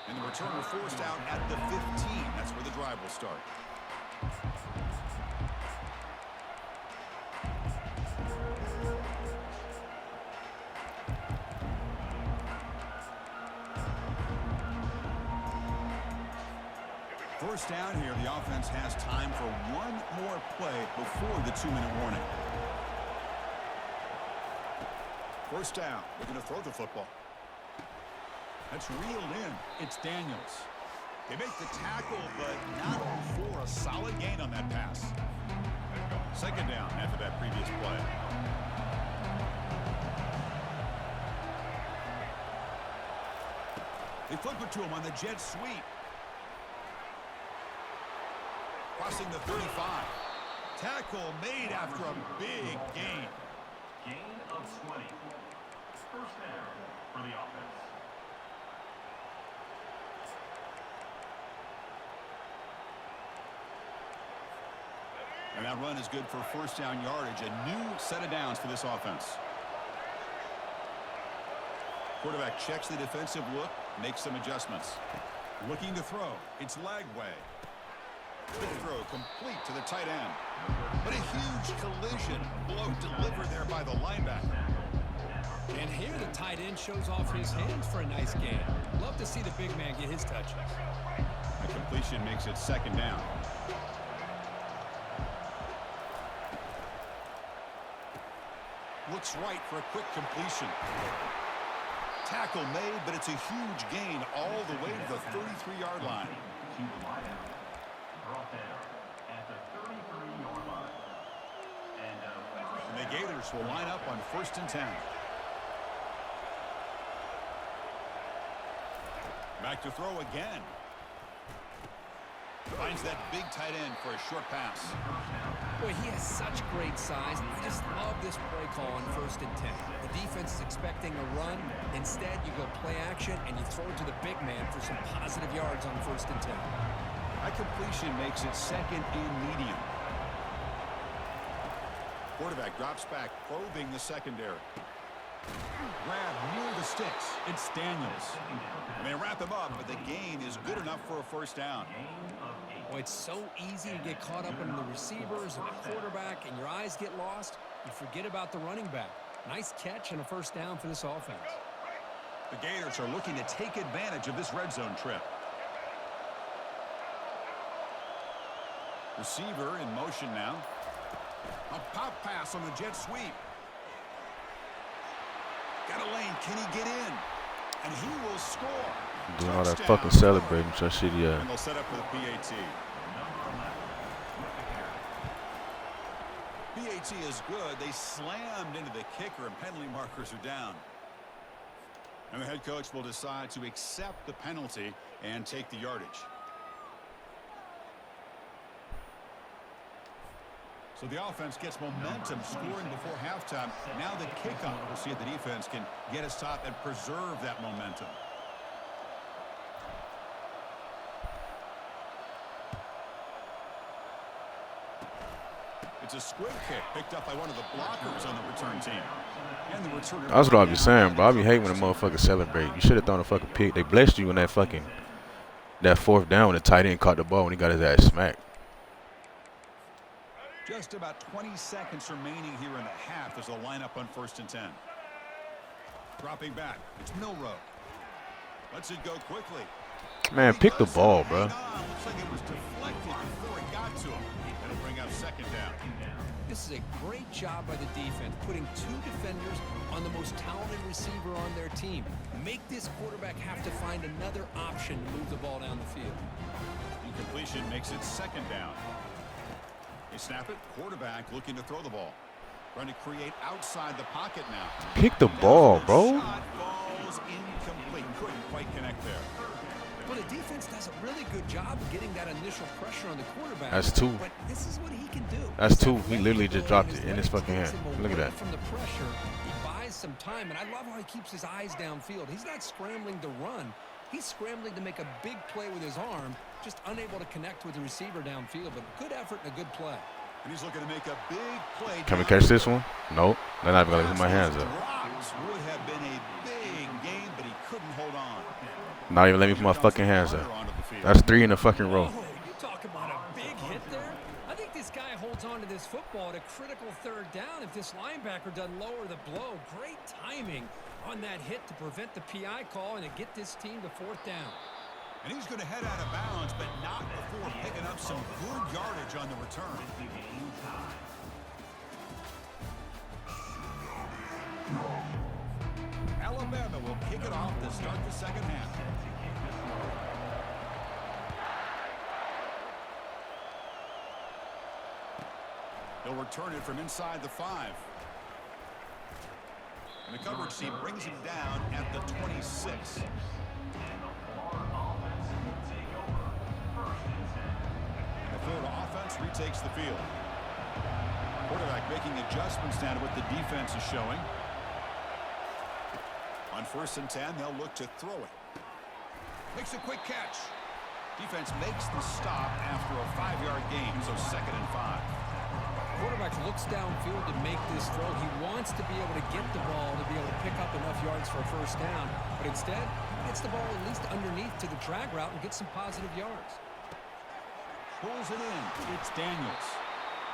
Speaker 6: And the returner forced out at the 15. That's where the drive will start. First down here, the offense has time for one more play before the 2-minute warning. First down, they're going to throw the football. That's reeled in. It's Daniels. They make the tackle, but not for a solid gain on that pass. 2nd down after that previous play. They flip it to him on the jet sweep. Crossing the 35. Tackle made after a big gain.
Speaker 5: Gain of 20. 1st down for the offense.
Speaker 6: And that run is good for 1st down yardage. A new set of downs for this offense. Quarterback checks the defensive look, makes some adjustments. Looking to throw. It's Lagway. Quick throw complete to the tight end. But a huge collision blow delivered there by the linebacker.
Speaker 7: And here the tight end shows off his hands for a nice gain. Love to see the big man get his touches.
Speaker 6: The completion makes it 2nd down. looks right for a quick completion. Tackle made, but it's a huge gain all the way to the 33-yard line.
Speaker 5: To the wideout. Brought there at the 33-yard line.
Speaker 6: And the Gators will line up on 1st and 10. Back to throw again. Finds that big tight end for a short pass.
Speaker 7: Boy, he has such great size. I just love this play call on 1st and 10. The defense is expecting a run. Instead, you go play action, and you throw it to the big man for some positive yards on 1st and 10.
Speaker 6: That completion makes it 2nd and medium. Quarterback drops back, probing the secondary. Grab near the sticks. It's Daniels. And they wrap him up, but the gain is good enough for a 1st down.
Speaker 7: Boy, it's so easy to get caught up in the receivers and the quarterback, and your eyes get lost. You forget about the running back. Nice catch and a 1st down for this offense.
Speaker 6: The Gators are looking to take advantage of this red zone trip. Receiver in motion now. A pop pass on the jet sweep. Got a lane. Can he get in? And he will score.
Speaker 1: Doing all that
Speaker 6: Touchdown.
Speaker 1: fucking celebrating, so shitty.
Speaker 6: And they'll set up for the PAT. PAT is good. They slammed into the kicker, and penalty markers are down. And the head coach will decide to accept the penalty and take the yardage. So the offense gets momentum, scoring before halftime. Now the kickoff. We'll see if the defense can get us top and preserve that momentum. It's a squib kick picked up by one of the blockers on the return team. And the returner.
Speaker 1: That's what I be saying, bro. I be hating when the motherfuckers celebrate. You should have thrown a fucking pick. They blessed you in that 4th down when the tight end caught the ball when he got his ass smacked.
Speaker 6: Just about 20 seconds remaining here in the half as they'll line up on 1st and 10. Dropping back. It's Milrow. Lets it go quickly.
Speaker 1: Man, pick the ball, bro.
Speaker 6: Looks like it was deflected before it got to him. It'll bring up 2nd down.
Speaker 7: This is a great job by the defense, putting 2 defenders on the most talented receiver on their team. Make this quarterback have to find another option to move the ball down the field.
Speaker 6: Incompletion makes it 2nd down. They snap it. Quarterback looking to throw the ball. Trying to create outside the pocket now.
Speaker 1: Pick the ball, bro.
Speaker 6: Shot falls incomplete. Couldn't quite connect there.
Speaker 7: Well, the defense does a really good job of getting that initial pressure on the quarterback.
Speaker 1: That's 2.
Speaker 7: But this is what he can do.
Speaker 1: That's 2. He literally just dropped it in his fucking hand. Look at that.
Speaker 7: From the pressure, he buys some time, and I love how he keeps his eyes downfield. He's not scrambling to run. He's scrambling to make a big play with his arm, just unable to connect with the receiver downfield. But good effort and a good play.
Speaker 6: And he's looking to make a big play.
Speaker 1: Can we catch this one? Nope. They're not even going to put my hands up.
Speaker 6: Drops would have been a big gain, but he couldn't hold on.
Speaker 1: Not even let me put my fucking hands up. That's 3 in a fucking row.
Speaker 7: Oh, you talk about a big hit there. I think this guy holds on to this football at a critical 3rd down if this linebacker doesn't lower the blow. Great timing on that hit to prevent the PI call and to get this team to 4th down.
Speaker 6: And he's going to head out of bounds, but not before picking up some good yardage on the return. Alabama will kick it off to start the 2nd half. They'll return it from inside the 5. And the coverage team brings him down at the 26. Florida offense retakes the field. Quarterback making adjustments now to what the defense is showing. On 1st and 10, they'll look to throw it. Makes a quick catch. Defense makes the stop after a 5-yard gain, so 2nd and 5.
Speaker 7: Quarterback looks downfield to make this throw. He wants to be able to get the ball to be able to pick up enough yards for a 1st down, but instead, he gets the ball at least underneath to the drag route and gets some positive yards.
Speaker 6: Pulls it in. It's Daniels.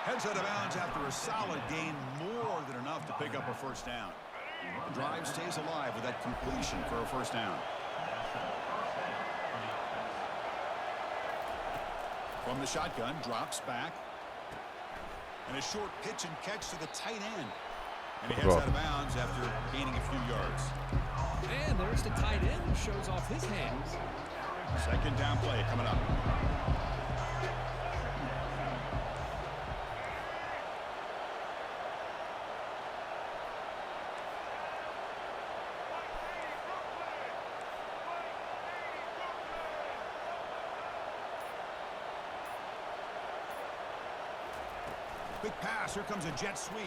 Speaker 6: Heads out of bounds after a solid gain, more than enough to pick up a 1st down. The drive stays alive with that completion for a 1st down. From the shotgun, drops back. And a short pitch and catch to the tight end. And he heads out of bounds after gaining a few yards.
Speaker 7: And there's the tight end who shows off his hands.
Speaker 6: Second down play coming up. Big pass. Here comes a jet sweep.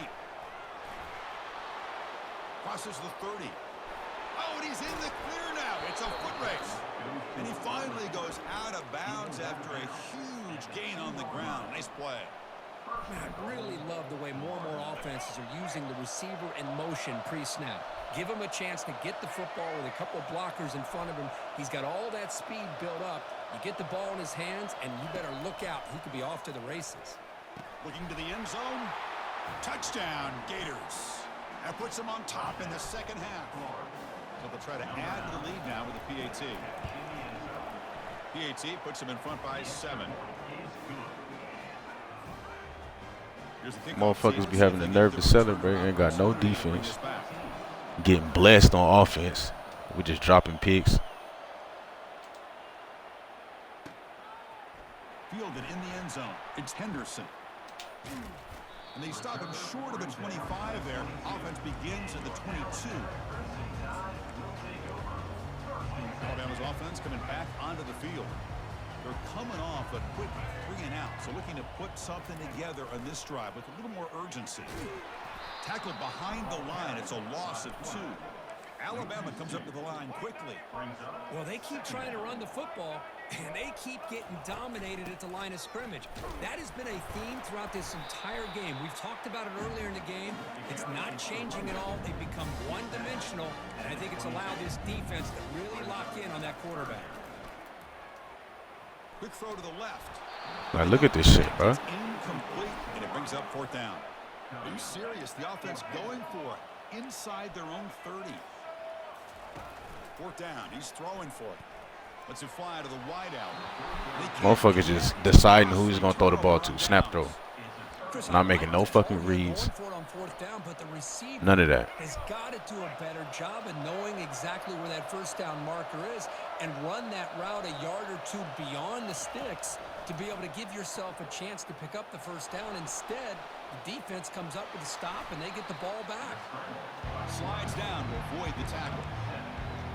Speaker 6: Crosses the 30. Oh, and he's in the clear now. It's a foot race. And he finally goes out of bounds after a huge gain on the ground. Nice play.
Speaker 7: I really love the way more and more offenses are using the receiver in motion pre-snap. Give him a chance to get the football with a couple of blockers in front of him. He's got all that speed built up. You get the ball in his hands, and you better look out. He could be off to the races.
Speaker 6: Looking to the end zone. Touchdown, Gators. That puts them on top in the second half. So they'll try to add to the lead now with the PAT. PAT puts them in front by 7.
Speaker 1: Motherfuckers be having the nerve to celebrate. Ain't got no defense. Getting blessed on offense. We just dropping picks.
Speaker 6: Fielded in the end zone. It's Henderson. And they stop him short of the 25 there. Offense begins at the 22. Alabama's offense coming back onto the field. They're coming off a quick 3 and out. So looking to put something together on this drive with a little more urgency. Tackled behind the line. It's a loss of 2. Alabama comes up to the line quickly.
Speaker 7: Well, they keep trying to run the football, and they keep getting dominated at the line of scrimmage. That has been a theme throughout this entire game. We've talked about it earlier in the game. It's not changing at all. They've become one-dimensional, and I think it's allowed this defense to really lock in on that quarterback.
Speaker 6: Quick throw to the left.
Speaker 1: Like, look at this shit, bro.
Speaker 6: It's incomplete, and it brings up 4th down. Are you serious? The offense going for it inside their own 30. 4th down. He's throwing for it. Lets it fly to the wide out.
Speaker 1: Motherfuckers just deciding who he's going to throw the ball to. Snap throw. Not making no fucking reads. None of that.
Speaker 7: Has got to do a better job of knowing exactly where that 1st down marker is and run that route a yard or 2 beyond the sticks to be able to give yourself a chance to pick up the 1st down. Instead, the defense comes up with a stop and they get the ball back.
Speaker 6: Slides down to avoid the tackle.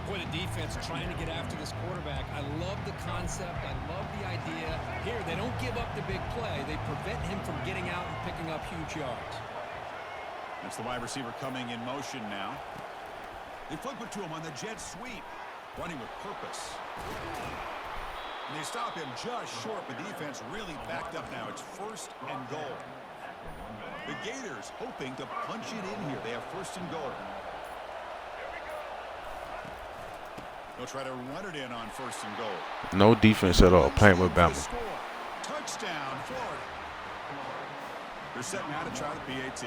Speaker 7: Boy, the defense trying to get after this quarterback. I love the concept. I love the idea. Here, they don't give up the big play. They prevent him from getting out and picking up huge yards.
Speaker 6: That's the wide receiver coming in motion now. They flip it to him on the jet sweep. Running with purpose. And they stop him just short, but defense really backed up now. It's 1st and goal. The Gators hoping to punch it in here. They have 1st and goal. They'll try to run it in on 1st and goal.
Speaker 1: No defense at all. Playing with Bama.
Speaker 6: Touchdown, Florida. They're setting out to try the PAT.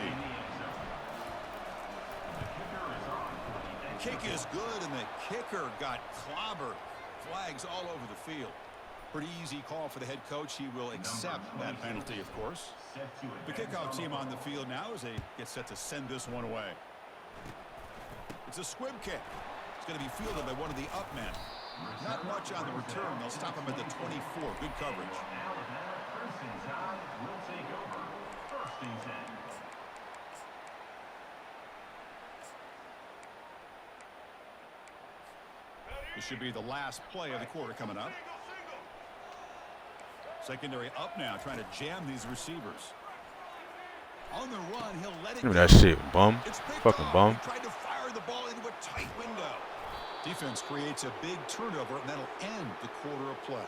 Speaker 6: Kick is good, and the kicker got clobbered. Flags all over the field. Pretty easy call for the head coach. He will accept that penalty, of course. The kickoff team on the field now as they get set to send this one away. It's a squib kick. It's going to be fielded by one of the up men. Not much on the return. They'll stop him at the 24. Good coverage. This should be the last play of the quarter coming up. Secondary up now, trying to jam these receivers. On the run, he'll let it
Speaker 1: Look
Speaker 6: go.
Speaker 1: at that shit, bum. Fucking bum.
Speaker 6: He tried to fire the ball into a tight window. Defense creates a big turnover, and that'll end the quarter of play.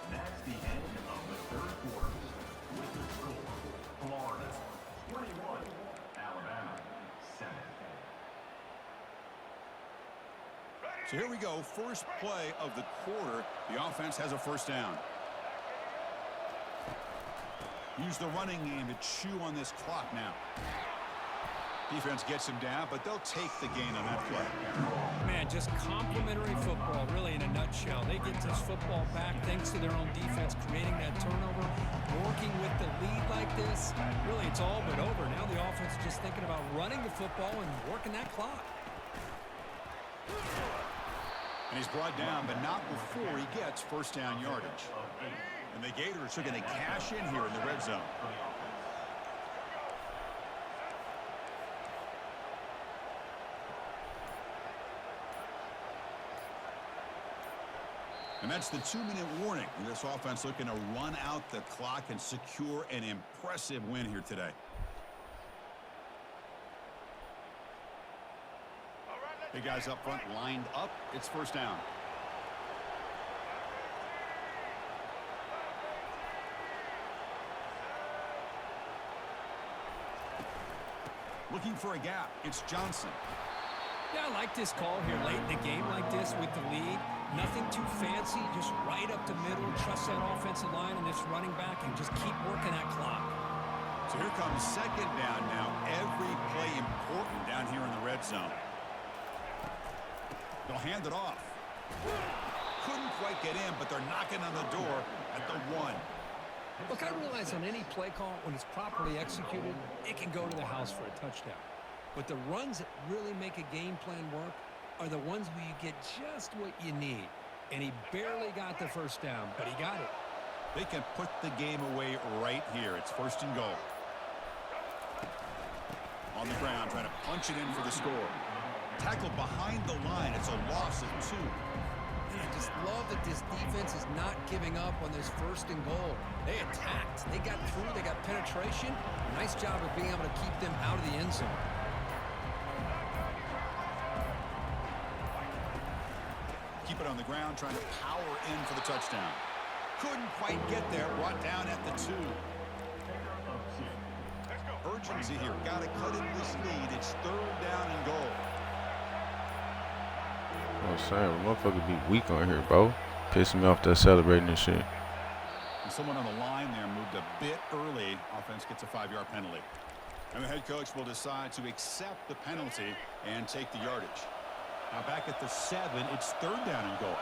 Speaker 5: That's the end of the 3rd quarter. With the score, Florida 21, Alabama 7.
Speaker 6: So here we go, first play of the quarter. The offense has a 1st down. Use the running game to chew on this clock now. Defense gets him down, but they'll take the gain on that play.
Speaker 7: Man, just complimentary football, really, in a nutshell. They get this football back thanks to their own defense, creating that turnover, working with the lead like this. Really, it's all but over. Now the offense is just thinking about running the football and working that clock.
Speaker 6: And he's brought down, but not before he gets first down yardage. And the Gators are going to cash in here in the red zone. And that's the 2-minute warning. And this offense looking to run out the clock and secure an impressive win here today. Hey, guys up front lined up. It's first down. Looking for a gap. It's Johnson.
Speaker 7: Yeah, I like this call here late in the game like this with the lead. Nothing too fancy, just right up the middle. Trust that offensive line and this running back and just keep working that clock.
Speaker 6: So here comes second down now. Every play important down here in the red zone. They'll hand it off. Couldn't quite get in, but they're knocking on the door at the 1.
Speaker 7: Look, I realize on any play call, when it's properly executed, it can go to the house for a touchdown. But the runs that really make a game plan work are the ones where you get just what you need. And he barely got the first down, but he got it.
Speaker 6: They can put the game away right here. It's first and goal. On the ground, trying to punch it in for the score. Tackled behind the line. It's a loss of 2.
Speaker 7: And I just love that this defense is not giving up on this first and goal. They attacked. They got through. They got penetration. Nice job of being able to keep them out of the end zone.
Speaker 6: Keep it on the ground, trying to power in for the touchdown. Couldn't quite get there. Brought down at the 2. Urgency here. Got to cut in this lead. It's third down and goal.
Speaker 1: I'm saying, motherfucker be weak on here, bro. Pissing me off that celebrating and shit.
Speaker 6: And someone on the line there moved a bit early. Offense gets a 5-yard penalty. And the head coach will decide to accept the penalty and take the yardage. Now back at the 7, it's third down and goal.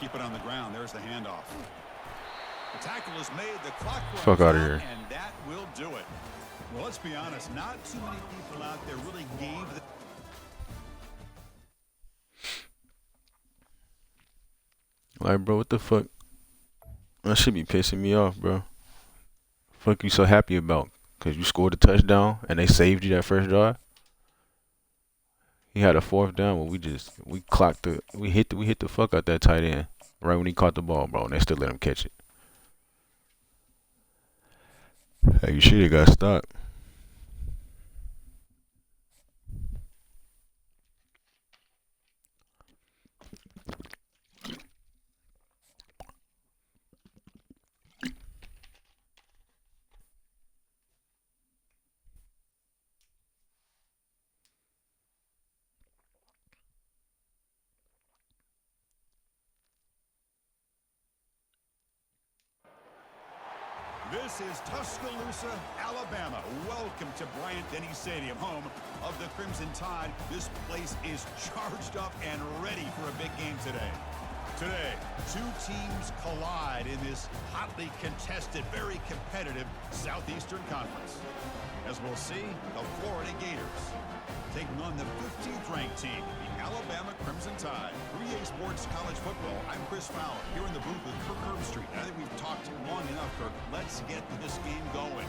Speaker 6: Keep it on the ground. There's the handoff. The tackle is made. The clock runs
Speaker 1: Fuck out of
Speaker 6: out,
Speaker 1: here.
Speaker 6: and that will do it. Well, let's be honest. Not too many people out there really gave the
Speaker 1: Like, bro, what the fuck? That should be pissing me off, bro. Fuck you so happy about? Because you scored a touchdown and they saved you that first drive? He had a 4th down, but we hit the fuck out that tight end right when he caught the ball, bro, and they still let him catch it. Hey, you should have got stopped.
Speaker 6: This is Tuscaloosa, Alabama. Welcome to Bryant-Denny Stadium, home of the Crimson Tide. This place is charged up and ready for a big game today. Today, 2 teams collide in this hotly contested, very competitive Southeastern Conference. As we'll see, the Florida Gators taking on the 15th ranked team, the Alabama Crimson Tide. For EA Sports College Football, I'm Chris Fowler, here in the booth with Kirk Herbstreit. I think we've talked long enough, Kirk. Let's get this game going.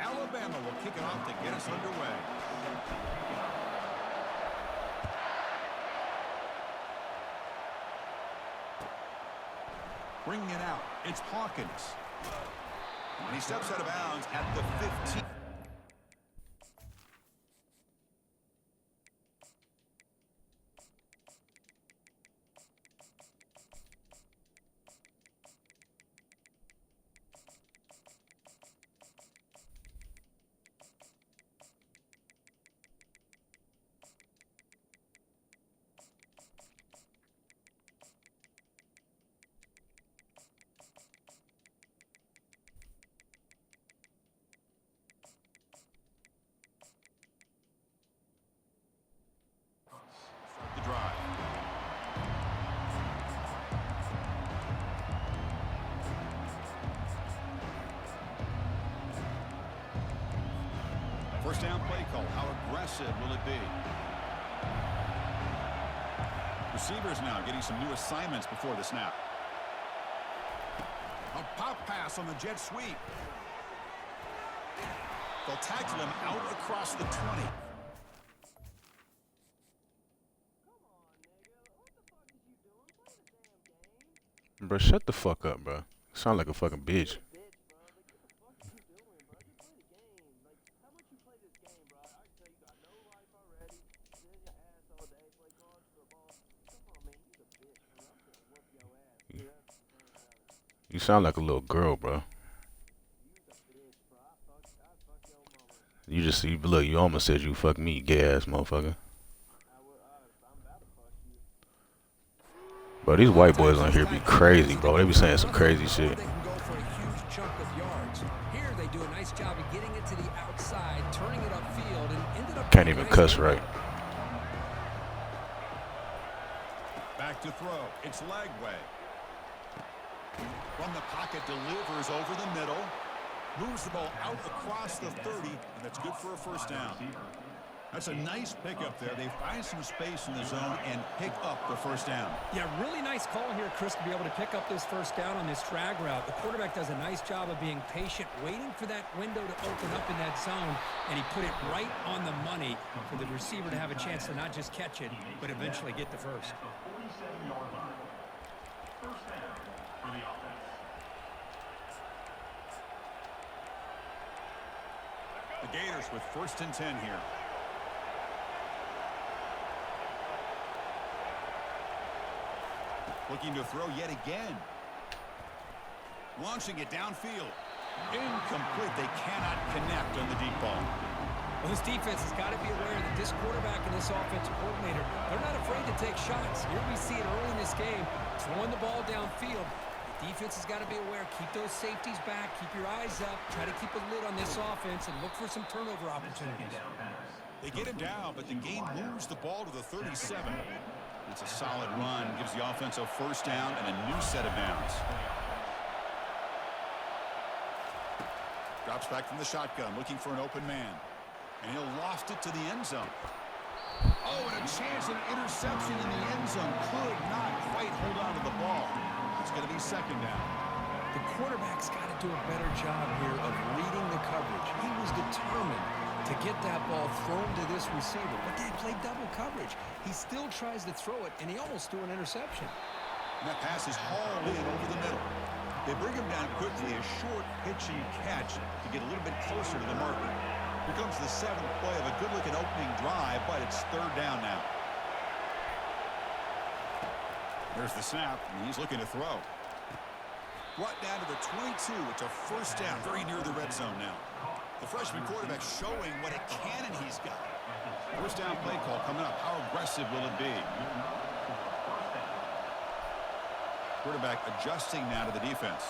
Speaker 6: Alabama will kick it off to get us underway. Bringing it out, it's Hawkins. And he steps out of bounds at the 15. The drive. First down play call. How aggressive will it be? Receivers now getting some new assignments before the snap. A pop pass on the jet sweep. They'll tackle him out across the 20.
Speaker 1: Bro, shut the fuck up, bro. You sound like a fucking bitch. You sound like a little girl, bro. Look, you almost said you fuck me, gay ass motherfucker. Bro, these white boys on here be crazy, bro. They be saying some crazy shit.
Speaker 7: They can go for a huge chunk of yards. Here they do a nice job of getting it to the outside, turning it upfield, and ended up...
Speaker 1: Can't even cuss right.
Speaker 6: Back to throw. It's Lagway. From the pocket, delivers over the middle. Moves the ball out across the 30, and that's good for a first down. That's a nice pickup there. They find some space in the zone and pick up the first down.
Speaker 7: Yeah, really nice call here, Chris, to be able to pick up this first down on this drag route. The quarterback does a nice job of being patient, waiting for that window to open up in that zone, and he put it right on the money for the receiver to have a chance to not just catch it, but eventually get the first.
Speaker 6: The Gators with 1st and 10 here. Looking to throw yet again. Launching it downfield. Incomplete. They cannot connect on the deep ball.
Speaker 7: Well, this defense has got to be aware that this quarterback and this offensive coordinator, they're not afraid to take shots. Here we see it early in this game, throwing the ball downfield. The defense has got to be aware. Keep those safeties back. Keep your eyes up. Try to keep a lid on this offense and look for some turnover opportunities.
Speaker 6: They get him down, but the game moves the ball to the 37. It's a solid run. Gives the offense a first down and a new set of downs. Drops back from the shotgun, looking for an open man. And he'll loft it to the end zone. Oh, and a chance at an interception in the end zone. Could not quite hold on to the ball. It's going to be second down.
Speaker 7: The quarterback's got to do a better job here of reading the coverage. He was determined to get that ball thrown to this receiver, but they played double coverage. He still tries to throw it, and he almost threw an interception.
Speaker 6: And that pass is hauled in over the middle. They bring him down quickly, a short pitch and catch to get a little bit closer to the marker. Here comes the 7th play of a good-looking opening drive, but it's 3rd down now. There's the snap, and he's looking to throw. Brought down to the 22. It's a first down, very near the red zone now. The freshman quarterback showing what a cannon he's got. First down play call coming up. How aggressive will it be? Quarterback adjusting now to the defense.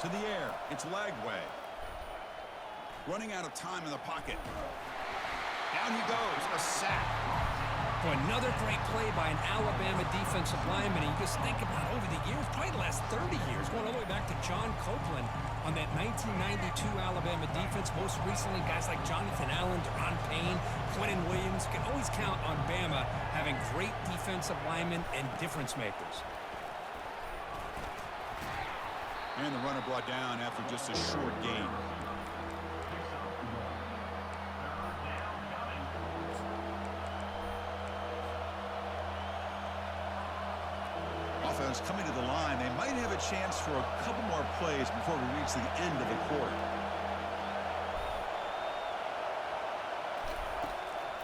Speaker 6: To the air. It's Lagway. Running out of time in the pocket. Down he goes. A sack.
Speaker 7: For another great play by an Alabama defensive lineman. And you just think about over the years, probably the last 30 years, going all the way back to John Copeland on that 1992 Alabama defense. Most recently, guys like Jonathan Allen, Deron Payne, Quentin Williams. You can always count on Bama having great defensive linemen and difference makers.
Speaker 6: And the runner brought down after just a short gain. offense coming to the line. They might have a chance for a couple more plays before we reach the end of the quarter.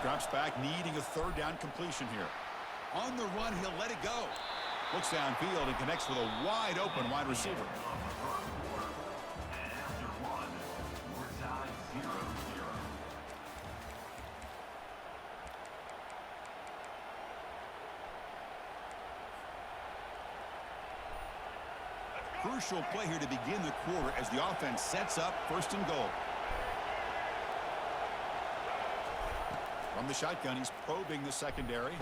Speaker 6: Drops back, needing a third down completion here. On the run, he'll let it go. Looks downfield and connects with a wide open wide receiver. Crucial play here to begin the quarter as the offense sets up first and goal. From the shotgun, he's probing the secondary.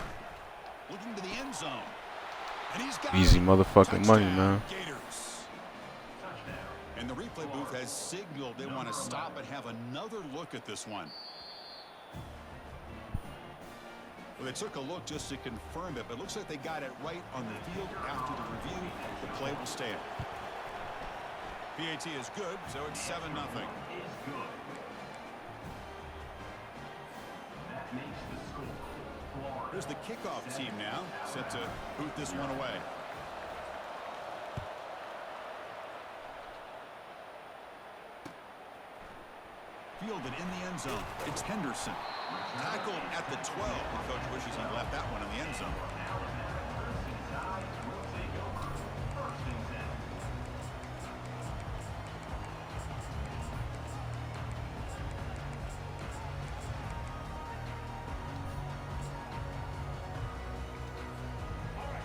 Speaker 6: Looking to the end zone. And he's got
Speaker 1: Easy
Speaker 6: it.
Speaker 1: motherfucking money,
Speaker 6: Touchdown,
Speaker 1: man.
Speaker 6: Gators. And the replay booth has signaled they want to stop and have another look at this one. Well, they took a look just to confirm it, but it looks like they got it right on the field after the review. The play will stand. PAT is good, so it's 7-0. Here's the kickoff team now, set to boot this one away. Fielded in the end zone. It's Henderson. Tackled at the 12. The coach wishes he left that one in the end zone.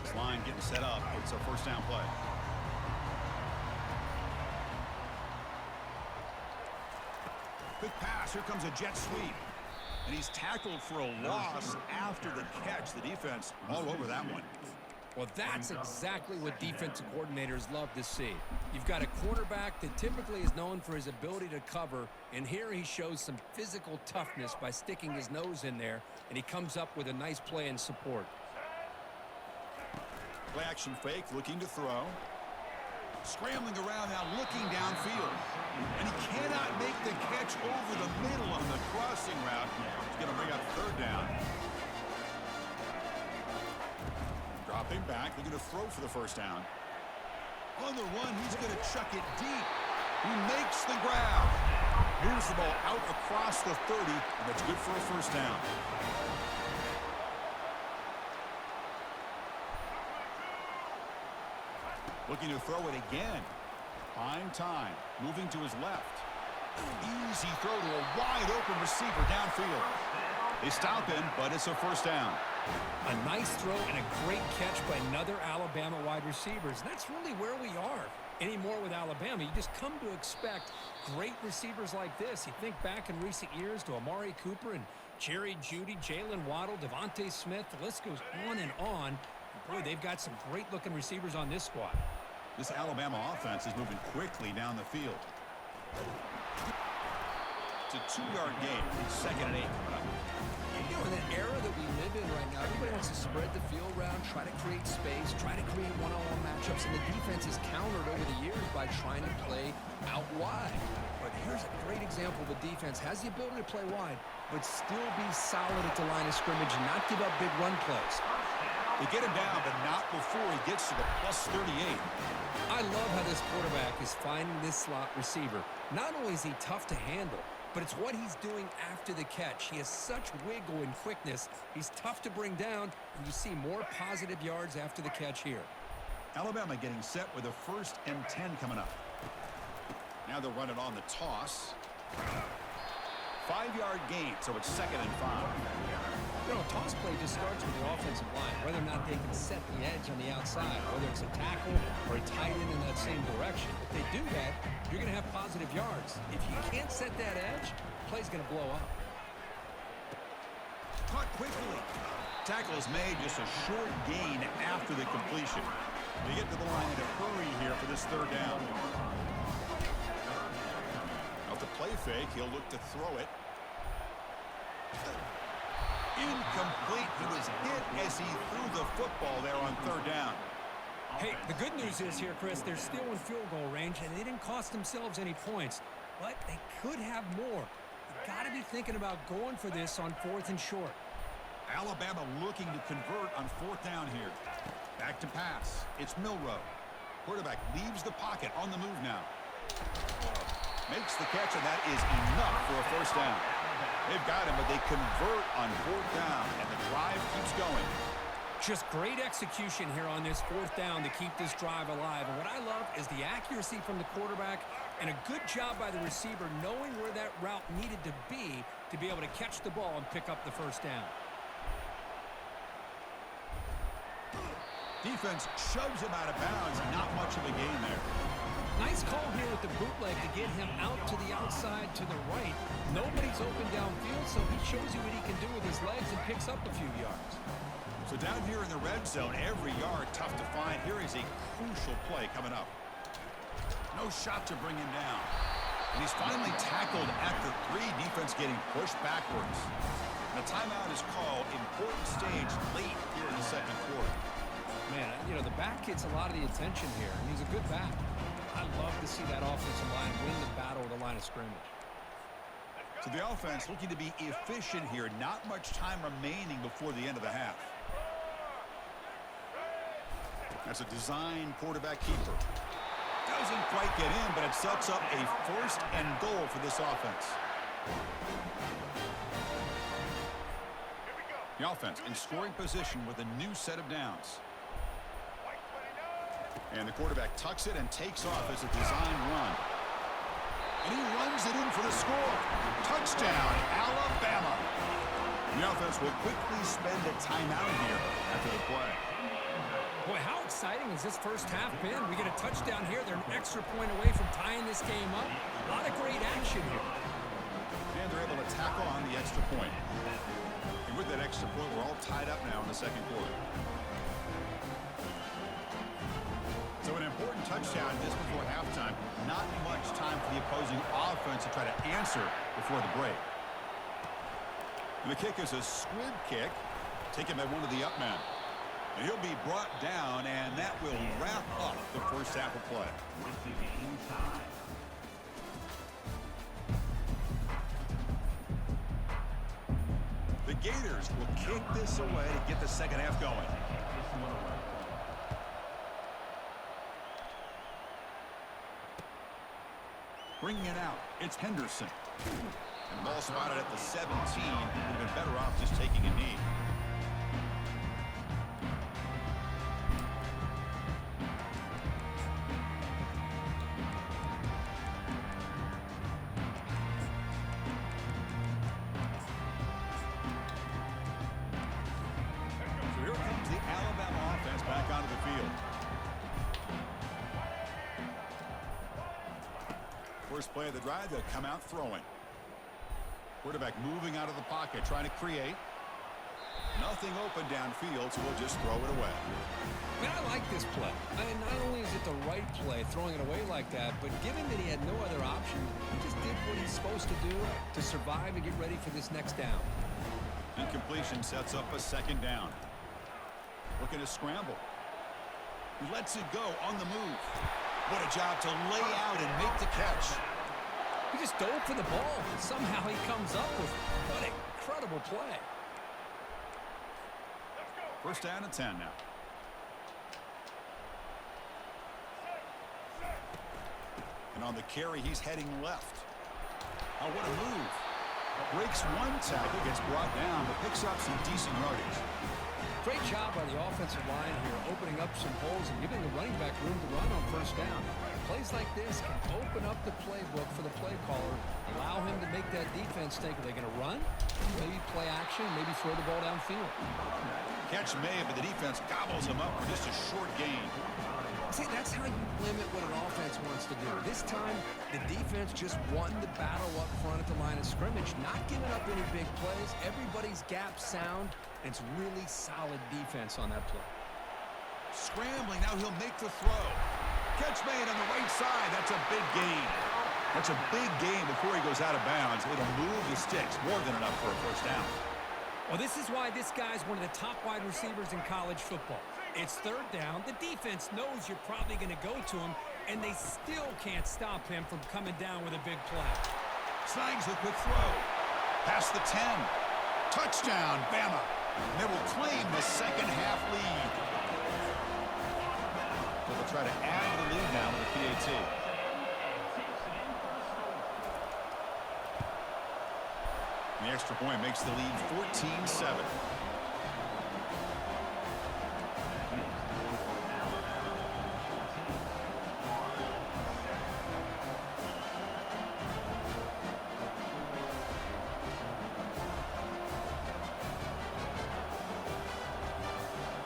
Speaker 6: This line getting set up. It's a first down play. Quick pass. Here comes a jet sweep. And he's tackled for a loss after the catch. The defense all over that one.
Speaker 7: Well, that's exactly what defensive coordinators love to see. You've got a quarterback that typically is known for his ability to cover, and here he shows some physical toughness by sticking his nose in there, and he comes up with a nice play in support.
Speaker 6: Play action fake, looking to throw. Scrambling around now, looking downfield. And he cannot make the catch over the middle on the crossing route. He's going to bring up third down. Dropping back, looking to throw for the first down. On the run, he's going to chuck it deep. He makes the grab. Here's the ball out across the 30, and that's good for a first down. Looking to throw it again. Fine time. Moving to his left. Easy throw to a wide open receiver downfield. They stop him, but it's a first down.
Speaker 7: A nice throw and a great catch by another Alabama wide receivers. That's really where we are. Anymore with Alabama, you just come to expect great receivers like this. You think back in recent years to Amari Cooper and Jerry Jeudy, Jalen Waddle, Devontae Smith. The list goes on and on. Boy, they've got some great-looking receivers on this squad.
Speaker 6: This Alabama offense is moving quickly down the field. It's a 2-yard gain. 2nd and 8 coming up.
Speaker 7: You know, in the era that we live in right now, everybody wants to spread the field around, try to create space, try to create one-on-one matchups, and the defense is countered over the years by trying to play out wide. But here's a great example of a defense has the ability to play wide, but still be solid at the line of scrimmage and not give up big run plays.
Speaker 6: They get him down, but not before he gets to the plus 38.
Speaker 7: I love how this quarterback is finding this slot receiver. Not only is he tough to handle, but it's what he's doing after the catch. He has such wiggle and quickness. He's tough to bring down, and you see more positive yards after the catch here.
Speaker 6: Alabama getting set with a 1st and 10 coming up. Now they'll run it on the toss. 5-yard gain, so it's 2nd and 5.
Speaker 7: You know, toss play just starts with your offensive line, whether or not they can set the edge on the outside, whether it's a tackle or a tight end in that same direction. If they do that, you're going to have positive yards. If you can't set that edge, the play's going to blow up.
Speaker 6: Caught quickly. Tackle is made, just a short gain after the completion. They get to the line in a hurry here for this 3rd down. Out the play fake, he'll look to throw it. Incomplete. He was hit as he threw the football there on 3rd down.
Speaker 7: Hey, the good news is here, Chris, they're still in field goal range, and they didn't cost themselves any points, but they could have more. You got to be thinking about going for this on 4th and short.
Speaker 6: Alabama looking to convert on 4th down here. Back to pass. It's Milrow. Quarterback leaves the pocket on the move now. Makes the catch, and that is enough for a first down. They've got him, but they convert on fourth down, and the drive keeps going.
Speaker 7: Just great execution here on this fourth down to keep this drive alive. And what I love is the accuracy from the quarterback and a good job by the receiver knowing where that route needed to be able to catch the ball and pick up the first down.
Speaker 6: Defense shoves him out of bounds. Not much of a gain there.
Speaker 7: Nice call here with the bootleg to get him out to the outside to the right. Nobody's open downfield, so he shows you what he can do with his legs and picks up a few yards.
Speaker 6: So down here in the red zone, every yard tough to find. Here is a crucial play coming up. No shot to bring him down. And he's finally tackled at the 3. Defense getting pushed backwards. And a timeout is called. Important stage late here in the second quarter.
Speaker 7: Man, you know, the back gets a lot of the attention here, and he's a good back. I love to see that offensive line win the battle of the line of scrimmage.
Speaker 6: So the offense looking to be efficient here. Not much time remaining before the end of the half. That's a design quarterback keeper. Doesn't quite get in, but it sets up a first and goal for this offense. The offense in scoring position with a new set of downs. And the quarterback tucks it and takes off as a design run. And he runs it in for the score. Touchdown, Alabama. The offense will quickly spend a timeout here after the play.
Speaker 7: Boy, how exciting has this first half been? We get a touchdown here. They're an extra point away from tying this game up. A lot of great action here.
Speaker 6: And they're able to tackle on the extra point. And with that extra point, we're all tied up now in the second quarter. So an important touchdown just before halftime. Not much time for the opposing offense to try to answer before the break. And the kick is a squib kick, taken by one of the up men. And he'll be brought down, and that will wrap up the first half of play.
Speaker 5: With the game time.
Speaker 6: The Gators will kick this away to get the second half going. Bringing it out, it's Henderson. And ball spotted at the 17. Would have been better off just taking a knee. So here comes the Alabama offense back onto the field. First play of the drive, they'll come out throwing. Quarterback moving out of the pocket, trying to create. Nothing open downfield, so we'll just throw it away.
Speaker 7: Man, I like this play. And not only is it the right play, throwing it away like that, but given that he had no other option, he just did what he's supposed to do to survive and get ready for this next down.
Speaker 6: Incompletion sets up a second down. Looking to scramble. He lets it go on the move. What a job to lay out and make the catch.
Speaker 7: He just dove for the ball. Somehow he comes up with what an incredible play.
Speaker 6: First down and 10 now. And on the carry, he's heading left. Oh, what a move. Breaks one tackle, gets brought down, but picks up some decent yardage.
Speaker 7: Great job by the offensive line here, opening up some holes and giving the running back room to run on first down. Plays like this can open up the playbook for the play caller, allow him to make that defense think, are they going to run? Maybe play action, maybe throw the ball downfield.
Speaker 6: Catch made, but the defense gobbles him up for just a short gain.
Speaker 7: See, that's how you limit what an offense wants to do. This time, the defense just won the battle up front at the line of scrimmage, not giving up any big plays. Everybody's gap sound, and it's really solid defense on that play.
Speaker 6: Scrambling, now he'll make the throw. Catch made on the right side. That's a big gain. That's a big gain before he goes out of bounds. It'll move the sticks more than enough for a first down.
Speaker 7: Well, this is why this guy's one of the top wide receivers in college football. It's third down. The defense knows you're probably going to go to him, and they still can't stop him from coming down with a big play.
Speaker 6: Snags a quick throw. Past the 10. Touchdown, Bama. They will claim the second half lead. They'll try to add to the lead now with the PAT. The extra point makes the lead 14-7.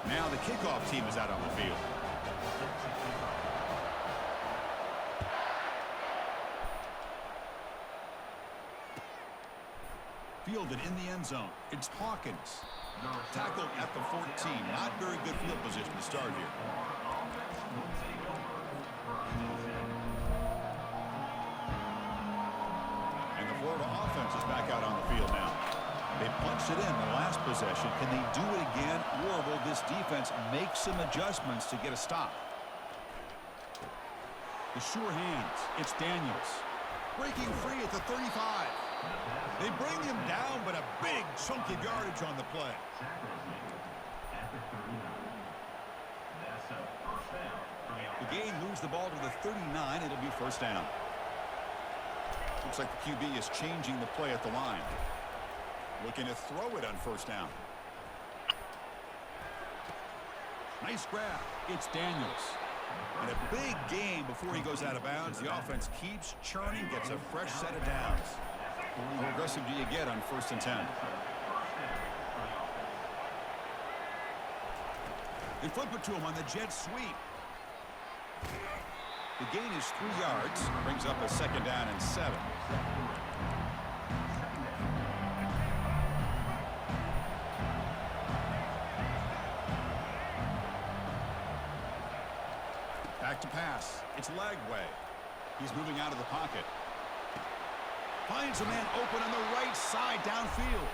Speaker 6: Now the kickoff team is out on the field. Fielded in the end zone. It's Hawkins. Tackled at the 14. Not very good field position to start here. And the Florida offense is back out on the field now. They punched it in the last possession. Can they do it again, or will this defense make some adjustments to get a stop? The sure hands. It's Daniels. Breaking free at the 35. They bring him down, but a big chunk of yardage on the play. The Gain moves the ball to the 39. It'll be first down. Looks like the QB is changing the play at the line. Looking to throw it on first down. Nice grab. It's Daniels. And a big gain before he goes out of bounds. The offense keeps churning, gets a fresh set of downs. How aggressive do you get on 1st and 10? They flip it to him on the jet sweep. The gain is 3 yards. Brings up a 2nd down and 7. Back to pass. It's Lagway. He's moving out of the pocket. Finds a man open on the right side downfield.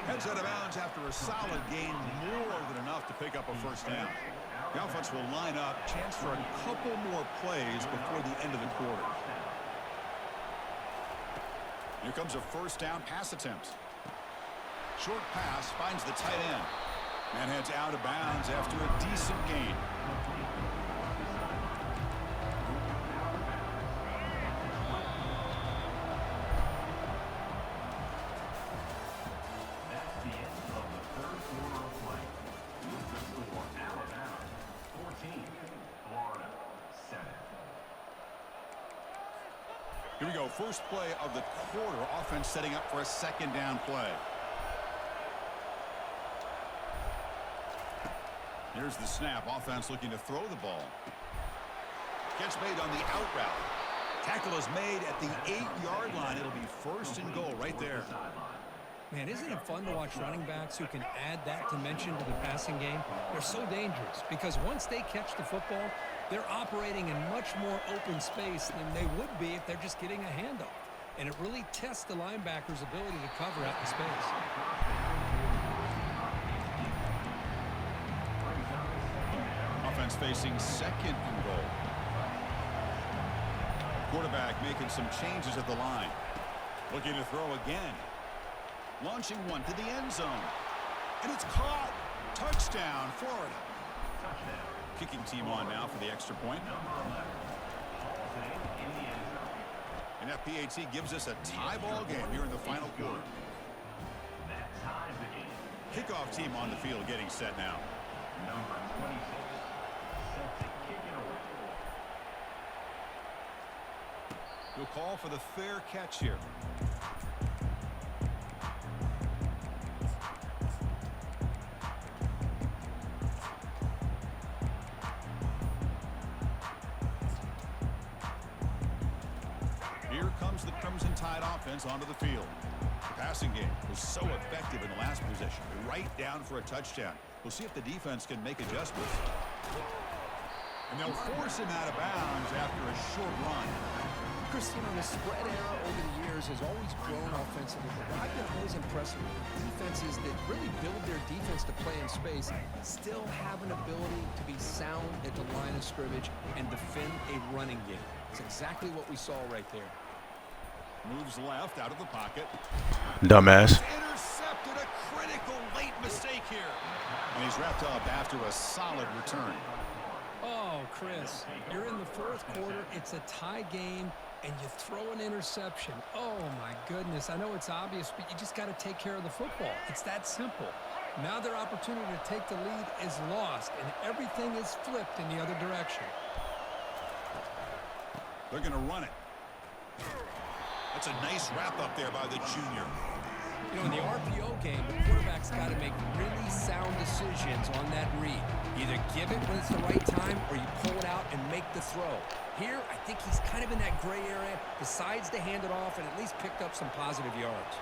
Speaker 6: Heads out of bounds after a solid gain, more than enough to pick up a first down. The offense will line up. Chance for a couple more plays before the end of the quarter. Here comes a first down pass attempt. Short pass finds the tight end. Man heads out of bounds after a decent gain. Here we go. First play of the quarter. Offense setting up for a 2nd down play. Here's the snap. Offense looking to throw the ball. Gets made on the out route. Tackle is made at the 8-yard line. It'll be 1st and goal right there.
Speaker 7: Man, isn't it fun to watch running backs who can add that dimension to the passing game? They're so dangerous because once they catch the football, they're operating in much more open space than they would be if they're just getting a handoff. And it really tests the linebacker's ability to cover out the space.
Speaker 6: Offense facing 2nd and goal. Quarterback making some changes at the line. Looking to throw again. Launching one to the end zone. And it's caught. Touchdown, Florida. Kicking team on now for the extra point. And that PAT gives us a tie ball game here in the final quarter. Kickoff team on the field getting set now. We'll call for the fair catch here. Here comes the Crimson Tide offense onto the field. The passing game was so effective in the last possession. Right down for a touchdown. We'll see if the defense can make adjustments. And they'll force him out of bounds after a short run.
Speaker 7: Chris, you know, the spread era over the years has always grown offensively, but what I've been always impressed with defenses that really build their defense to play in space still have an ability to be sound at the line of scrimmage and defend a running game. It's exactly what we saw right there.
Speaker 6: Moves left out of the pocket.
Speaker 1: Dumbass.
Speaker 6: Intercepted, a critical late mistake here. And he's wrapped up after a solid return.
Speaker 7: Oh, Chris, it's a tie game and you throw an interception. Oh, my goodness. I know it's obvious, but you just got to take care of the football. It's that simple. Now their opportunity to take the lead is lost, and everything is flipped in the other direction.
Speaker 6: They're going to run it. That's a nice wrap up there by the junior.
Speaker 7: You know, in the RPO game, the quarterback's got to make really sound decisions on that read. Either give it when it's the right time or you pull it out and make the throw. Here, I think he's kind of in that gray area, decides to hand it off and at least picked up some positive yards.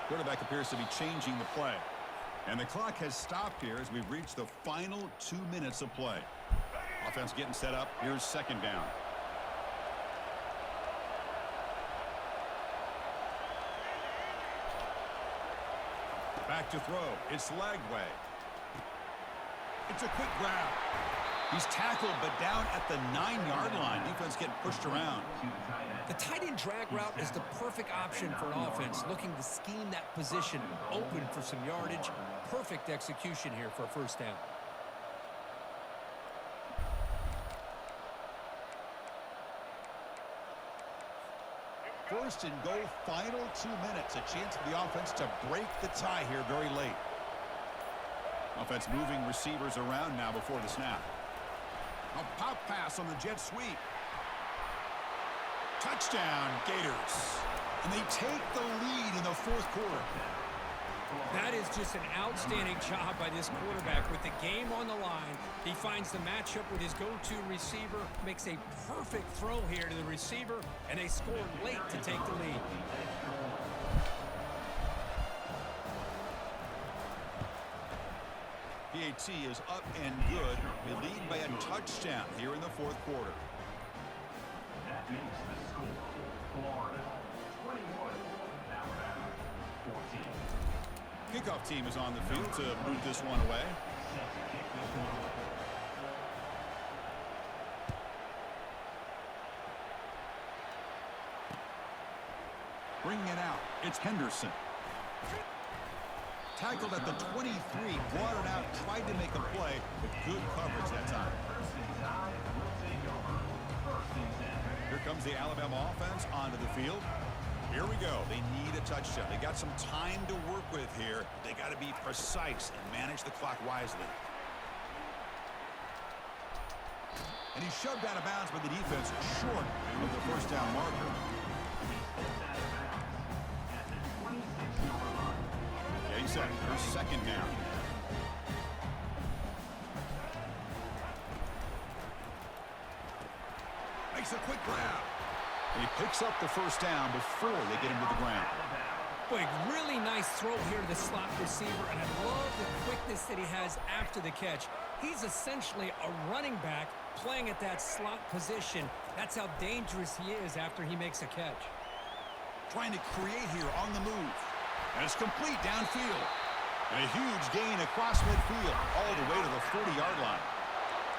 Speaker 6: Quarterback appears to be changing the play. And the clock has stopped here as we've reached the final 2 minutes of play. Offense getting set up. Here's second down. Back to throw. It's Lagway. It's a quick grab. He's tackled, but down at the 9-yard line. Defense getting pushed around.
Speaker 7: The tight end drag route is the perfect option for an offense looking to scheme that position open for some yardage. Perfect execution here for a first down.
Speaker 6: First and goal, final 2 minutes. A chance for the offense to break the tie here very late. Offense moving receivers around now before the snap. A pop pass on the jet sweep. Touchdown, Gators. And they take the lead in the fourth quarter.
Speaker 7: That is just an outstanding job by this quarterback. With the game on the line, he finds the matchup with his go-to receiver, makes a perfect throw here to the receiver, and they score late to take the lead.
Speaker 6: PAT is up and good. They lead by a touchdown here in the fourth quarter.
Speaker 5: That makes the score Florida 21, Alabama 14.
Speaker 6: Kickoff team is on the field to move this one away.
Speaker 5: Set to kick this one off.
Speaker 6: Bringing it out. It's Henderson. Tackled at the 23, brought it out, tried to make a play, but good coverage that time.
Speaker 5: First and 10 will take over. First and 10.
Speaker 6: Here comes the Alabama offense onto the field. Here we go. They need a touchdown. They got some time to work with here. They got to be precise and manage the clock wisely. And he's shoved out of bounds by the defense short of the first down marker.
Speaker 5: At the 26-yard line.
Speaker 6: Yeah, he said there's second down. Makes a quick grab. And he picks up the first down before they get him to the ground.
Speaker 7: Boy, really nice throw here to the slot receiver, and I love the quickness that he has after the catch. He's essentially a running back playing at that slot position. That's how dangerous he is after he makes a catch.
Speaker 6: Trying to create here on the move. And it's complete downfield. And a huge gain across midfield all the way to the 40-yard line.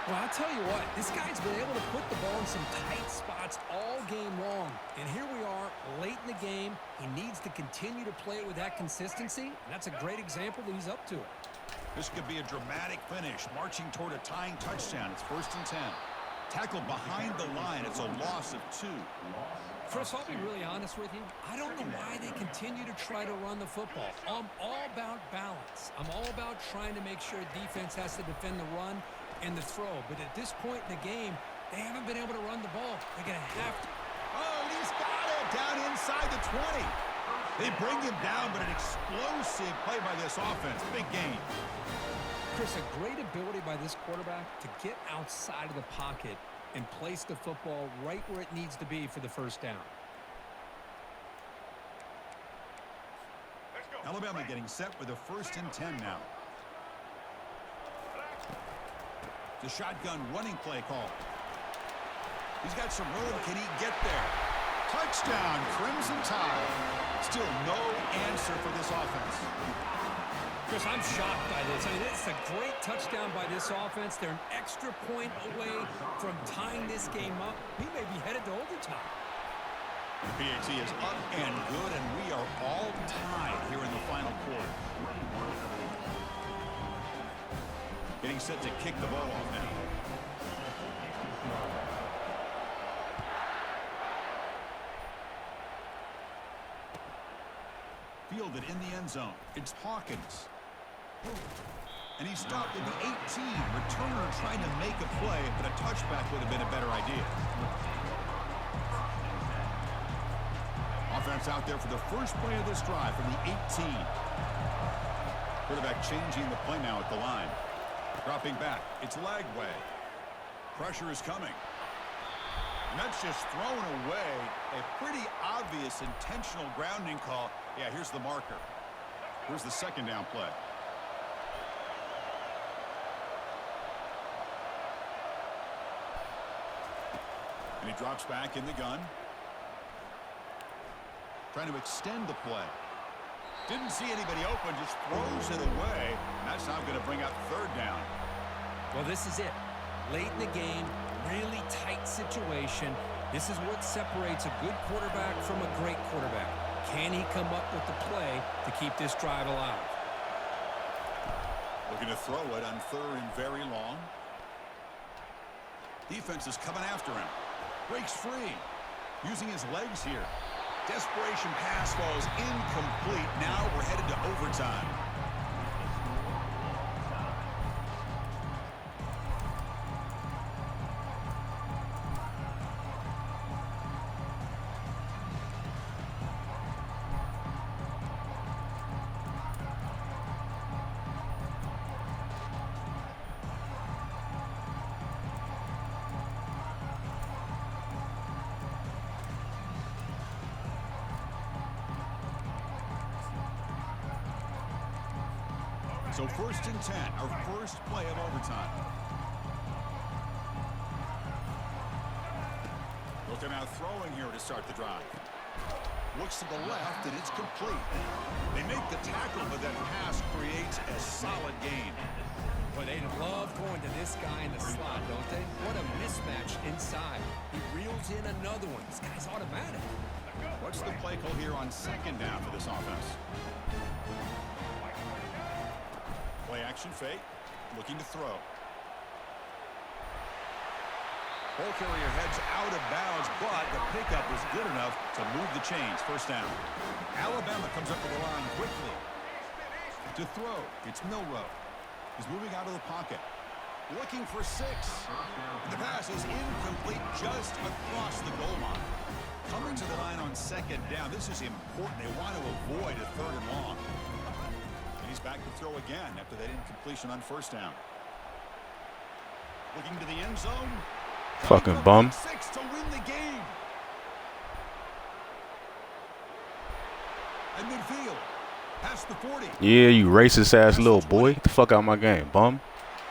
Speaker 7: Well, I'll tell you what, this guy's been able to put the ball in some tight spots all game long. And here we are, late in the game. He needs to continue to play it with that consistency. And that's a great example that he's up to it.
Speaker 6: This could be a dramatic finish, marching toward a tying touchdown. It's first and 10. Tackled behind the line. It's a loss of 2.
Speaker 7: Chris, I'll be really honest with you. I don't know why they continue to try to run the football. I'm all about balance. I'm all about trying to make sure defense has to defend the run and the throw. But at this point in the game, they haven't been able to run the ball. They're going to have to.
Speaker 6: Oh, he's got it down inside the 20. They bring him down, but an explosive play by this offense. Big gain.
Speaker 7: Chris, a great ability by this quarterback to get outside of the pocket and place the football right where it needs to be for the first down.
Speaker 6: Alabama getting set with a first and 10 now. The shotgun running play call. He's got some room. Can he get there? Touchdown, Crimson Tide. Still no answer for this offense.
Speaker 7: Chris, I'm shocked by this. I mean, it's a great touchdown by this offense. They're an extra point away from tying this game up. He may be headed to overtime.
Speaker 6: PAT is up and good, and we are all tied here in the final quarter. Getting set to kick the ball off now. Fielded in the end zone. It's Hawkins. And he stopped at the 18. Returner trying to make a play, but a touchback would have been a better idea. Offense out there for the first play of this drive from the 18. Quarterback changing the play now at the line. Dropping back. It's Lagway. Pressure is coming. And that's just thrown away. A pretty obvious intentional grounding call. Yeah, here's the marker. Here's the second down play. And he drops back in the gun. Trying to extend the play. Didn't see anybody open, just throws it away. And that's now going to bring up third down.
Speaker 7: Well, this is it. Late in the game, really tight situation. This is what separates a good quarterback from a great quarterback. Can he come up with the play to keep this drive alive?
Speaker 6: Looking to throw it on third and very long. Defense is coming after him. Breaks free. Using his legs here. Desperation pass falls incomplete. Now we're headed to overtime. So 1st and 10, our first play of overtime. Looking out throwing here to start the drive. Looks to the left, and it's complete. They make the tackle, but that pass creates a solid gain.
Speaker 7: Boy, they love going to this guy in the slot, don't they? What a mismatch inside. He reels in another one. This guy's automatic.
Speaker 6: What's the play call here on second down for this offense? Play action fake, looking to throw. Ball carrier heads out of bounds, but the pickup was good enough to move the chains. First down. Alabama comes up to the line quickly. To throw, it's Milrow. He's moving out of the pocket. Looking for 6. The pass is incomplete just across the goal line. Coming to the line on second down. This is important. They want to avoid a third and long. He's back to throw again after that incompletion on first down. Looking to the end zone.
Speaker 1: Fucking bum.
Speaker 6: 6 to win the game. And midfield. Past the 40.
Speaker 1: Yeah, you racist ass little boy. Get the fuck out of my game, bum.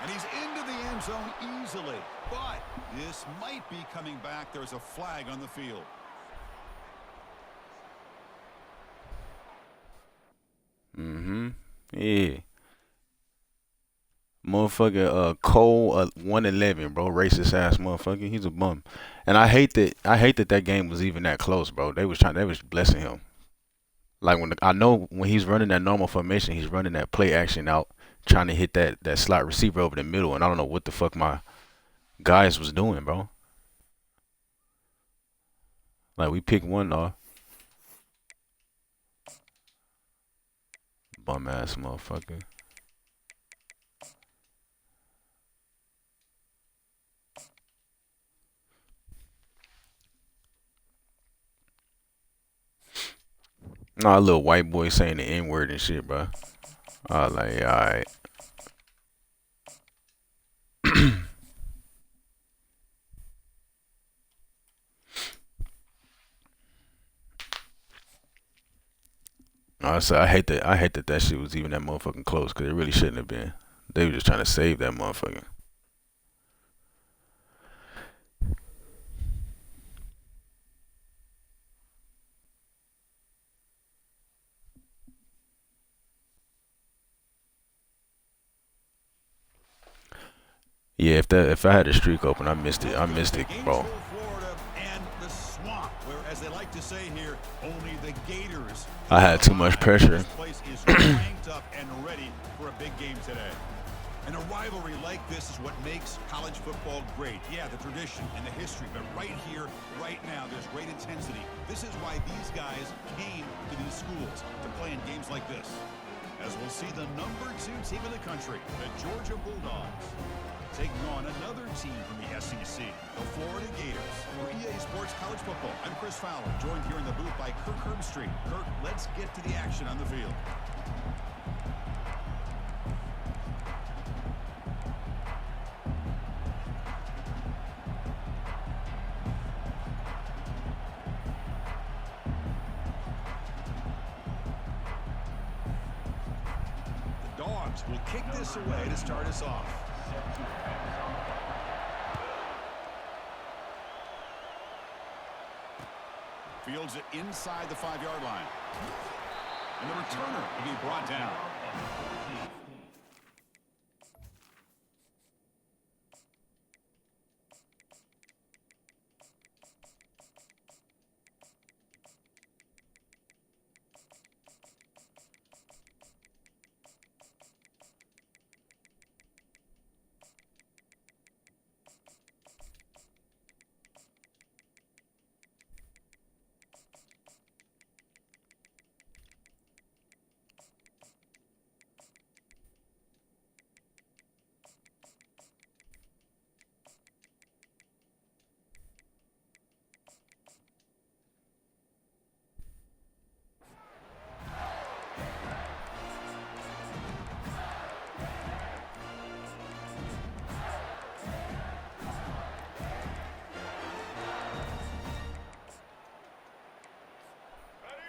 Speaker 6: And he's into the end zone easily. But this might be coming back. There's a flag on the field.
Speaker 1: Yeah. Motherfucker, Cole 111, bro. Racist ass motherfucker. He's a bum. And I hate that game was even that close, bro. They was blessing him. Like I know when he's running that normal formation, he's running that play action out, trying to hit that slot receiver over the middle, and I don't know what the fuck my guys was doing, bro. Like we picked one off. Bum ass motherfucker. Nah, little white boy saying the N-word and shit, bro. I was like, alright. I hate that shit was even that motherfucking close, because it really shouldn't have been. They were just trying to save that motherfucker. Yeah, if I had a streak open, I missed it. I missed it, bro.
Speaker 6: Florida and the swamp, where, as they like to say here, only the Gators.
Speaker 1: I had too much pressure.
Speaker 6: This place is ranked up and ready for a big game today. And a rivalry like this is what makes college football great. Yeah, the tradition and the history, but right here, right now, there's great intensity. This is why these guys came to these schools to play in games like this. As we'll see the #2 team in the country, the Georgia Bulldogs, taking on another team from the SEC, the Florida Gators. For EA Sports College Football, I'm Chris Fowler, joined here in the booth by Kirk Herbstreit. Kirk, let's get to the action on the field. The Dogs will kick this away to start us off. Fields it inside the 5-yard line. And the returner will be brought down.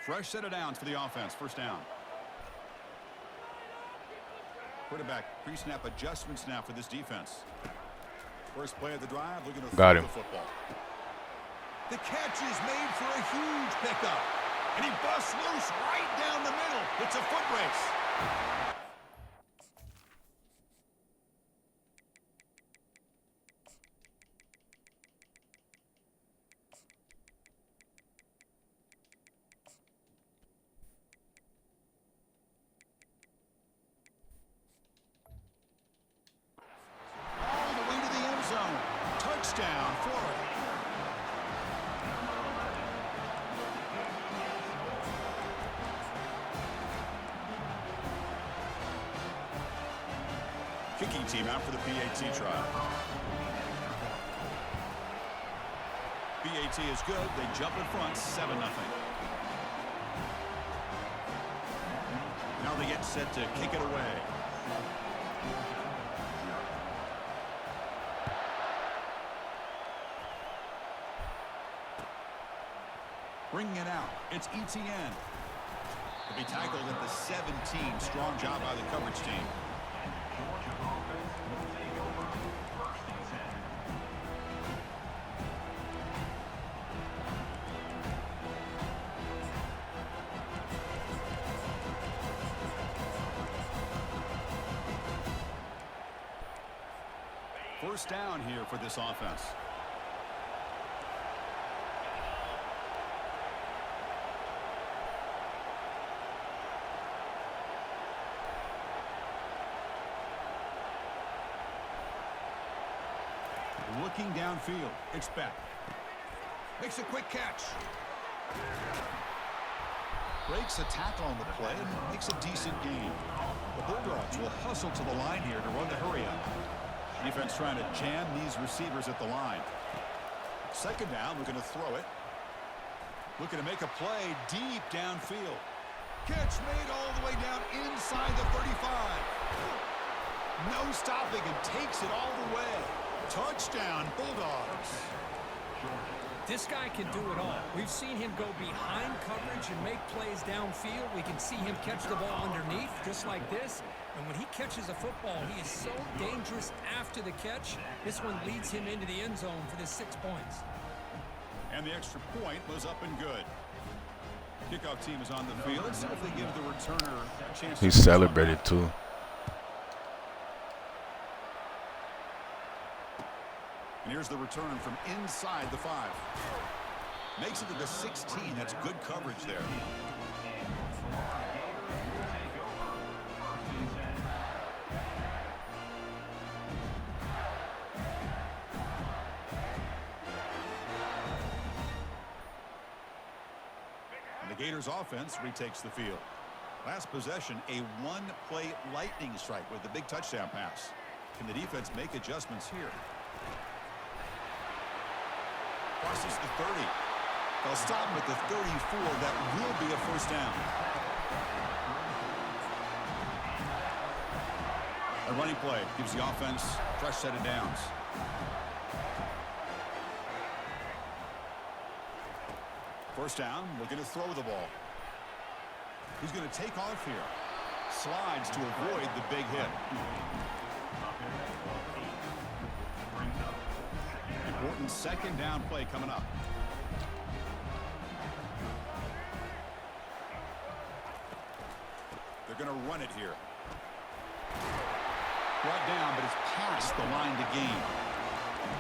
Speaker 6: Fresh set of downs for the offense. First down. Quarterback pre-snap adjustments now for this defense. First play of the drive. Looking to
Speaker 1: Got
Speaker 6: throw
Speaker 1: him.
Speaker 6: the football. The catch is made for a huge pickup. And he busts loose right down the middle. It's a foot race. All the way to the end zone. Touchdown, Florida. Kicking team out for the PAT trial. PAT is good. They jump in front, 7-0. Now they get set to kick it away. Bringing it out. It's ETN. To be tackled at the 17. Strong job by the coverage team. First down here for this offense. Looking downfield. It's back. Makes a quick catch. Breaks a tackle on the play and makes a decent gain. The Bulldogs will hustle to the line here to run the hurry up. Defense trying to jam these receivers at the line. Second down, looking to throw it. Looking to make a play deep downfield. Catch made all the way down inside the 35. No stopping and takes it all the way. Touchdown, Bulldogs.
Speaker 7: This guy can do it all. We've seen him go behind coverage and make plays downfield. We can see him catch the ball underneath, just like this. And when he catches a football, he is so dangerous after the catch. This one leads him into the end zone for the 6 points.
Speaker 6: And the extra point was up and good. Kickoff team is on the field. Let's see if they give the returner a chance.
Speaker 1: He celebrated too.
Speaker 6: And here's the return from inside the 5. Makes it to the 16. That's good coverage there. The Gators offense retakes the field. Last possession, a one-play lightning strike with the big touchdown pass. Can the defense make adjustments here? Crosses the 30. They'll stop him at the 34. That will be a first down. A running play gives the offense a fresh set of downs. First down, looking to throw the ball. He's going to take off here. Slides to avoid the big hit. Important second down play coming up. They're going to run it here. Brought down, but it's past the line to gain.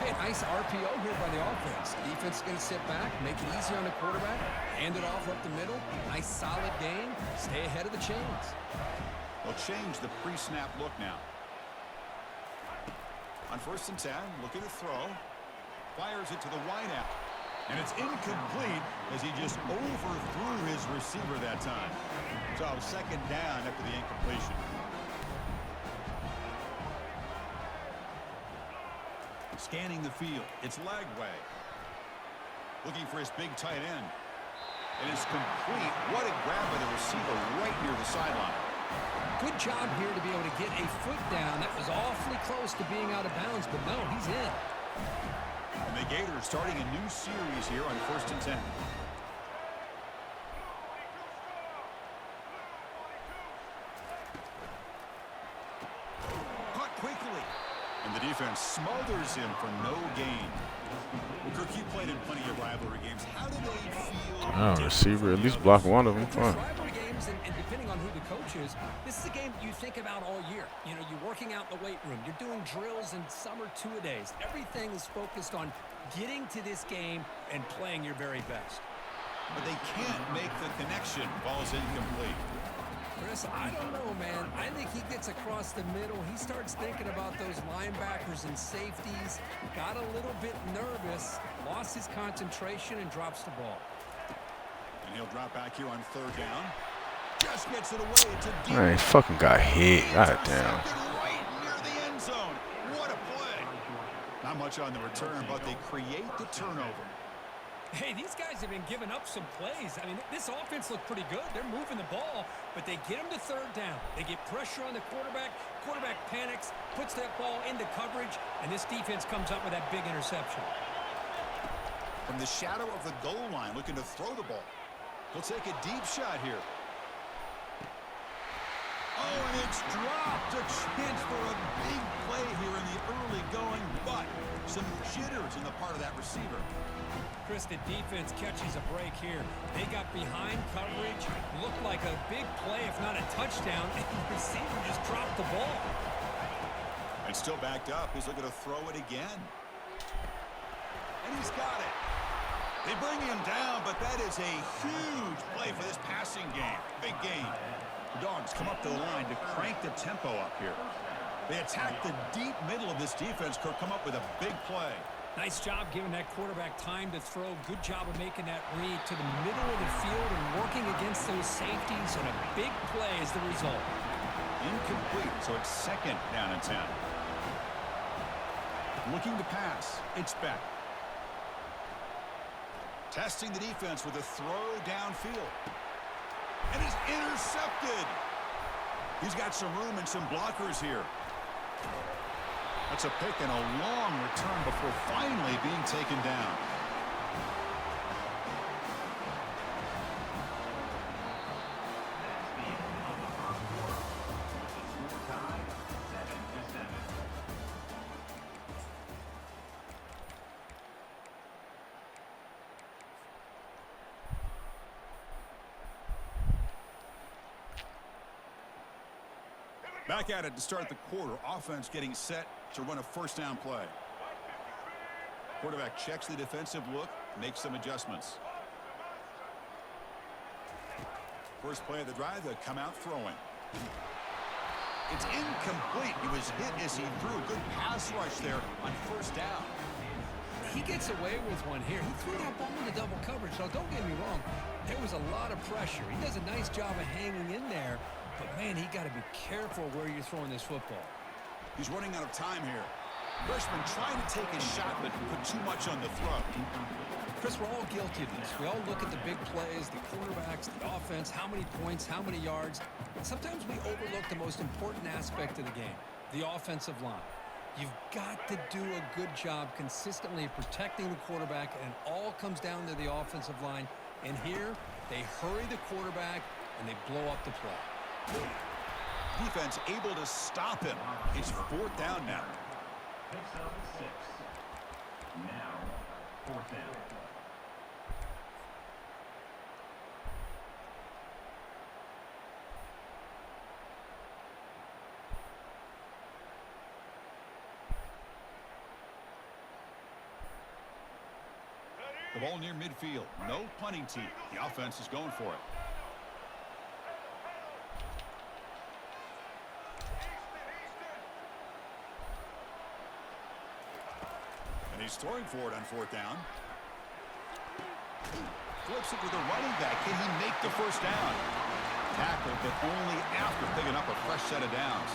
Speaker 7: Hey, nice RPO here by the offense. Defense is going to sit back, make it easy on the quarterback, hand it off up the middle. Nice solid gain. Stay ahead of the chains.
Speaker 6: They'll change the pre-snap look now. On 1st and 10, looking to throw. Fires it to the wideout. And it's incomplete as he just overthrew his receiver that time. So second down after the incompletion. Scanning the field. It's Lagway. Looking for his big tight end. And it's complete. What a grab by the receiver right near the sideline.
Speaker 7: Good job here to be able to get a foot down. That was awfully close to being out of bounds, but no, he's in.
Speaker 6: And the Gators starting a new series here on 1st and 10. Caught quickly. And the defense smothers him for no gain. Well, Kirk, you played in plenty of rivalry games. How do they feel?
Speaker 1: Oh, receiver, at least block one of them. Fine.
Speaker 7: Rivalry games, and depending on who the coach is, this is a game that you think about all year. You know, you're working out in the weight room. You're doing drills and summer two-a-days. Everything is focused on getting to this game and playing your very best.
Speaker 6: But they can't make the connection. Ball's incomplete.
Speaker 7: Chris, I don't know, man. I think he gets across the middle. He starts thinking about those linebackers and safeties. Got a little bit nervous, lost his concentration, and drops the ball.
Speaker 6: And he'll drop back here on 3rd down. Just gets it away. It's a deep.
Speaker 1: I fucking got hit. God damn.
Speaker 6: Right near the end zone. What a play. Not much on the return, but they create the turnover.
Speaker 7: Hey, these guys have been giving up some plays. I mean, this offense looked pretty good. They're moving the ball, but they get them to 3rd down. They get pressure on the quarterback. Quarterback panics, puts that ball into coverage, and this defense comes up with that big interception.
Speaker 6: From the shadow of the goal line, looking to throw the ball. He'll take a deep shot here. Oh, and it's dropped. A chance for a big play here in the early going, but some jitters on the part of that receiver.
Speaker 7: Chris, the defense catches a break here. They got behind coverage, looked like a big play, if not a touchdown, and the receiver just dropped the ball.
Speaker 6: And still backed up. He's looking to throw it again. And he's got it. They bring him down, but that is a huge play for this passing game. Big game. The Dogs come up to the line to crank the tempo up here. They attack the deep middle of this defense. Could come up with a big play.
Speaker 7: Nice job giving that quarterback time to throw. Good job of making that read to the middle of the field and working against those safeties, and a big play is the result.
Speaker 6: Incomplete, so it's 2nd down and 10. Looking to pass. It's Beck. Testing the defense with a throw downfield. And it's intercepted. He's got some room and some blockers here. That's a pick and a long return before finally being taken down. Back at it to start the quarter. Offense getting set to run a 1st down play. Quarterback checks the defensive look, makes some adjustments. First play of the drive, they come out throwing. It's incomplete. He was hit as he threw. Good pass rush there on 1st down.
Speaker 7: He gets away with one here. He threw that ball into double coverage. Now, don't get me wrong. There was a lot of pressure. He does a nice job of hanging in there, but man, he got to be careful where you're throwing this football.
Speaker 6: He's running out of time here. Freshman trying to take a shot, but put too much on the throw.
Speaker 7: Chris, we're all guilty of this. We all look at the big plays, the quarterbacks, the offense, how many points, how many yards. Sometimes we overlook the most important aspect of the game, the offensive line. You've got to do a good job consistently protecting the quarterback, and it all comes down to the offensive line. And here, they hurry the quarterback, and they blow up the play.
Speaker 6: Defense able to stop him. It's 4th down now.
Speaker 5: Picks up 6. Now, 4th down.
Speaker 6: The ball near midfield. No punting team. The offense is going for it. And he's throwing for it on 4th down. Flips it to the running back. Can he make the first down? Tackle, but only after picking up a fresh set of downs.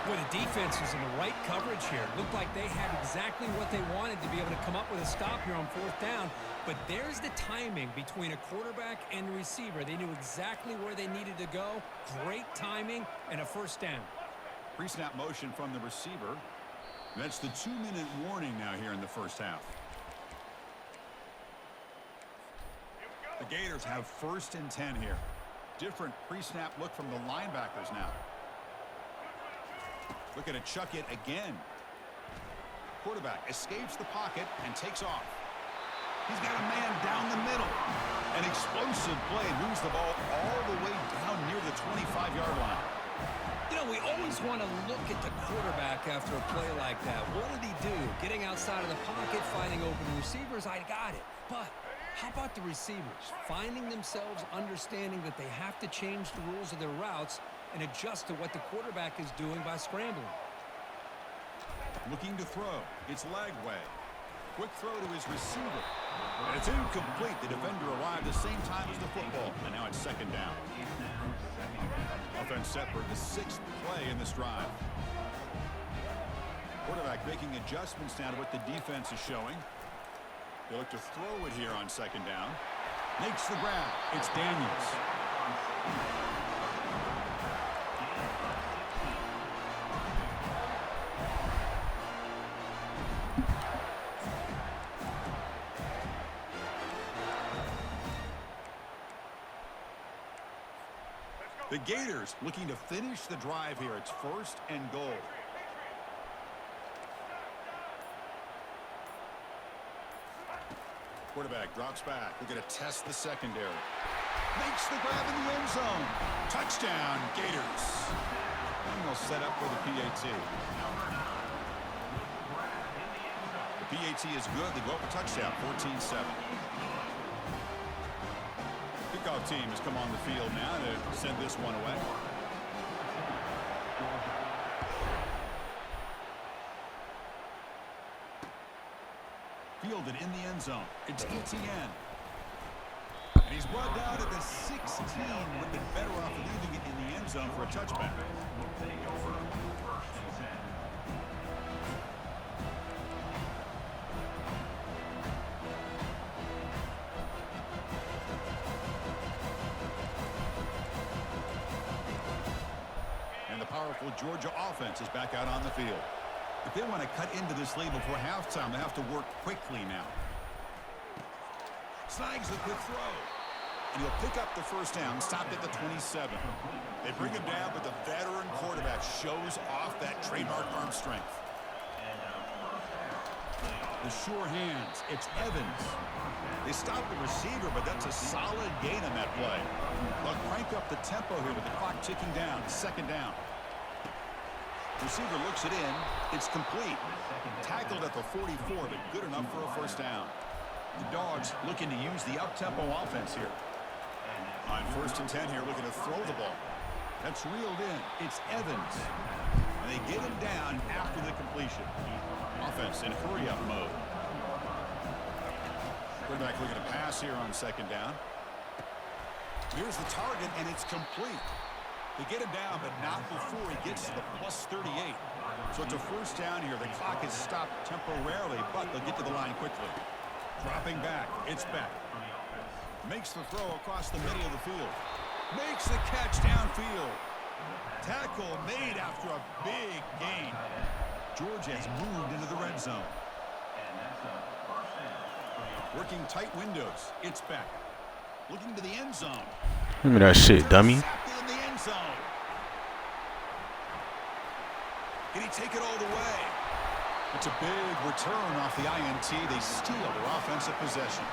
Speaker 7: Boy, the defense was in the right coverage here. Looked like they had exactly what they wanted to be able to come up with a stop here on 4th down. But there's the timing between a quarterback and the receiver. They knew exactly where they needed to go. Great timing and a first down.
Speaker 6: Pre-snap motion from the receiver. That's the 2-minute warning now here in the first half. The Gators have 1st and 10 here. Different pre-snap look from the linebackers now. Looking to chuck it again. Quarterback escapes the pocket and takes off. He's got a man down the middle. An explosive play moves the ball all the way down near the 25-yard line.
Speaker 7: You know, we always want to look at the quarterback after a play like that. What did he do? Getting outside of the pocket, finding open receivers, I got it. But how about the receivers? Finding themselves understanding that they have to change the rules of their routes and adjust to what the quarterback is doing by scrambling.
Speaker 6: Looking to throw. It's Lagway. Quick throw to his receiver. And it's incomplete. The defender arrived the same time as the football. And now it's 2nd down. Offense set for the 6th play in this drive. Quarterback making adjustments now to what the defense is showing. They look to throw it here on 2nd down. Makes the grab. It's Daniels. The Gators looking to finish the drive here. It's 1st and goal. Quarterback drops back. We're going to test the secondary. Makes the grab in the end zone. Touchdown, Gators. And they'll set up for the PAT. The PAT is good. They go up a touchdown, 14-7. Kickoff team has come on the field now to send this one away. Fielded in the end zone. It's ETN. And he's brought down at the 16. Would have been better off leaving it in the end zone for a touchback.
Speaker 5: Will take over 1st and 10.
Speaker 6: And the powerful Georgia offense is back out on the field. If they want to cut into this lead before halftime, they have to work quickly now. Snags the quick throw. And he'll pick up the first down, stopped at the 27. They bring him down, but the veteran quarterback shows off that trademark arm strength. The sure hands. It's Evans. They stop the receiver, but that's a solid gain on that play. They'll crank up the tempo here with the clock ticking down. 2nd down. Receiver looks it in. It's complete. Tackled at the 44, but good enough for a first down. The Dogs looking to use the up-tempo offense here. On 1st and 10 here, looking to throw the ball. That's reeled in. It's Evans. And they get him down after the completion. Offense in hurry-up mode. Quarterback looking to pass here on 2nd down. Here's the target, and it's complete. They get him down, but not before he gets to the plus 38. So it's a first down here. The clock is stopped temporarily, but they'll get to the line quickly. Dropping back, it's back. Makes the throw across the middle of the field. Makes the catch downfield. Tackle made after a big gain. Georgia has moved into the red zone. Working tight windows. It's back. Looking to the end zone.
Speaker 1: Give me that shit, dummy.
Speaker 6: In the end zone. Can he take it all the way? It's a big return off the INT. They steal their offensive possession.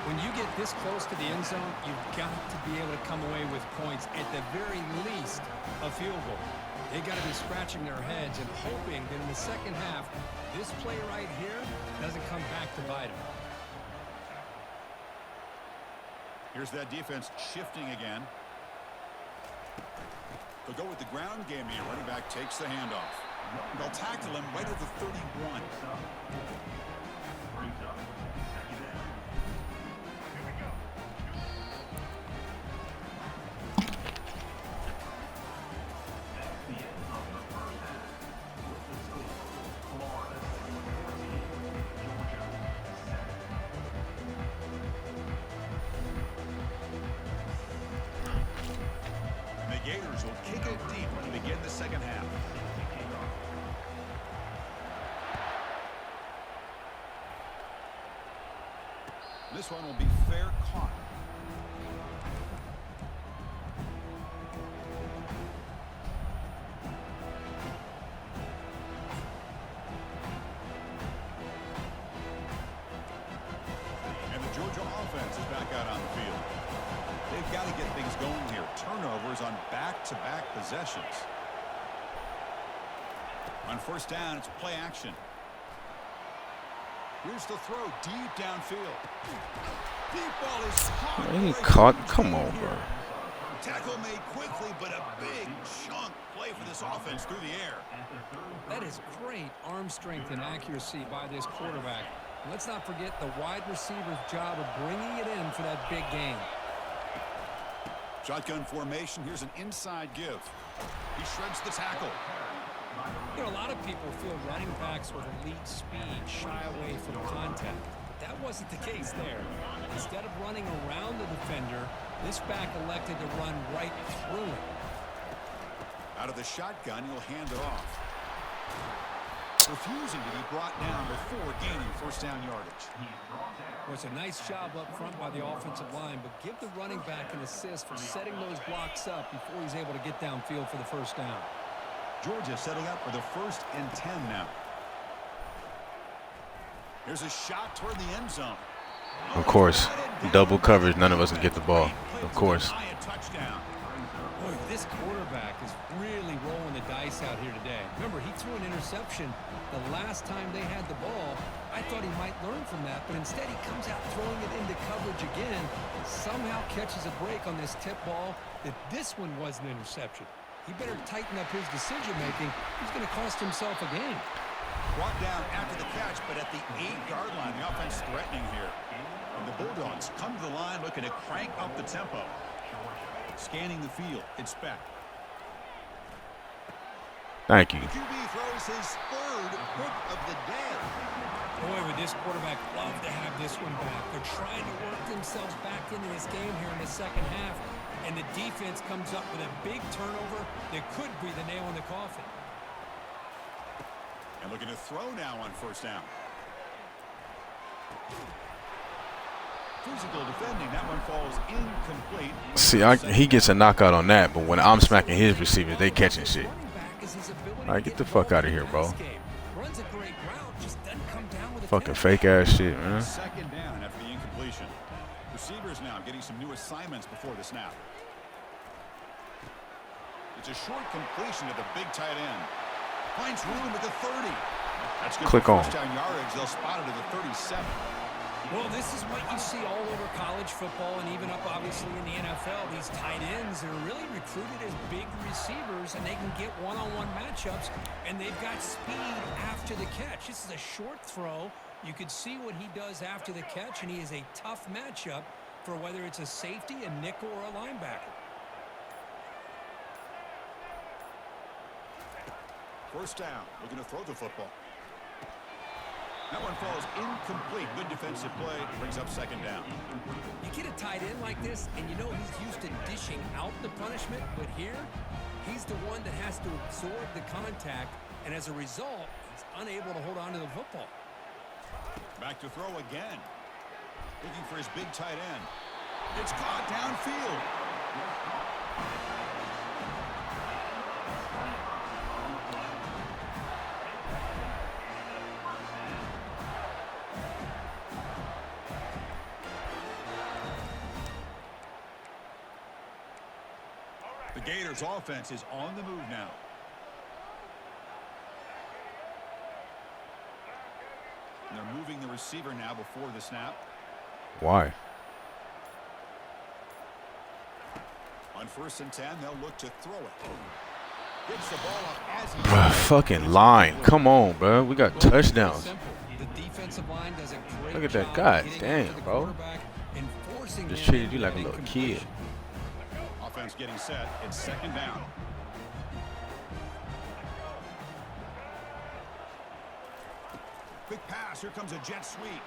Speaker 7: When you get this close to the end zone, you've got to be able to come away with points, at the very least, a field goal. They got to be scratching their heads and hoping that in the second half, this play right here doesn't come back to bite them.
Speaker 6: Here's that defense shifting again. They'll go with the ground game here. Running back takes the handoff. They'll tackle him right at the 31. Gators will kick it deep to begin the second half. This one will be fair caught. And the Georgia offense is back out on the field. They've got to get things going here. Turnovers on back-to-back possessions. On first down, it's play action. Here's the throw deep downfield. Deep ball is caught.
Speaker 1: He caught. Come on, bro.
Speaker 6: Tackle made quickly, but a big chunk play for this offense through the air.
Speaker 7: That is great arm strength and accuracy by this quarterback. Let's not forget the wide receiver's job of bringing it in for that big game.
Speaker 6: Shotgun formation. Here's an inside give. He shreds the tackle.
Speaker 7: You know, a lot of people feel running backs with elite speed shy away from contact. But that wasn't the case there. Instead of running around the defender, this back elected to run right through him.
Speaker 6: Out of the shotgun, he'll hand it off. Refusing to be brought down before gaining first down yardage.
Speaker 7: Well, it's a nice job up front by the offensive line, but give the running back an assist for setting those blocks up before he's able to get downfield for the first down.
Speaker 6: Georgia setting up for the 1st and 10 now. Here's a shot toward the end zone.
Speaker 1: Of course, double coverage. None of us can get the ball. Of course.
Speaker 7: Boy, this quarterback is really rolling the dice out here today. Remember, he threw an interception the last time they had the ball. I thought he might learn from that, but instead he comes out throwing it into coverage again. Somehow catches a break on this tip ball that this one was an interception. He better tighten up his decision-making. He's going to cost himself a game.
Speaker 6: Brought down after the catch, but at the 8-yard line, the offense threatening here. And the Bulldogs come to the line looking to crank up the tempo. Scanning the field, it's back.
Speaker 1: Thank you.
Speaker 6: The QB throws his 3rd pick of the day.
Speaker 7: Boy, would this quarterback love to have this one back. They're trying to work themselves back into this game here in the second half, and the defense comes up with a big turnover that could be the nail in the coffin.
Speaker 6: And looking to throw now on first down. Physical defending, that one falls incomplete.
Speaker 1: See, he gets a knockout on that, but when I'm smacking his receivers, they catching shit. All right, get the fuck out of here, bro. Fucking fake ass shit, man.
Speaker 6: Second down after the incompletion. Receivers now getting some new assignments before the snap. It's a short completion to the big tight end. Finds room at the 30. That's good.
Speaker 1: Click on.
Speaker 6: First down yardage. They'll spot it at the 37.
Speaker 7: Well, this is what you see all over college football and even up, obviously, in the NFL. These tight ends are really recruited as big receivers, and they can get one-on-one matchups, and they've got speed after the catch. This is a short throw. You could see what he does after the catch, and he is a tough matchup for whether it's a safety, a nickel, or a linebacker.
Speaker 6: First down, looking to throw the football. That one falls incomplete. Good defensive play, brings up second down.
Speaker 7: You get a tight end like this, and you know he's used to dishing out the punishment, but here, he's the one that has to absorb the contact, and as a result, he's unable to hold on to the football.
Speaker 6: Back to throw again. Looking for his big tight end. It's caught downfield. The Gators offense is on the move now. And they're moving the receiver now before the snap.
Speaker 1: Why?
Speaker 6: On 1st and 10, they'll look to throw it. Gets the ball up as he
Speaker 1: Bruh, fucking line. Come on, bro. We got touchdowns.
Speaker 7: The defensive line does a great
Speaker 1: Look at that.
Speaker 7: job
Speaker 1: God
Speaker 7: getting
Speaker 1: damn,
Speaker 7: after the
Speaker 1: bro.
Speaker 7: quarterback and forcing
Speaker 1: Just
Speaker 7: him
Speaker 1: treated you
Speaker 7: into
Speaker 1: like a
Speaker 7: an
Speaker 1: little
Speaker 7: incompletion.
Speaker 1: kid.
Speaker 6: Offense getting set. It's second down. Quick pass. Here comes a jet sweep.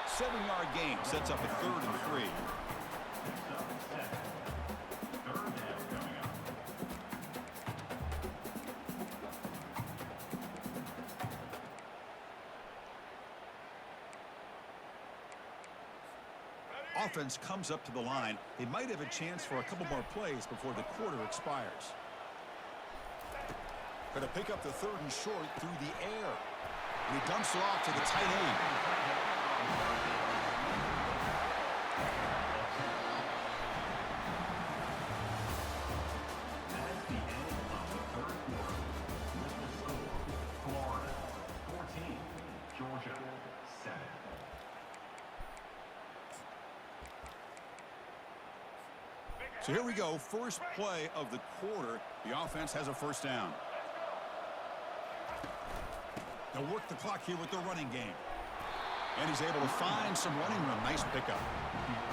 Speaker 6: 7-yard gain sets up a 3rd and 3.
Speaker 5: Third down coming up.
Speaker 6: Offense comes up to the line. They might have a chance for a couple more plays before the quarter expires. Going to pick up the 3rd and short through the air. And he dumps it off to the tight end.
Speaker 5: That's the end of the third quarter. With the score, Florida 14, Georgia 7.
Speaker 6: So here we go. First play of the quarter. The offense has a first down. They'll work the clock here with their running game. And he's able to find some running room. Nice pickup.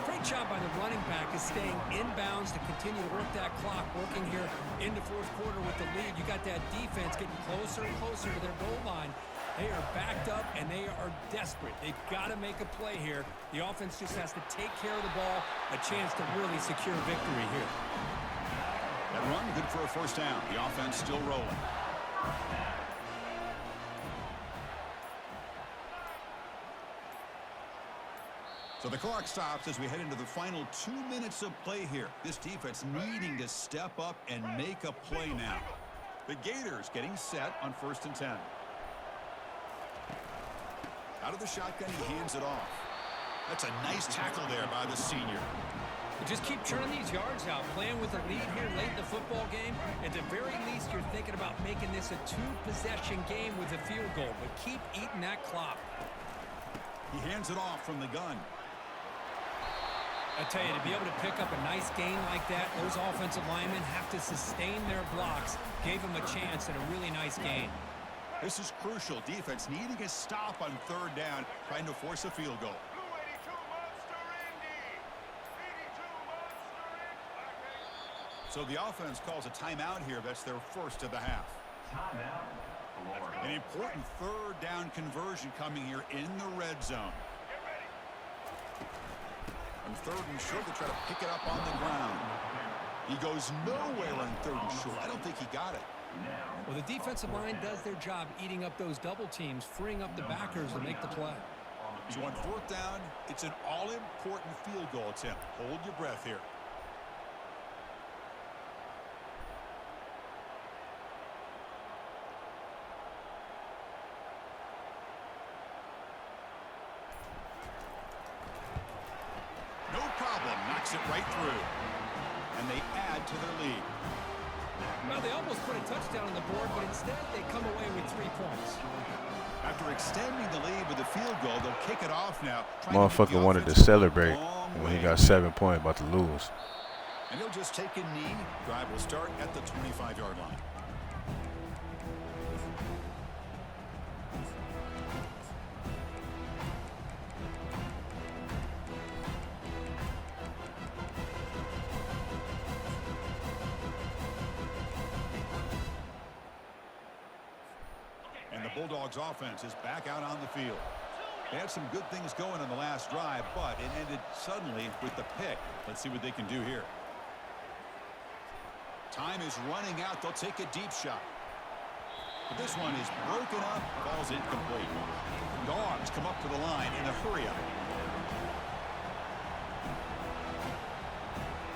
Speaker 7: Great job by the running back is staying inbounds to continue to work that clock, working here in the 4th quarter with the lead. You got that defense getting closer and closer to their goal line. They are backed up, and they are desperate. They've got to make a play here. The offense just has to take care of the ball, a chance to really secure victory here.
Speaker 6: That run, good for a first down. The offense still rolling. So the clock stops as we head into the final 2 minutes of play here. This defense needing to step up and make a play now. The Gators getting set on 1st and 10. Out of the shotgun, he hands it off. That's a nice tackle there by the senior.
Speaker 7: But just keep churning these yards out, playing with a lead here late in the football game. At the very least, you're thinking about making this a 2-possession game with a field goal, but keep eating that clock.
Speaker 6: He hands it off from the gun.
Speaker 7: I tell you, to be able to pick up a nice gain like that, those offensive linemen have to sustain their blocks. Gave them a chance at a really nice gain.
Speaker 6: This is crucial. Defense needing a stop on 3rd down, trying to force a field goal. So the offense calls a timeout here. That's their first of the half.
Speaker 5: Timeout, Florida.
Speaker 6: An important 3rd down conversion coming here in the red zone. On 3rd and short, they try to pick it up on the ground. He goes nowhere on 3rd and short. I don't think he got it.
Speaker 7: Well, the defensive line does their job eating up those double teams, freeing up the backers to make the play.
Speaker 6: So on 4th down, it's an all-important field goal attempt. Hold your breath here. No problem. Knocks it right through. And they add to their lead.
Speaker 7: Well, they almost put a touchdown on the board, but instead they come away with 3 points.
Speaker 6: After extending the lead with a field goal, they'll kick it off now.
Speaker 1: Motherfucker wanted to celebrate when he got 7 points, about to lose.
Speaker 6: And he'll just take a knee. Drive will start at the 25-yard line. Bulldogs offense is back out on the field. They had some good things going on the last drive, but it ended suddenly with the pick. Let's see what they can do here. Time is running out. They'll take a deep shot. But this one is broken up, falls incomplete. Dogs come up to the line in a hurry-up.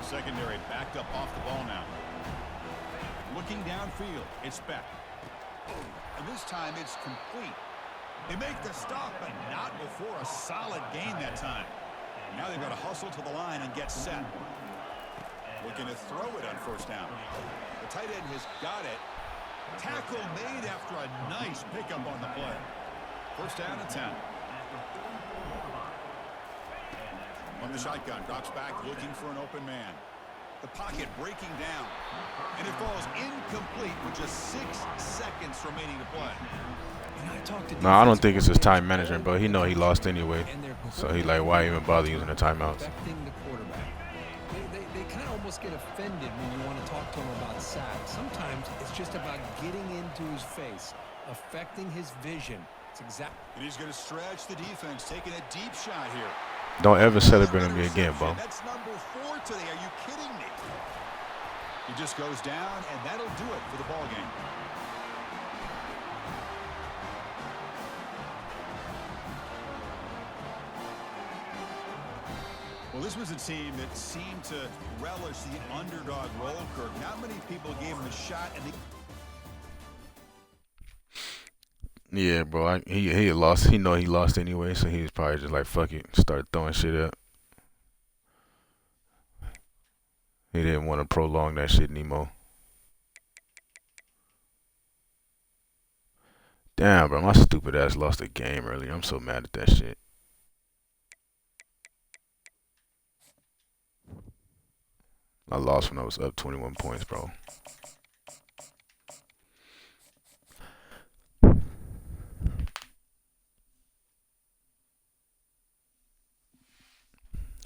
Speaker 6: Secondary backed up off the ball now. Looking downfield, it's Beck. And this time it's complete. They make the stop, but not before a solid gain that time. Now they've got to hustle to the line and get set. Looking to throw it on first down. The tight end has got it. Tackle made after a nice pickup on the play. First down and 10. On the shotgun, drops back looking for an open man. The pocket breaking down. And it falls incomplete with just 6 seconds remaining to play.
Speaker 1: No, I don't think it's his time management, but he know he lost anyway. So he like, why even bother using the timeouts?
Speaker 7: The quarterback. They kind of almost get offended when you want to talk to him about sacks. Sometimes it's just about getting into his face, affecting his vision. It's exactly.
Speaker 6: And he's going to stretch the defense, taking a deep shot here.
Speaker 1: Don't ever celebrate on me again, bro.
Speaker 6: That's number 4 today. Are you kidding me? He just goes down, and that'll do it for the ball game. Well, this was a team that seemed to relish the underdog role, Kirk. Not many people gave him a shot, and
Speaker 1: Yeah, bro. He had lost. He know he lost anyway, so he was probably just like, fuck it, start throwing shit up. He didn't want to prolong that shit anymore. Damn, bro, my stupid ass lost a game earlier. I'm so mad at that shit. I lost when I was up 21 points, bro.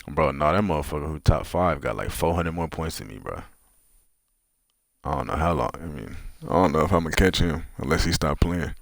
Speaker 1: Bro, no, that motherfucker who top 5 got like 400 more points than me, bro. I don't know how long. I mean, I don't know if I'm going to catch him unless he stop playing.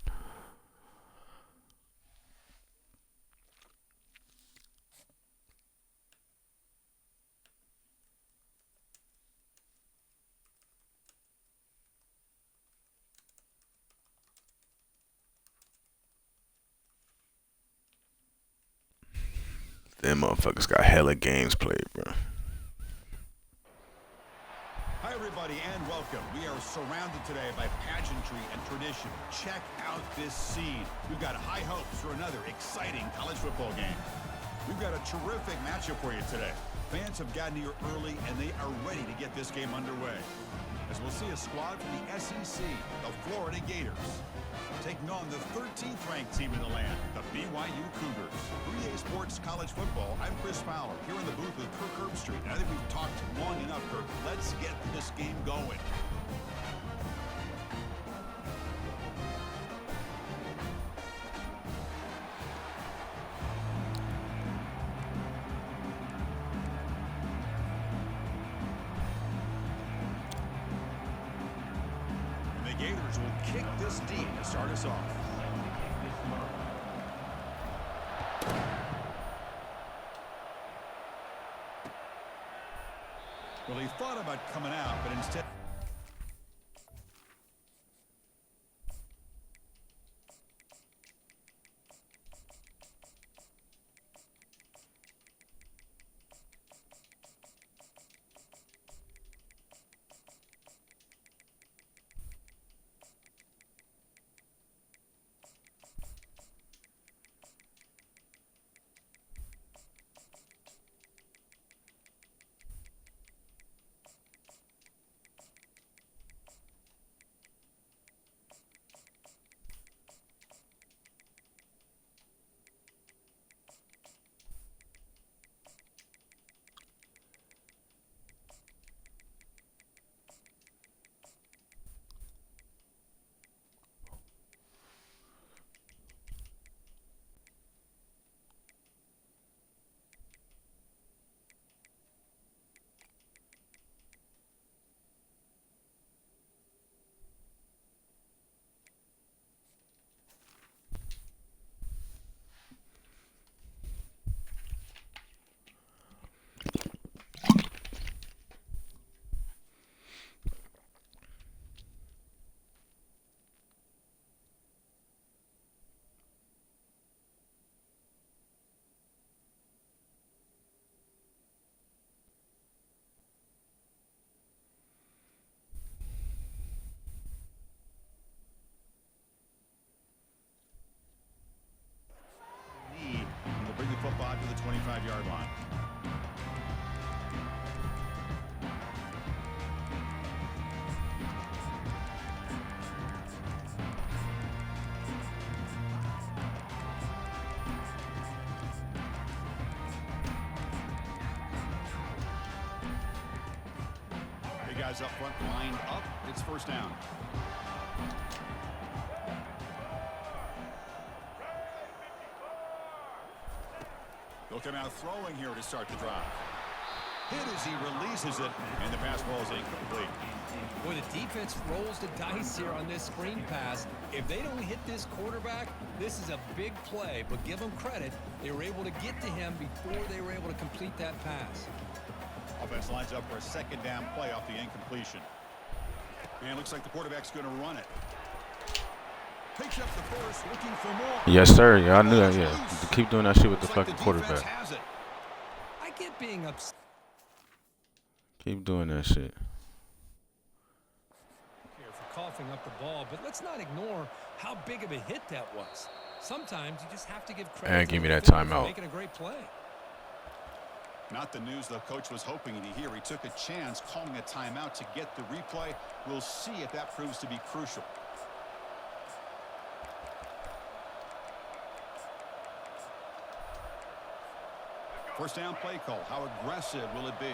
Speaker 1: Them motherfuckers got hella games played, bro.
Speaker 6: Hi, everybody, and welcome. We are surrounded today by pageantry and tradition. Check out this scene. We've got high hopes for another exciting college football game. We've got a terrific matchup for you today. Fans have gotten here early, and they are ready to get this game underway. As we'll see a squad from the SEC, the Florida Gators, taking on the 13th ranked team in the land, the BYU Cougars. For EA Sports College Football, I'm Chris Fowler, here in the booth with Kirk Herbstreit. And I think we've talked long enough, Kirk. Let's get this game going. Gators will kick this deep to start us off. Well, he thought about coming out, but instead... 25-yard line. Big guys up front, lined up. It's first down. They'll come out throwing here to start the drive. Hit as he releases it, and the pass ball is incomplete.
Speaker 7: Boy, the defense rolls the dice here on this screen pass. If they don't hit this quarterback, this is a big play. But give them credit, they were able to get to him before they were able to complete that pass.
Speaker 6: Offense lines up for a second down play off the incompletion. And looks like the quarterback's going to run it. Takes up the first, looking for more.
Speaker 1: Yes, sir. Yeah, I knew that. Yeah, keep doing that shit with the fucking quarterback.
Speaker 7: I get being upset.
Speaker 1: Keep doing that shit.
Speaker 7: Here for coughing up the ball, but let's not ignore how big of a hit that was. Sometimes you just have to give credit.
Speaker 1: And give me that
Speaker 7: for
Speaker 1: timeout.
Speaker 7: making a great play.
Speaker 6: Not the news the coach was hoping to hear. He took a chance calling a timeout to get the replay. We'll see if that proves to be crucial. First down play call. How aggressive will it be?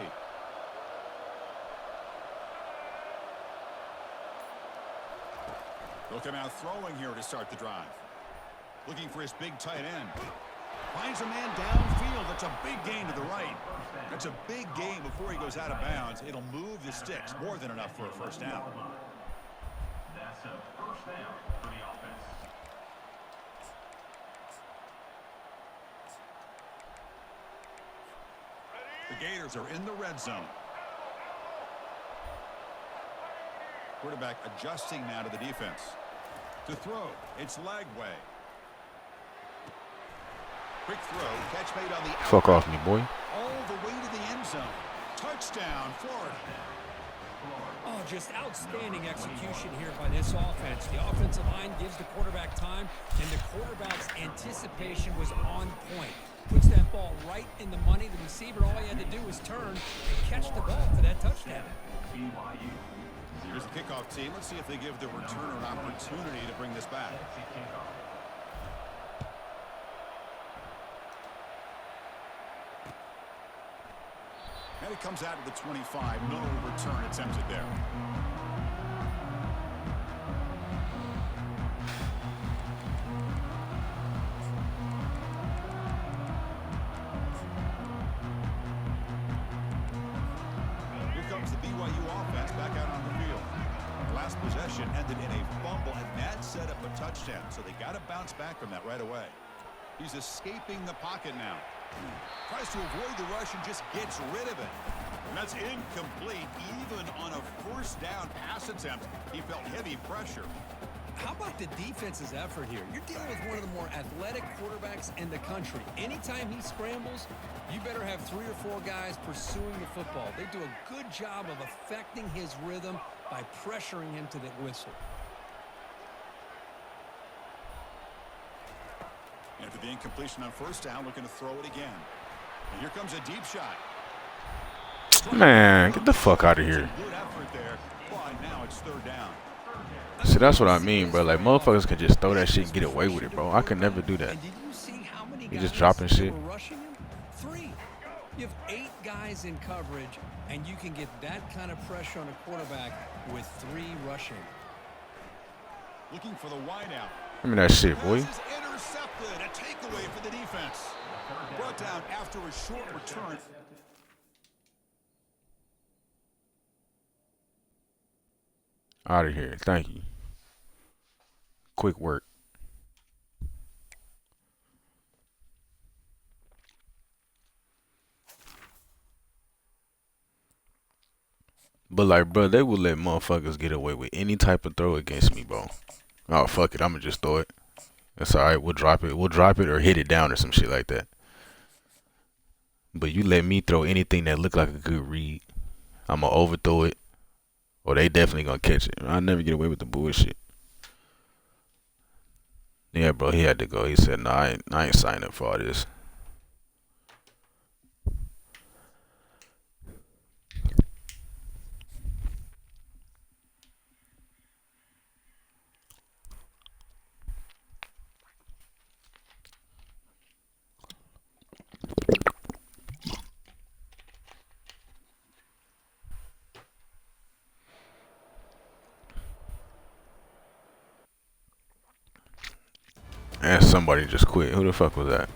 Speaker 6: They'll come out throwing here to start the drive. Looking for his big tight end. Finds a man downfield. That's a big gain to the right. That's a big gain before he goes out of bounds. It'll move the sticks. More than enough for a first down.
Speaker 5: That's a first down for the offense.
Speaker 6: The Gators are in the red zone. Quarterback adjusting now to the defense. To throw, it's Lagway. Quick throw, catch made on the outside.
Speaker 1: Fuck off me, boy.
Speaker 6: All the way to the end zone. Touchdown, Florida.
Speaker 7: Oh, just outstanding execution here by this offense. The offensive line gives the quarterback time, and the quarterback's anticipation was on point. Puts that ball right in the money. The receiver, all he had to do was turn and catch the ball for that touchdown.
Speaker 5: BYU.
Speaker 6: Here's the kickoff team. Let's see if they give the returner an opportunity to bring this back. And it comes out to the 25. No return attempted there. Here comes the BYU offense back out on the field. Last possession ended in a fumble, and that set up a touchdown. So they got to bounce back from that right away. He's escaping the pocket now. Tries to avoid the rush and just gets rid of it. And that's incomplete. Even on a first down pass attempt, he felt heavy pressure.
Speaker 7: How about the defense's effort here? You're dealing with one of the more athletic quarterbacks in the country. Anytime he scrambles, you better have 3 or 4 guys pursuing the football. They do a good job of affecting his rhythm by pressuring him to the whistle.
Speaker 6: After the incompletion on first down, looking to throw it again. And here comes a deep shot.
Speaker 1: Man, get the fuck out of here.
Speaker 6: Good effort there, but now it's third down.
Speaker 1: See, that's what I mean, bro. Like, motherfuckers can just throw that shit and get away with it, bro. I could never do that.
Speaker 7: And did you see how many
Speaker 1: You
Speaker 7: guys
Speaker 1: just dropping
Speaker 7: that
Speaker 1: shit.
Speaker 7: were rushing him? 3. You have 8 guys in coverage, and you can get that kind of pressure on a quarterback with 3 rushing.
Speaker 6: Looking for the wideout.
Speaker 1: Give me that shit, boy.
Speaker 6: Pass is intercepted. A takeaway for the defense. Brought down after a short return.
Speaker 1: Out of here. Thank you. Quick work. But like, bro, they will let motherfuckers get away with any type of throw against me, bro. Oh, fuck it. I'ma just throw it. That's alright. We'll drop it. We'll drop it or hit it down or some shit like that. But you let me throw anything that look like a good read, I'ma overthrow it. Or they definitely gonna catch it. I'll never get away with the bullshit. Yeah, bro, he had to go. He said, "Nah, I ain't signing up for all this." somebody just quit. Who the fuck was that?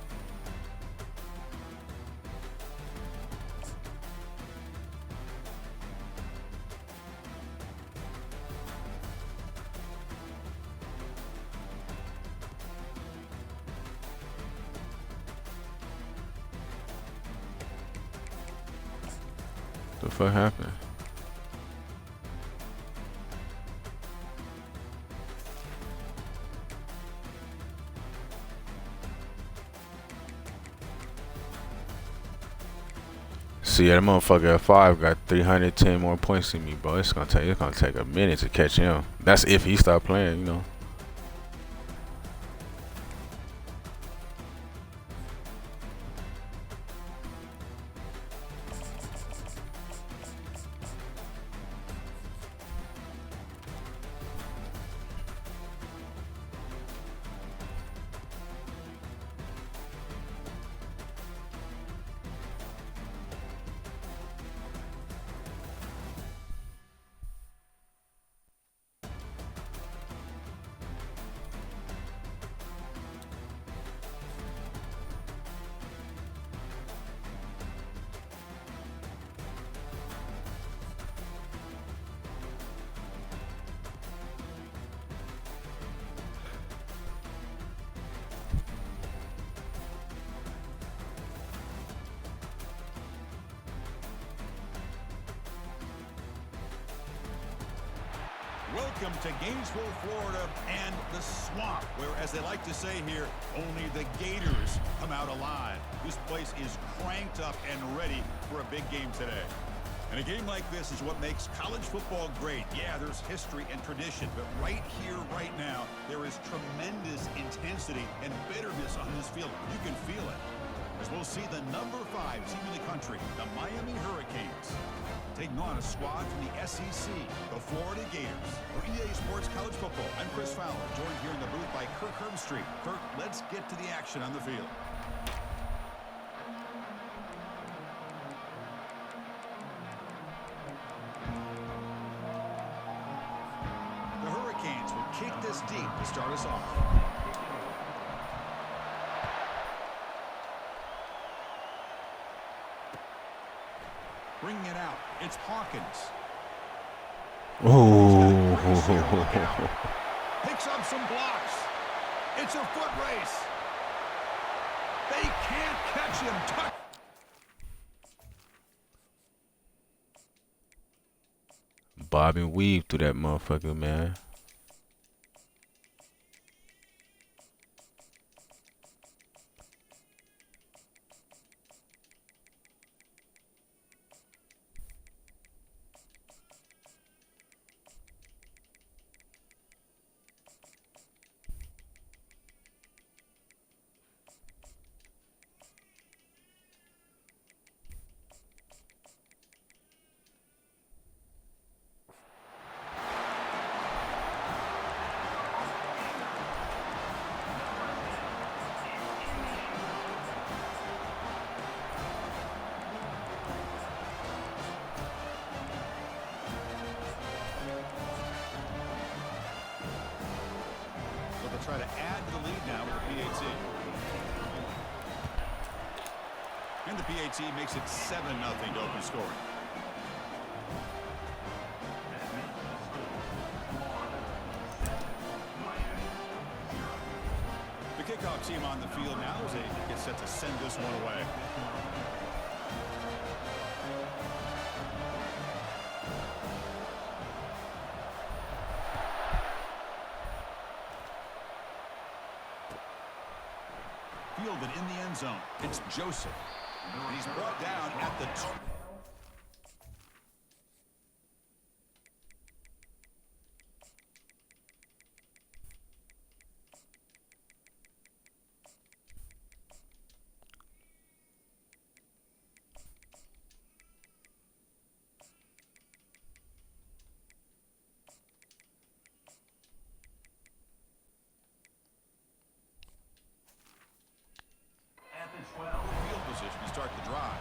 Speaker 1: The fuck happened? See, that motherfucker at 5 got 310 more points than me, bro. It's gonna take a minute to catch him. That's if he stop playing, you know.
Speaker 6: Welcome to Gainesville, Florida, and the swamp, where, as they like to say here, only the Gators come out alive. This place is cranked up and ready for a big game today. And a game like this is what makes college football great. Yeah, there's history and tradition, but right here, right now, there is tremendous intensity and bitterness on this field. You can feel it. As we'll see the number 5 team in the country, the Miami Hurricanes, taking on a squad from the SEC, the Florida Gators. For EA Sports College Football, I'm Chris Fowler, joined here in the booth by Kirk Herbstreit. Kirk, let's get to the action on the field. The Hurricanes will kick this deep to start us off. Bringing it out, it's Hawkins.
Speaker 1: Oh.
Speaker 6: Picks up some blocks. It's a foot race. They can't catch him.
Speaker 1: Bob and weave through that motherfucker, man.
Speaker 6: Try to add to the lead now with the PAT. And the PAT makes it 7-0 to open scoring. The kickoff team on the field now as they get set to send this one away. Fielded in the end zone. It's Joseph. And he's brought down at the field position to start the drive.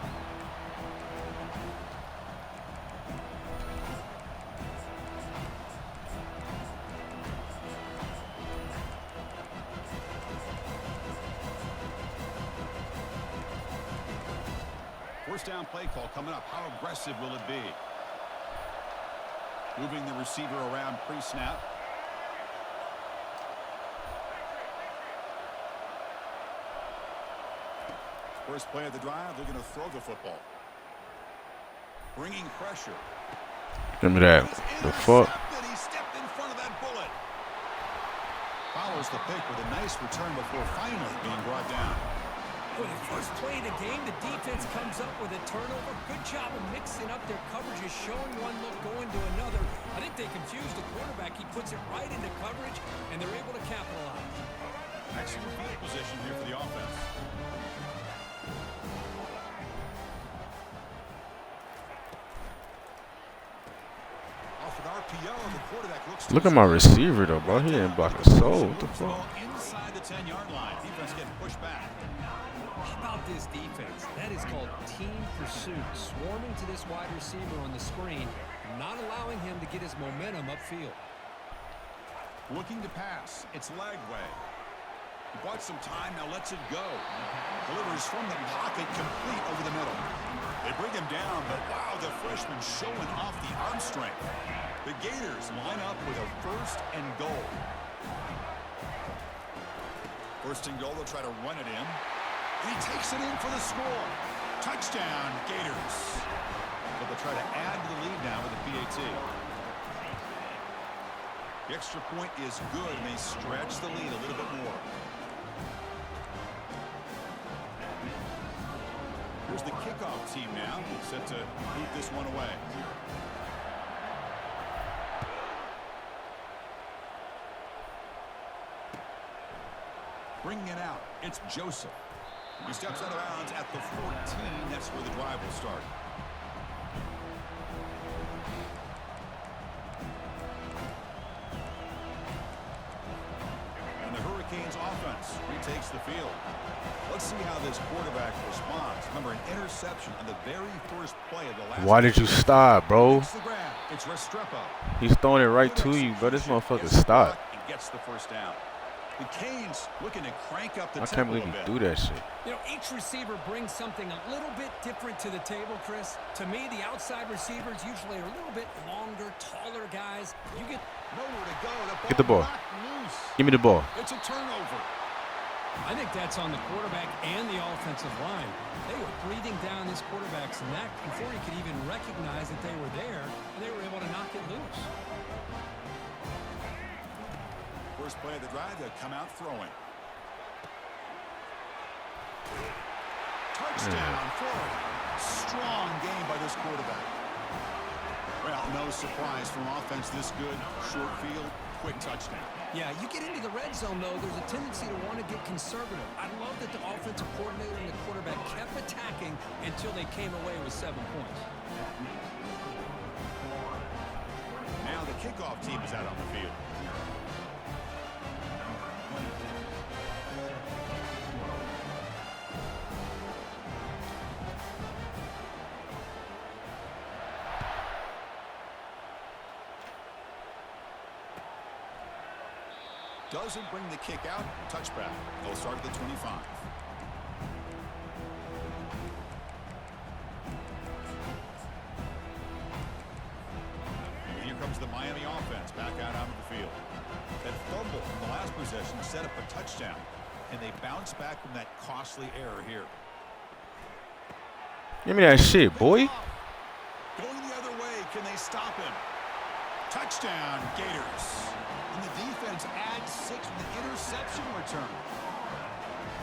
Speaker 6: First down play call coming up. How aggressive will it be? Moving the receiver around pre-snap. First play of the drive, they're going to throw the football. Bringing pressure.
Speaker 1: Give me that. The fuck?
Speaker 6: He stepped in front of that bullet. Follows the pick with a nice return before finally being brought down.
Speaker 7: For the first play of the game, the defense comes up with a turnover. Good job of mixing up their coverages, showing one look, going to another. I think they confused the quarterback. He puts it right into coverage, and they're able to capitalize.
Speaker 6: Excellent field position here for the offense. Off an RPO, the quarterback looks.
Speaker 1: Look at my receiver though, bro. He didn't block a soul. What the fuck?
Speaker 6: Inside the 10-yard line. Defense getting pushed back.
Speaker 7: How about this defense? That is called team pursuit. Swarming to this wide receiver on the screen, not allowing him to get his momentum upfield.
Speaker 6: Looking to pass. It's Lagway. He bought some time, now lets it go. Delivers from the pocket, complete over the middle. They bring him down, but wow, the freshman showing off the arm strength. The Gators line up with a first and goal. First and goal, they'll try to run it in. And he takes it in for the score. Touchdown, Gators. But they'll try to add to the lead now with a PAT. The extra point is good, and they stretch the lead a little bit more. Here's the kickoff team now, set to boot this one away. Bringing it out, it's Joseph. He steps out of bounds at the 14. That's where the drive will start. And the Hurricanes offense retakes the field. Let's see how this quarterback responds. Remember, an interception on the very first play of the last.
Speaker 1: Why did you stop, bro?
Speaker 6: It's Restrepo.
Speaker 1: He's throwing it right to you, bro. This motherfucker stopped.
Speaker 6: And gets the first down. The Canes looking to crank up the
Speaker 1: I can't believe he threw that shit.
Speaker 7: You know, each receiver brings something a little bit different to the table, Chris. To me, the outside receivers usually are a little bit longer, taller guys. You get
Speaker 6: nowhere to go.
Speaker 1: Get the ball. Give me the ball.
Speaker 6: It's a turnover.
Speaker 7: I think that's on the quarterback and the offensive line. They were breathing down this quarterback's neck before he could even recognize that they were there, and they were able to knock it loose.
Speaker 6: First play of the drive, they'll come out throwing. Touchdown, Florida. Strong game by this quarterback. Well, no surprise from offense this good. Short field, quick touchdown.
Speaker 7: Yeah, you get into the red zone, though, there's a tendency to want to get conservative. I love that the offensive coordinator and the quarterback kept attacking until they came away with 7 points.
Speaker 6: Now the kickoff team is out on the field. Doesn't bring the kick out. Touchback. They'll start at the 25. And here comes the Miami offense back out onto the field. That fumble from the last possession set up a touchdown, and they bounce back from that costly error here.
Speaker 1: Give me that shit, boy.
Speaker 6: Going the other way. Can they stop him? Touchdown, Gators. And the defense adds 6 with the interception return.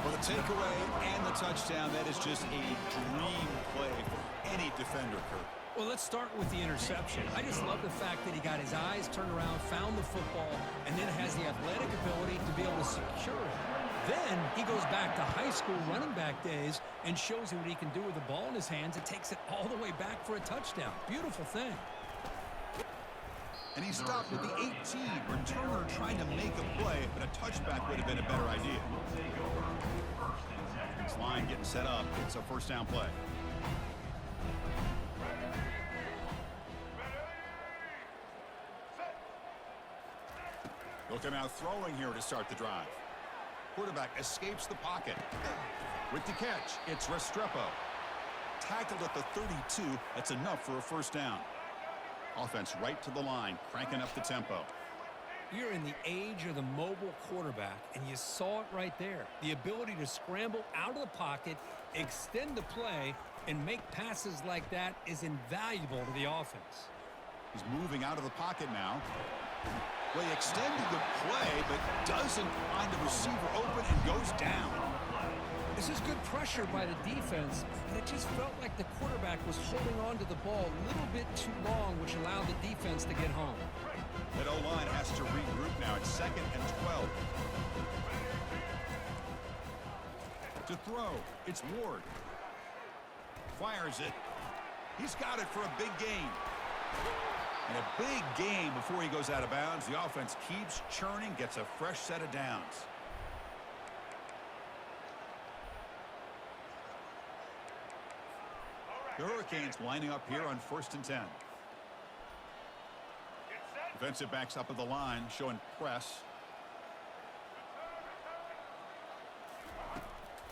Speaker 6: For the takeaway and the touchdown, that is just a dream play for any defender, Kurt.
Speaker 7: Well, let's start with the interception. I just love the fact that he got his eyes turned around, found the football, and then has the athletic ability to be able to secure it. Then he goes back to high school running back days and shows you what he can do with the ball in his hands and takes it all the way back for a touchdown. Beautiful thing.
Speaker 6: And he stopped at the 18. Returner trying to make a play, but a touchback would have been a better idea. This line getting set up. It's a first down play. They'll come out throwing here to start the drive. Quarterback escapes the pocket. With the catch, it's Restrepo. tackled at the 32. That's enough for a first down. Offense right to the line, cranking up the tempo.
Speaker 7: You're in the age of the mobile quarterback, and you saw it right there. The ability to scramble out of the pocket, extend the play, and make passes like that is invaluable to the offense.
Speaker 6: He's moving out of the pocket now. Well, he extended the play, but doesn't find the receiver open and goes down.
Speaker 7: This is good pressure by the defense, but it just felt like the quarterback was holding on to the ball a little bit too long, which allowed the defense to get home.
Speaker 6: That O-line has to regroup now. It's 2nd and 12. To throw, it's Ward. Fires it. He's got it for a big gain. And a big gain before he goes out of bounds. The offense keeps churning, gets a fresh set of downs. The Hurricanes lining up here on 1st and 10. Defensive backs up at the line, showing press.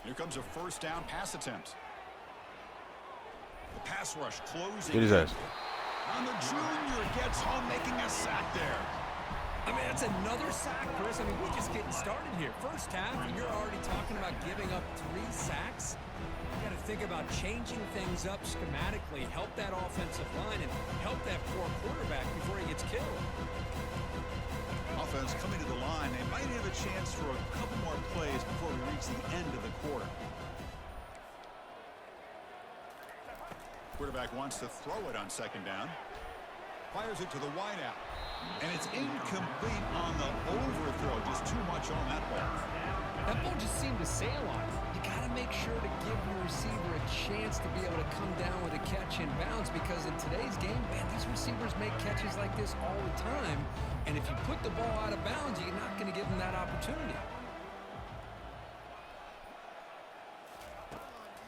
Speaker 6: Here comes a first down pass attempt. The pass rush closing.
Speaker 1: Get his ass.
Speaker 6: And the junior gets home, making a sack there.
Speaker 7: I mean, that's another sack, Chris. I mean, we're just getting started here. First half, and you're already talking about giving up 3 sacks. You got to think about changing things up schematically, help that offensive line, and help that poor quarterback before he gets killed.
Speaker 6: Offense coming to the line. They might have a chance for a couple more plays before we reach the end of the quarter. Quarterback wants to throw it on 2nd down. Fires it to the wideout. And it's incomplete on the overthrow. Just too much on that ball.
Speaker 7: That ball just seemed to sail on it. You got to make sure to give your receiver a chance to be able to come down with a catch in bounds, because in today's game, man, these receivers make catches like this all the time. And if you put the ball out of bounds, you're not going to give them that opportunity.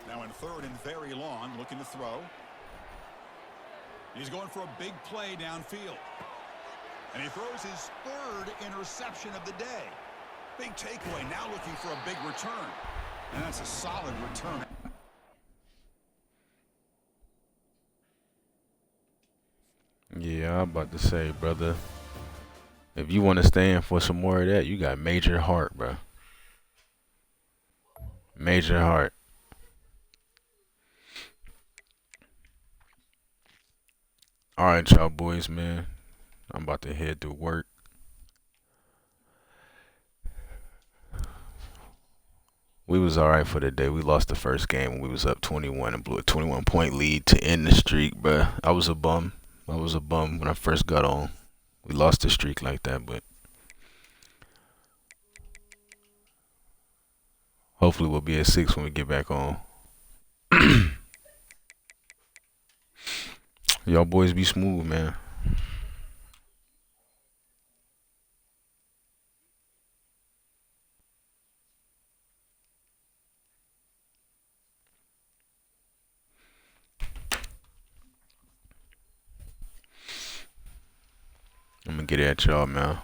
Speaker 6: Now in 3rd and very long, looking to throw. He's going for a big play downfield. And he throws his 3rd interception of the day. Big takeaway, now looking for a big return. And that's a solid return.
Speaker 1: Yeah, I'm about to say, brother, if you want to stand for some more of that, you got major heart, bro. Major heart. All right, y'all boys, man. I'm about to head to work. We was all right for the day. We lost the first game when we was up 21 and blew a 21-point lead to end the streak, bruh. I was a bum. I was a bum when I first got on. We lost the streak like that, but hopefully we'll be at 6 when we get back on. Y'all boys be smooth, man. I'm gonna get at y'all, man.